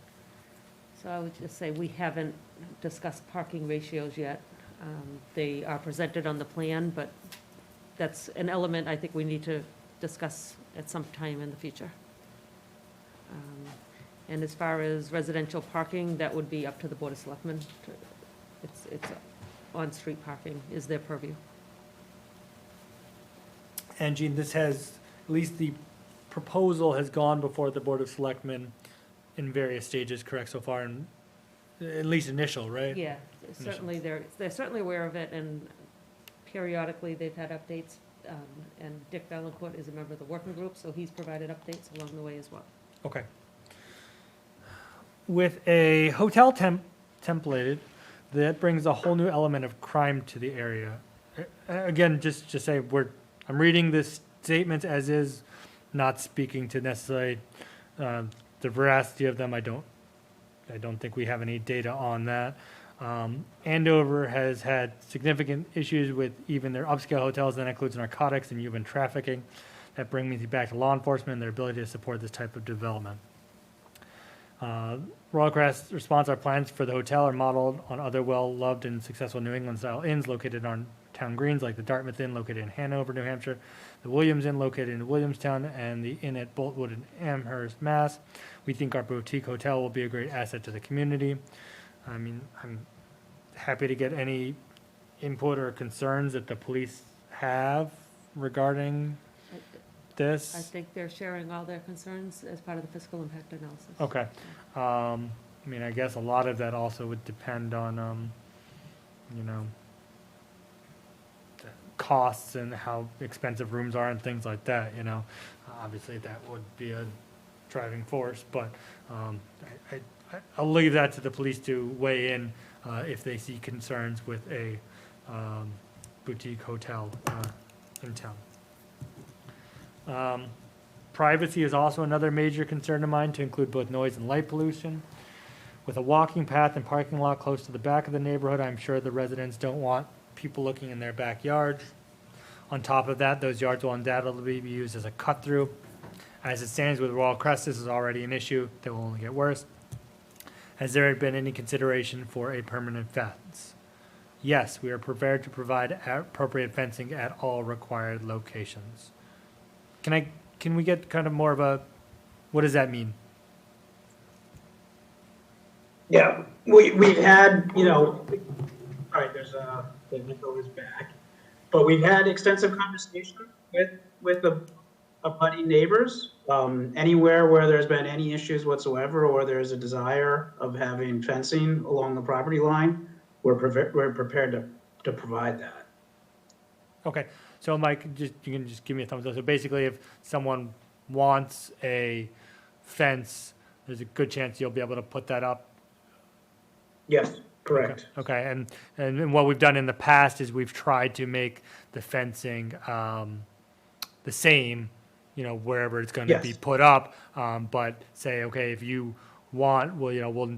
So I would just say we haven't discussed parking ratios yet. They are presented on the plan, but that's an element I think we need to discuss at some time in the future. And as far as residential parking, that would be up to the Board of Selectmen. It's on-street parking is their purview. And Jean, this has, at least the proposal has gone before the Board of Selectmen in various stages, correct, so far, and at least initial, right? Yeah, certainly they're certainly aware of it, and periodically they've had updates. And Dick Valancourt is a member of the working group, so he's provided updates along the way as well. Okay. With a hotel templated, that brings a whole new element of crime to the area. Again, just to say, I'm reading this statement as is, not speaking to necessarily the veracity of them. I don't think we have any data on that. Andover has had significant issues with even their upscale hotels. That includes narcotics and human trafficking. That brings me back to law enforcement and their ability to support this type of development. Royal Crest response, our plans for the hotel are modeled on other well-loved and successful New England-style inns located on town greens, like the Dartmouth Inn located in Hanover, New Hampshire, the Williams Inn located in Williamstown, and the Inn at Boltwood in Amherst, Mass. We think our boutique hotel will be a great asset to the community. I mean, I'm happy to get any input or concerns that the police have regarding this. I think they're sharing all their concerns as part of the fiscal impact analysis. Okay. I mean, I guess a lot of that also would depend on, the costs and how expensive rooms are and things like that, Obviously, that would be a driving force, but I'll leave that to the police to weigh in if they see concerns with a boutique hotel in town. Privacy is also another major concern of mine, to include both noise and light pollution. With a walking path and parking lot close to the back of the neighborhood, I'm sure the residents don't want people looking in their backyards. On top of that, those yards will undoubtedly be used as a cut-through. As it stands with Royal Crest, this is already an issue that will only get worse. Has there been any consideration for a permanent fence? Yes, we are prepared to provide appropriate fencing at all required locations. Can we get kind of more of a, what does that mean? Yeah, we've had, all right, there's the echo is back. But we've had extensive conversation with the abutting neighbors. Anywhere where there's been any issues whatsoever, or there's a desire of having fencing along the property line, we're prepared to provide that. Okay, so Mike, you can just give me a thumbs up. So basically, if someone wants a fence, there's a good chance you'll be able to put that up. Yes, correct. Okay, and what we've done in the past is we've tried to make the fencing the same, wherever it's going to be Yes. put up. But say, okay, if you want, we'll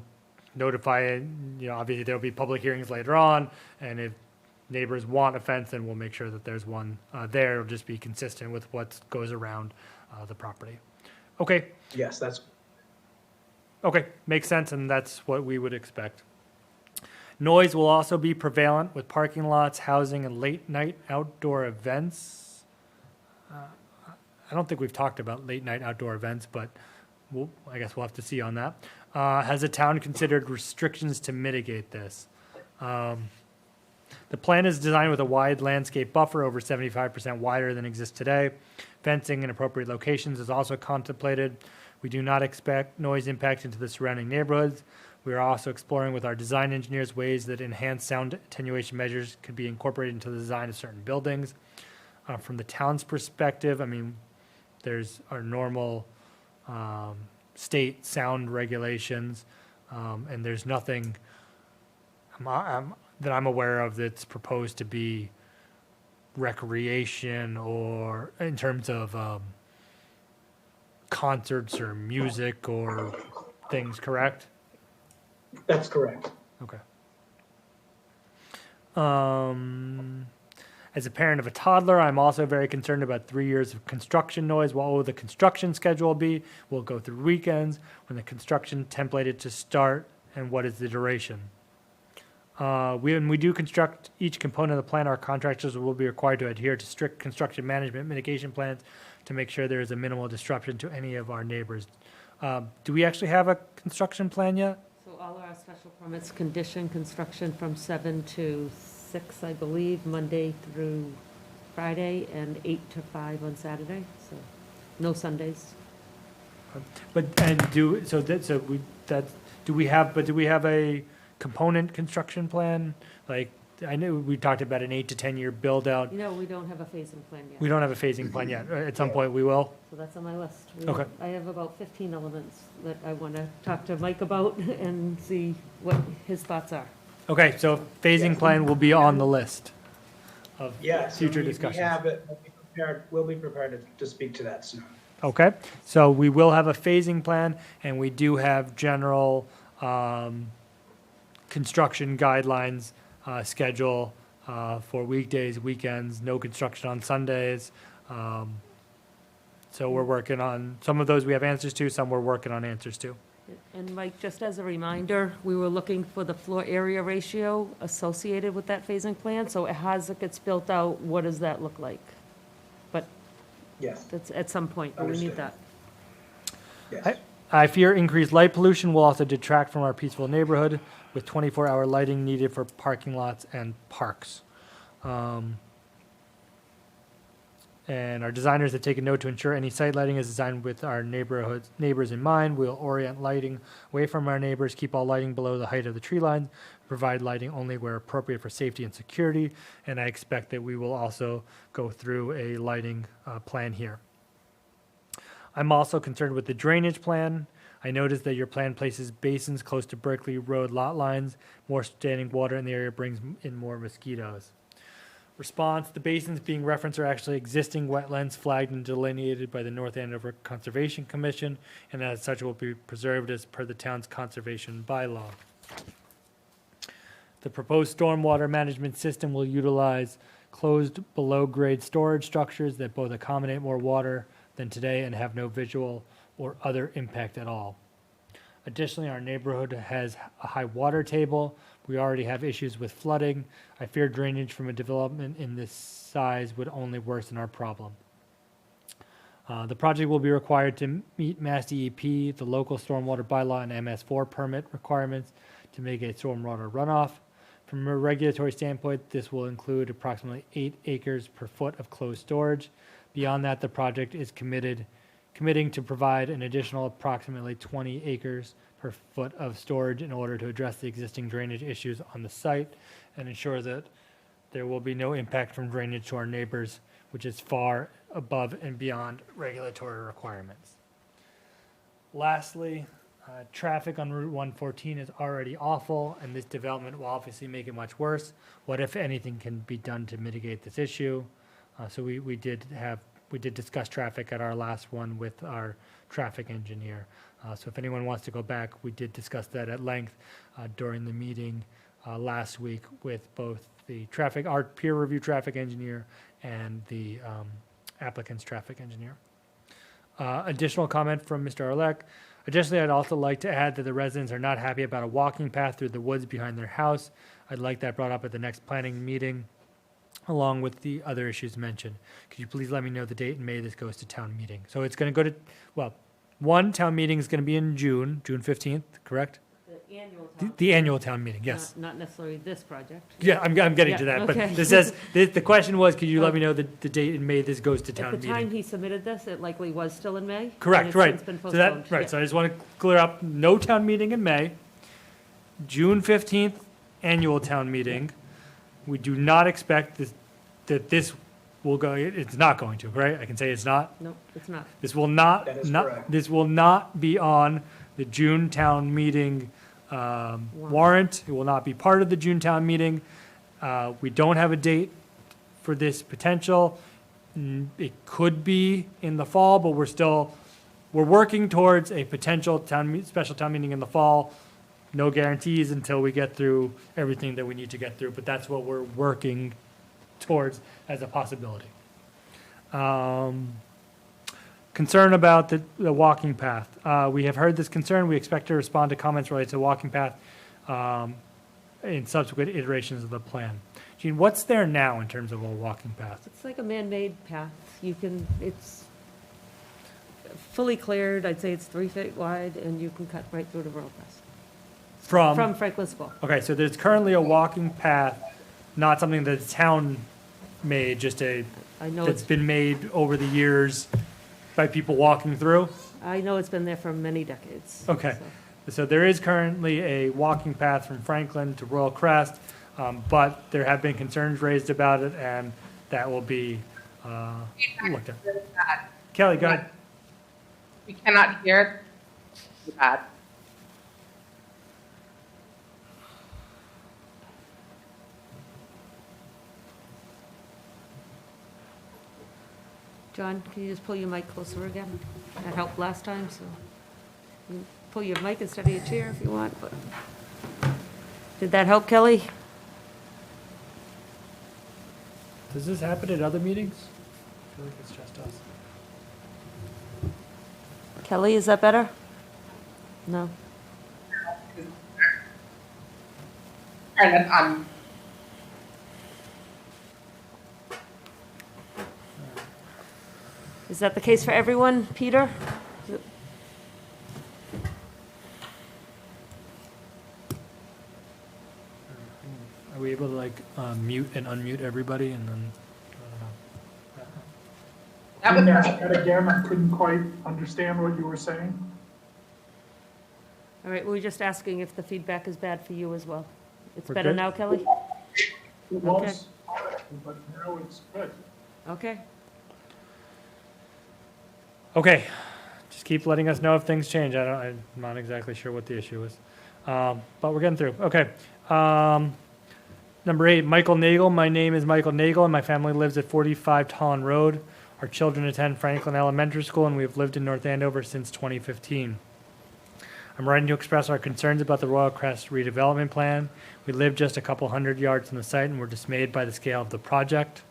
notify it. Obviously there'll be public hearings later on, and if neighbors want a fence, then we'll make sure that there's one there. It'll just be consistent with what goes around the property. Okay. Yes, that's. Okay, makes sense, and that's what we would expect. Noise will also be prevalent with parking lots, housing, and late-night outdoor events. I don't think we've talked about late-night outdoor events, but I guess we'll have to see on that. Has the town considered restrictions to mitigate this? The plan is designed with a wide landscape buffer, over 75% wider than exists today. Fencing in appropriate locations is also contemplated. We do not expect noise impact into the surrounding neighborhoods. We are also exploring with our design engineers ways that enhanced sound attenuation measures could be incorporated into the design of certain buildings. From the town's perspective, there's our normal state sound regulations, and there's nothing that I'm aware of that's proposed to be recreation or in terms of concerts or music or things, correct? That's correct. Okay. As a parent of a toddler, I'm also very concerned about 3 years of construction noise. What will the construction schedule be? Will it go through weekends? When the construction templated to start, and what is the duration? When we do construct each component of the plan, our contractors will be required to adhere to strict construction management mitigation plans to make sure there is a minimal disruption to any of our neighbors. Do we actually have a construction plan yet? So all our special permits condition construction from 7 to 6, I believe, Monday through Friday, and 8 to 5 on Saturday, so no Sundays. Do we have a component construction plan? Like, I know we talked about an 8 to 10 year build out. We don't have a phasing plan yet. We don't have a phasing plan yet. At some point we will. So that's on my list. Okay. I have about 15 elements that I want to talk to Mike about and see what his thoughts are. Okay, so phasing plan will be on the list of Yes. future We discussions. have it. We'll be prepared to speak to that soon. Okay, so we will have a phasing plan, and we do have general construction guidelines, schedule for weekdays, weekends, no construction on Sundays. So we're working on, some of those we have answers to, some we're working on answers to. And Mike, just as a reminder, we were looking for the floor area ratio associated with that phasing plan, so as it gets built out, what does that look like? But Yes. that's at some point, but we need that. Yes. I fear increased light pollution will also detract from our peaceful neighborhood with 24-hour lighting needed for parking lots and parks. And our designers have taken note to ensure any site lighting is designed with our neighbors in mind. We'll orient lighting away from our neighbors, keep all lighting below the height of the tree line, provide lighting only where appropriate for safety and security. And I expect that we will also go through a lighting plan here. I'm also concerned with the drainage plan. I noticed that your plan places basins close to Berkeley Road lot lines. More standing water in the area brings in more mosquitoes. Response, the basins being referenced are actually existing wetlands flagged and delineated by the North Andover Conservation Commission, and as such will be preserved as per the town's conservation bylaw. The proposed stormwater management system will utilize closed below-grade storage structures that both accommodate more water than today and have no visual or other impact at all. Additionally, our neighborhood has a high water table. We already have issues with flooding. I fear drainage from a development in this size would only worsen our problem. The project will be required to meet Mass DEP, the local stormwater bylaw, and MS4 permit requirements to mitigate stormwater runoff. From a regulatory standpoint, this will include approximately 8 acres per foot of closed storage. Beyond that, the project is committing to provide an additional approximately 20 acres per foot of storage in order to address the existing drainage issues on the site and ensure that there will be no impact from drainage to our neighbors, which is far above and beyond regulatory requirements. Lastly, traffic on Route 114 is already awful, and this development will obviously make it much worse. What, if anything, can be done to mitigate this issue? So we did discuss traffic at our last one with our traffic engineer. So if anyone wants to go back, we did discuss that at length during the meeting last week with both our peer review traffic engineer and the applicant's traffic engineer. Additional comment from Mr. Arlek. Additionally, I'd also like to add that the residents are not happy about a walking path through the woods behind their house. I'd like that brought up at the next planning meeting, along with the other issues mentioned. Could you please let me know the date in May this goes to town meeting? So it's going to go to, one town meeting is going to be in June 15th, correct? The annual town. The annual town meeting, yes. Not necessarily this project. Yeah, I'm getting to that, okay. but this says, the question was, could you let me know the date in May this goes to town At the meeting? time he submitted this, it likely was still in May. Correct, and it's right. since been So that, postponed. right, Yeah. so I just want to clear up, no town meeting in May. June 15th, annual town meeting. We do not expect that this will go, it's not going to, right? I can say it's not. No, it's not. This will not, That is correct. this will not be on the June town meeting warrant. It will not be part of the June town meeting. We don't have a date for this potential. It could be in the fall, but we're working towards a potential special town meeting in the fall. No guarantees until we get through everything that we need to get through, but that's what we're working towards as a possibility. Concern about the walking path. We have heard this concern. We expect to respond to comments related to the walking path in subsequent iterations of the plan. Gene, what's there now in terms of a walking path? It's like a man-made path. It's fully cleared. I'd say it's 3 feet wide, and you can cut right through the road. From Franklin School. Okay, so there's currently a walking path, not something that the town made, I know that's been made over the years by people walking through? I know it's been there for many decades. Okay. so. So there is currently a walking path from Franklin to Royal Crest, but there have been concerns raised about it, and that will be looked at. Kelly, go ahead. We cannot hear it. Bad. John, can you just pull your mic closer again? That helped last time, so you can pull your mic instead of your chair if you want, but. Did that help, Kelly? Does this happen at other meetings? I feel like it's just us. Kelly, is that better? No? Turn it on. Is that the case for everyone, Peter? Are we able to mute and unmute everybody and then? Can you ask that again? I couldn't quite understand what you were saying. All right, we were just asking if the feedback is bad for you as well. It's We're better good? now, Kelly? It was, but now it's good. Okay. Okay, just keep letting us know if things change. I'm not exactly sure what the issue is, but we're getting through. Okay. Number 8, Michael Nagel. My name is Michael Nagel, and my family lives at 45 Holland Road. Our children attend Franklin Elementary School, and we have lived in North Andover since 2015. I'm writing to express our concerns about the Royal Crest redevelopment plan. We live just a couple hundred yards from the site, and we're dismayed by the scale of the project.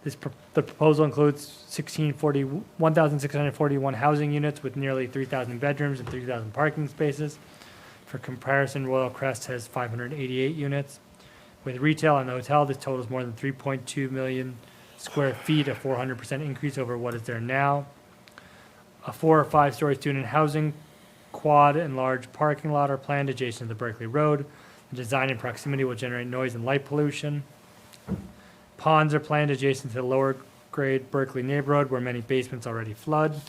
The proposal includes 1,641 housing units with nearly 3,000 bedrooms and 3,000 parking spaces. For comparison, Royal Crest has 588 units. With retail and hotel, this totals more than 3.2 million square feet, a 400% increase over what is there now. A 4 or 5-story student housing quad and large parking lot are planned adjacent to Berkeley Road. The design and proximity will generate noise and light pollution. Ponds are planned adjacent to the lower grade Berkeley neighborhood where many basements already flood.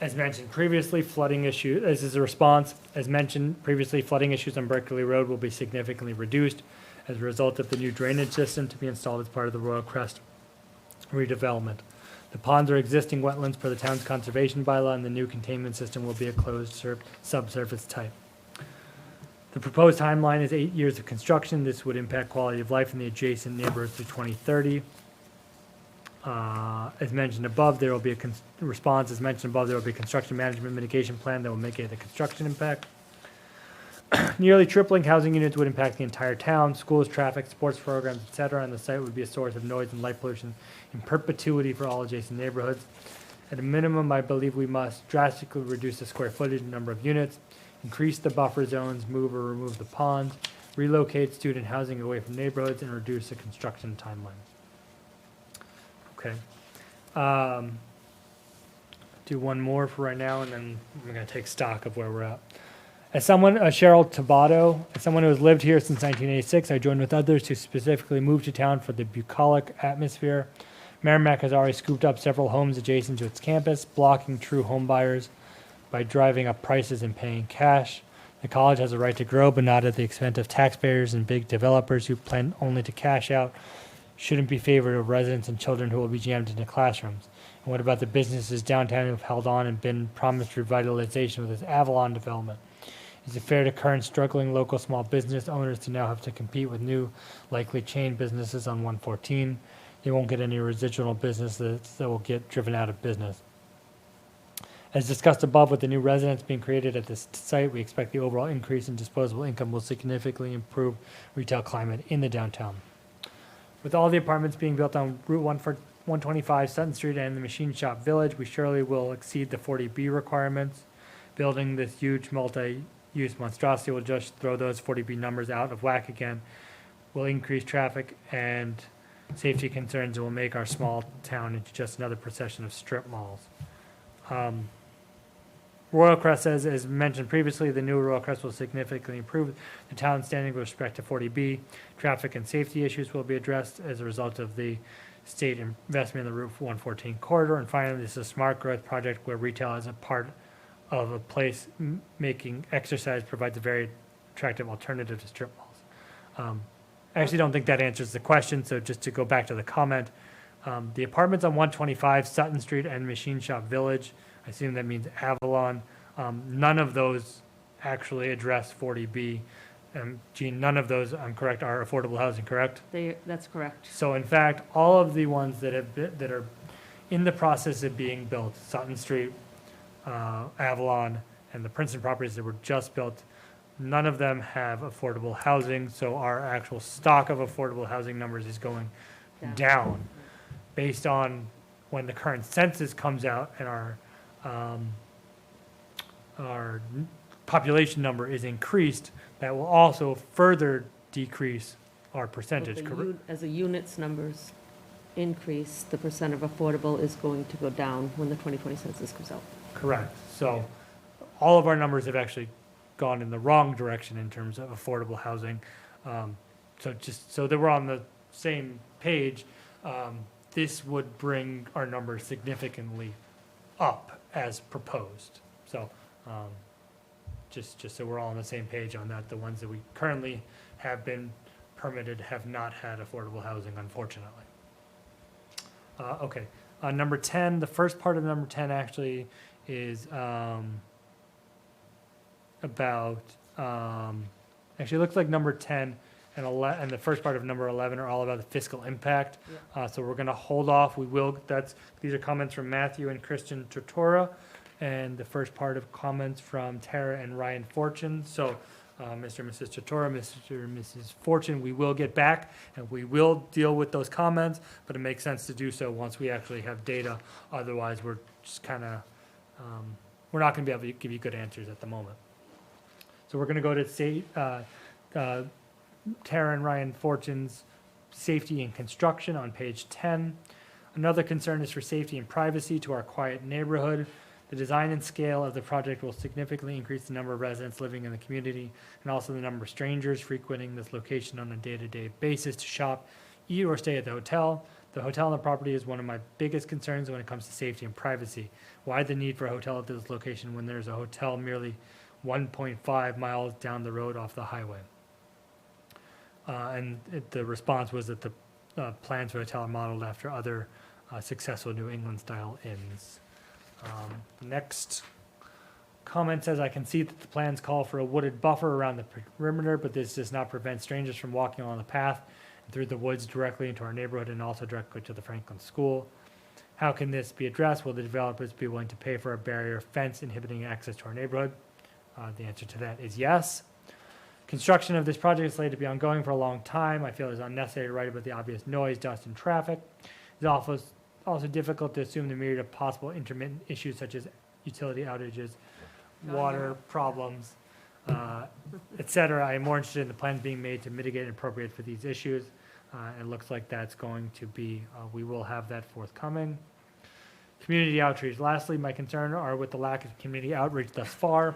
As mentioned previously, flooding issue, as is a response, as mentioned previously, flooding issues on Berkeley Road will be significantly reduced as a result of the new drainage system to be installed as part of the Royal Crest redevelopment. The ponds are existing wetlands per the town's conservation bylaw, and the new containment system will be a closed subsurface type. The proposed timeline is 8 years of construction. This would impact quality of life in the adjacent neighborhoods through 2030. As mentioned above, there will be a response. As mentioned above, there will be a construction management mitigation plan that will mitigate the construction impact. Nearly tripling housing units would impact the entire town, schools, traffic, sports programs, etc., and the site would be a source of noise and light pollution in perpetuity for all adjacent neighborhoods. At a minimum, I believe we must drastically reduce the square footage and number of units, increase the buffer zones, move or remove the ponds, relocate student housing away from neighborhoods, and reduce the construction timeline. Okay. Do one more for right now, and then we're going to take stock of where we're at. As someone, Cheryl Tabato, as someone who has lived here since 1986, I joined with others who specifically moved to town for the bucolic atmosphere. Merrimack has already scooped up several homes adjacent to its campus, blocking true home buyers by driving up prices and paying cash. The college has a right to grow, but not at the expense of taxpayers and big developers who plan only to cash out. Shouldn't be favored of residents and children who will be jammed into classrooms. And what about the businesses downtown who have held on and been promised revitalization with this Avalon development? Is it fair to current struggling local small business owners to now have to compete with new, likely chain businesses on 114? They won't get any residual business that will get driven out of business. As discussed above, with the new residents being created at this site, we expect the overall increase in disposable income will significantly improve retail climate in the downtown. With all the apartments being built on Route 125, Sutton Street, and the Machine Shop Village, we surely will exceed the 40B requirements. Building this huge multi-use monstrosity will just throw those 40B numbers out of whack again, will increase traffic and safety concerns, and will make our small town into just another procession of strip malls. Royal Crest says, as mentioned previously, the new Royal Crest will significantly improve the town's standing with respect to 40B. Traffic and safety issues will be addressed as a result of the state investment in the Route 114 corridor. And finally, this is a smart growth project where retail is a part of a place making exercise provides a very attractive alternative to strip malls. I actually don't think that answers the question, so just to go back to the comment, the apartments on 125, Sutton Street, and Machine Shop Village, I assume that means Avalon, none of those actually address 40B. Jean, none of those, I'm correct, are affordable housing, correct? That's correct. So in fact, all of the ones that are in the process of being built, Sutton Street, Avalon, and the Princeton properties that were just built, none of them have affordable housing, so our actual stock of affordable housing numbers is going down based on when the current census comes out and our population number is increased, that will also further decrease our percentage. As the units numbers increase, the percent of affordable is going to go down when the 2020 census comes out. Correct. So all of our numbers have actually gone in the wrong direction in terms of affordable housing. So just so that we're on the same page, this would bring our numbers significantly up as proposed. So just so we're all on the same page on that, the ones that we currently have been permitted have not had affordable housing, unfortunately. Okay, number 10, the first part of number 10 actually is about, actually it looks like number 10 and the first part of number 11 are all about the fiscal impact. So we're gonna hold off. These are comments from Matthew and Christian Tortora, and the first part of comments from Tara and Ryan Fortune. So Mr. and Mrs. Chatora, Mr. and Mrs. Fortune, we will get back and we will deal with those comments, but it makes sense to do so once we actually have data. Otherwise, we're just kind of, we're not going to be able to give you good answers at the moment. So we're going to go to Tara and Ryan Fortune's safety and construction on page 10. Another concern is for safety and privacy to our quiet neighborhood. The design and scale of the project will significantly increase the number of residents living in the community and also the number of strangers frequenting this location on a day-to-day basis to shop, eat, or stay at the hotel. The hotel on the property is one of my biggest concerns when it comes to safety and privacy. Why the need for a hotel at this location when there's a hotel merely 1.5 miles down the road off the highway? The response was that the plans for the hotel are modeled after other successful New England-style inns. The next comment says, I can see that the plans call for a wooded buffer around the perimeter, but this does not prevent strangers from walking along the path and through the woods directly into our neighborhood and also directly to the Franklin School. How can this be addressed? Will the developers be willing to pay for a barrier fence inhibiting access to our neighborhood? The answer to that is yes. Construction of this project is slated to be ongoing for a long time. I feel it is unnecessary to write about the obvious noise, dust, and traffic. It's also difficult to assume the myriad of possible intermittent issues such as utility outages, water problems, etc. I am more interested in the plans being made to mitigate and appropriate for these issues. It looks like that's going to be, we will have that forthcoming. Community outreach. Lastly, my concern are with the lack of community outreach thus far.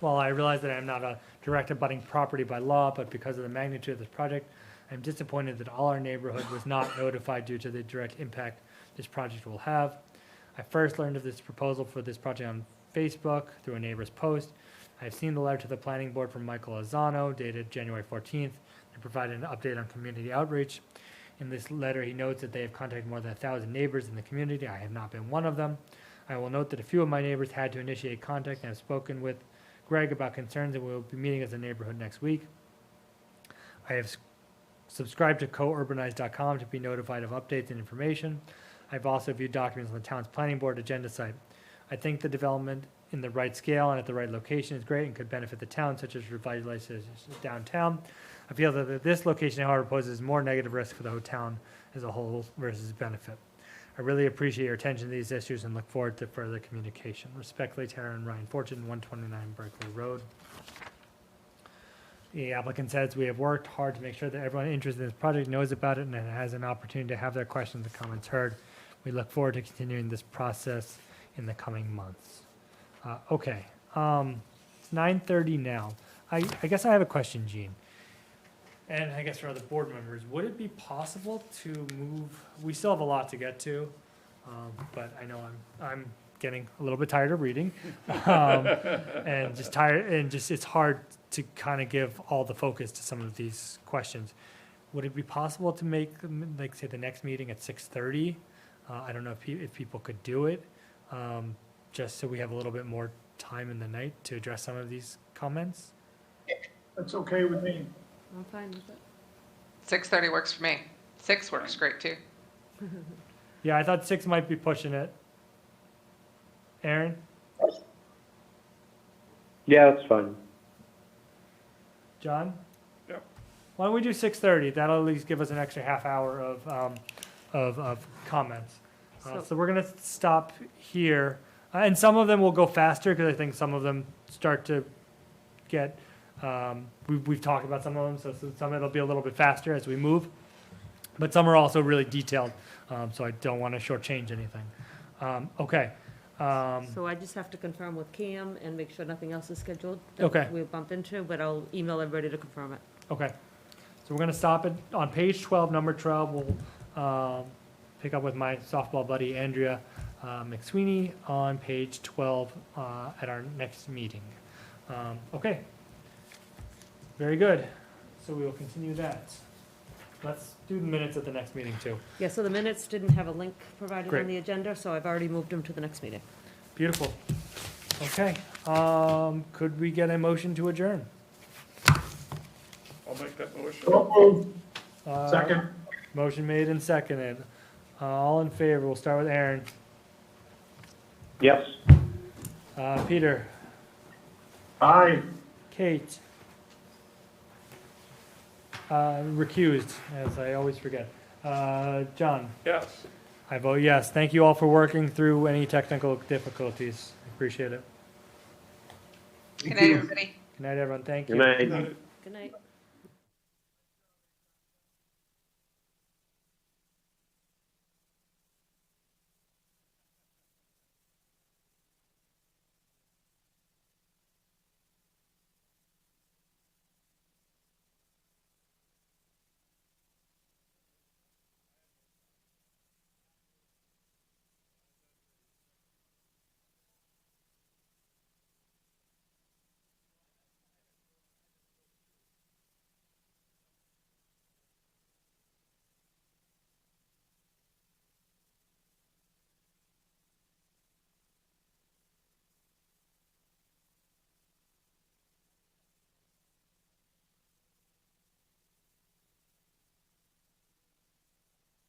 While I realize that I am not a direct abutting property by law, but because of the magnitude of this project, I'm disappointed that all our neighborhood was not notified due to the direct impact this project will have. I first learned of this proposal for this project on Facebook through a neighbor's post. I have seen the letter to the planning board from Michael Lozano dated January 14th and provided an update on community outreach. In this letter, he notes that they have contacted more than 1,000 neighbors in the community. I have not been one of them. I will note that a few of my neighbors had to initiate contact and have spoken with Greg about concerns, and we will be meeting as a neighborhood next week. I have subscribed to courbanize.com to be notified of updates and information. I've also viewed documents on the town's planning board agenda site. I think the development in the right scale and at the right location is great and could benefit the town, such as revitalization downtown. I feel that this location, however, poses more negative risk for the whole town as a whole versus benefit. I really appreciate your attention to these issues and look forward to further communication. Respectfully, Tara and Ryan Fortune, 129 Berkeley Road. The applicant says, we have worked hard to make sure that everyone interested in this project knows about it and has an opportunity to have their questions and comments heard. We look forward to continuing this process in the coming months. Okay, it's 9:30 now. I guess I have a question, Gene. And I guess for other board members, would it be possible to move, we still have a lot to get to, but I know I'm getting a little bit tired of reading. And just tired, and just, it's hard to kind of give all the focus to some of these questions. Would it be possible to make, like, say, the next meeting at 6:30? I don't know if people could do it, just so we have a little bit more time in the night to address some of these comments. That's okay with me. I'm fine with it. 6:30 works for me. 6 works great too. Yeah, I thought 6 might be pushing it. Aaron? Yeah, that's fine. John? Yep. Why don't we do 6:30? That'll at least give us an extra half hour of comments. So we're gonna stop here, and some of them will go faster because I think some of them start to get. We've talked about some of them, so some of it'll be a little bit faster as we move, but some are also really detailed, so I don't want to shortchange anything. Okay. So I just have to confirm with Cam and make sure nothing else is scheduled. Okay. That we'll bump into, but I'll email everybody to confirm it. Okay. So we're gonna stop it on page 12, number 12. We'll pick up with my softball buddy Andrea McSweeney on page 12 at our next meeting. Okay. Very good. So we will continue that. Let's do the minutes at the next meeting too. Yeah, so the minutes didn't have a link provided Great. on the agenda, so I've already moved them to the next meeting. Beautiful. Okay. Could we get a motion to adjourn? I'll make that motion. So moved. Second. Motion made and seconded. All in favor. We'll start with Aaron. Yes. Peter. Aye. Kate. Recused, as I always forget. John? Yes. I vote yes. Thank you all for working through any technical difficulties. Appreciate it. Good night, everybody. Good night, everyone. Thank you. Good night. Good night.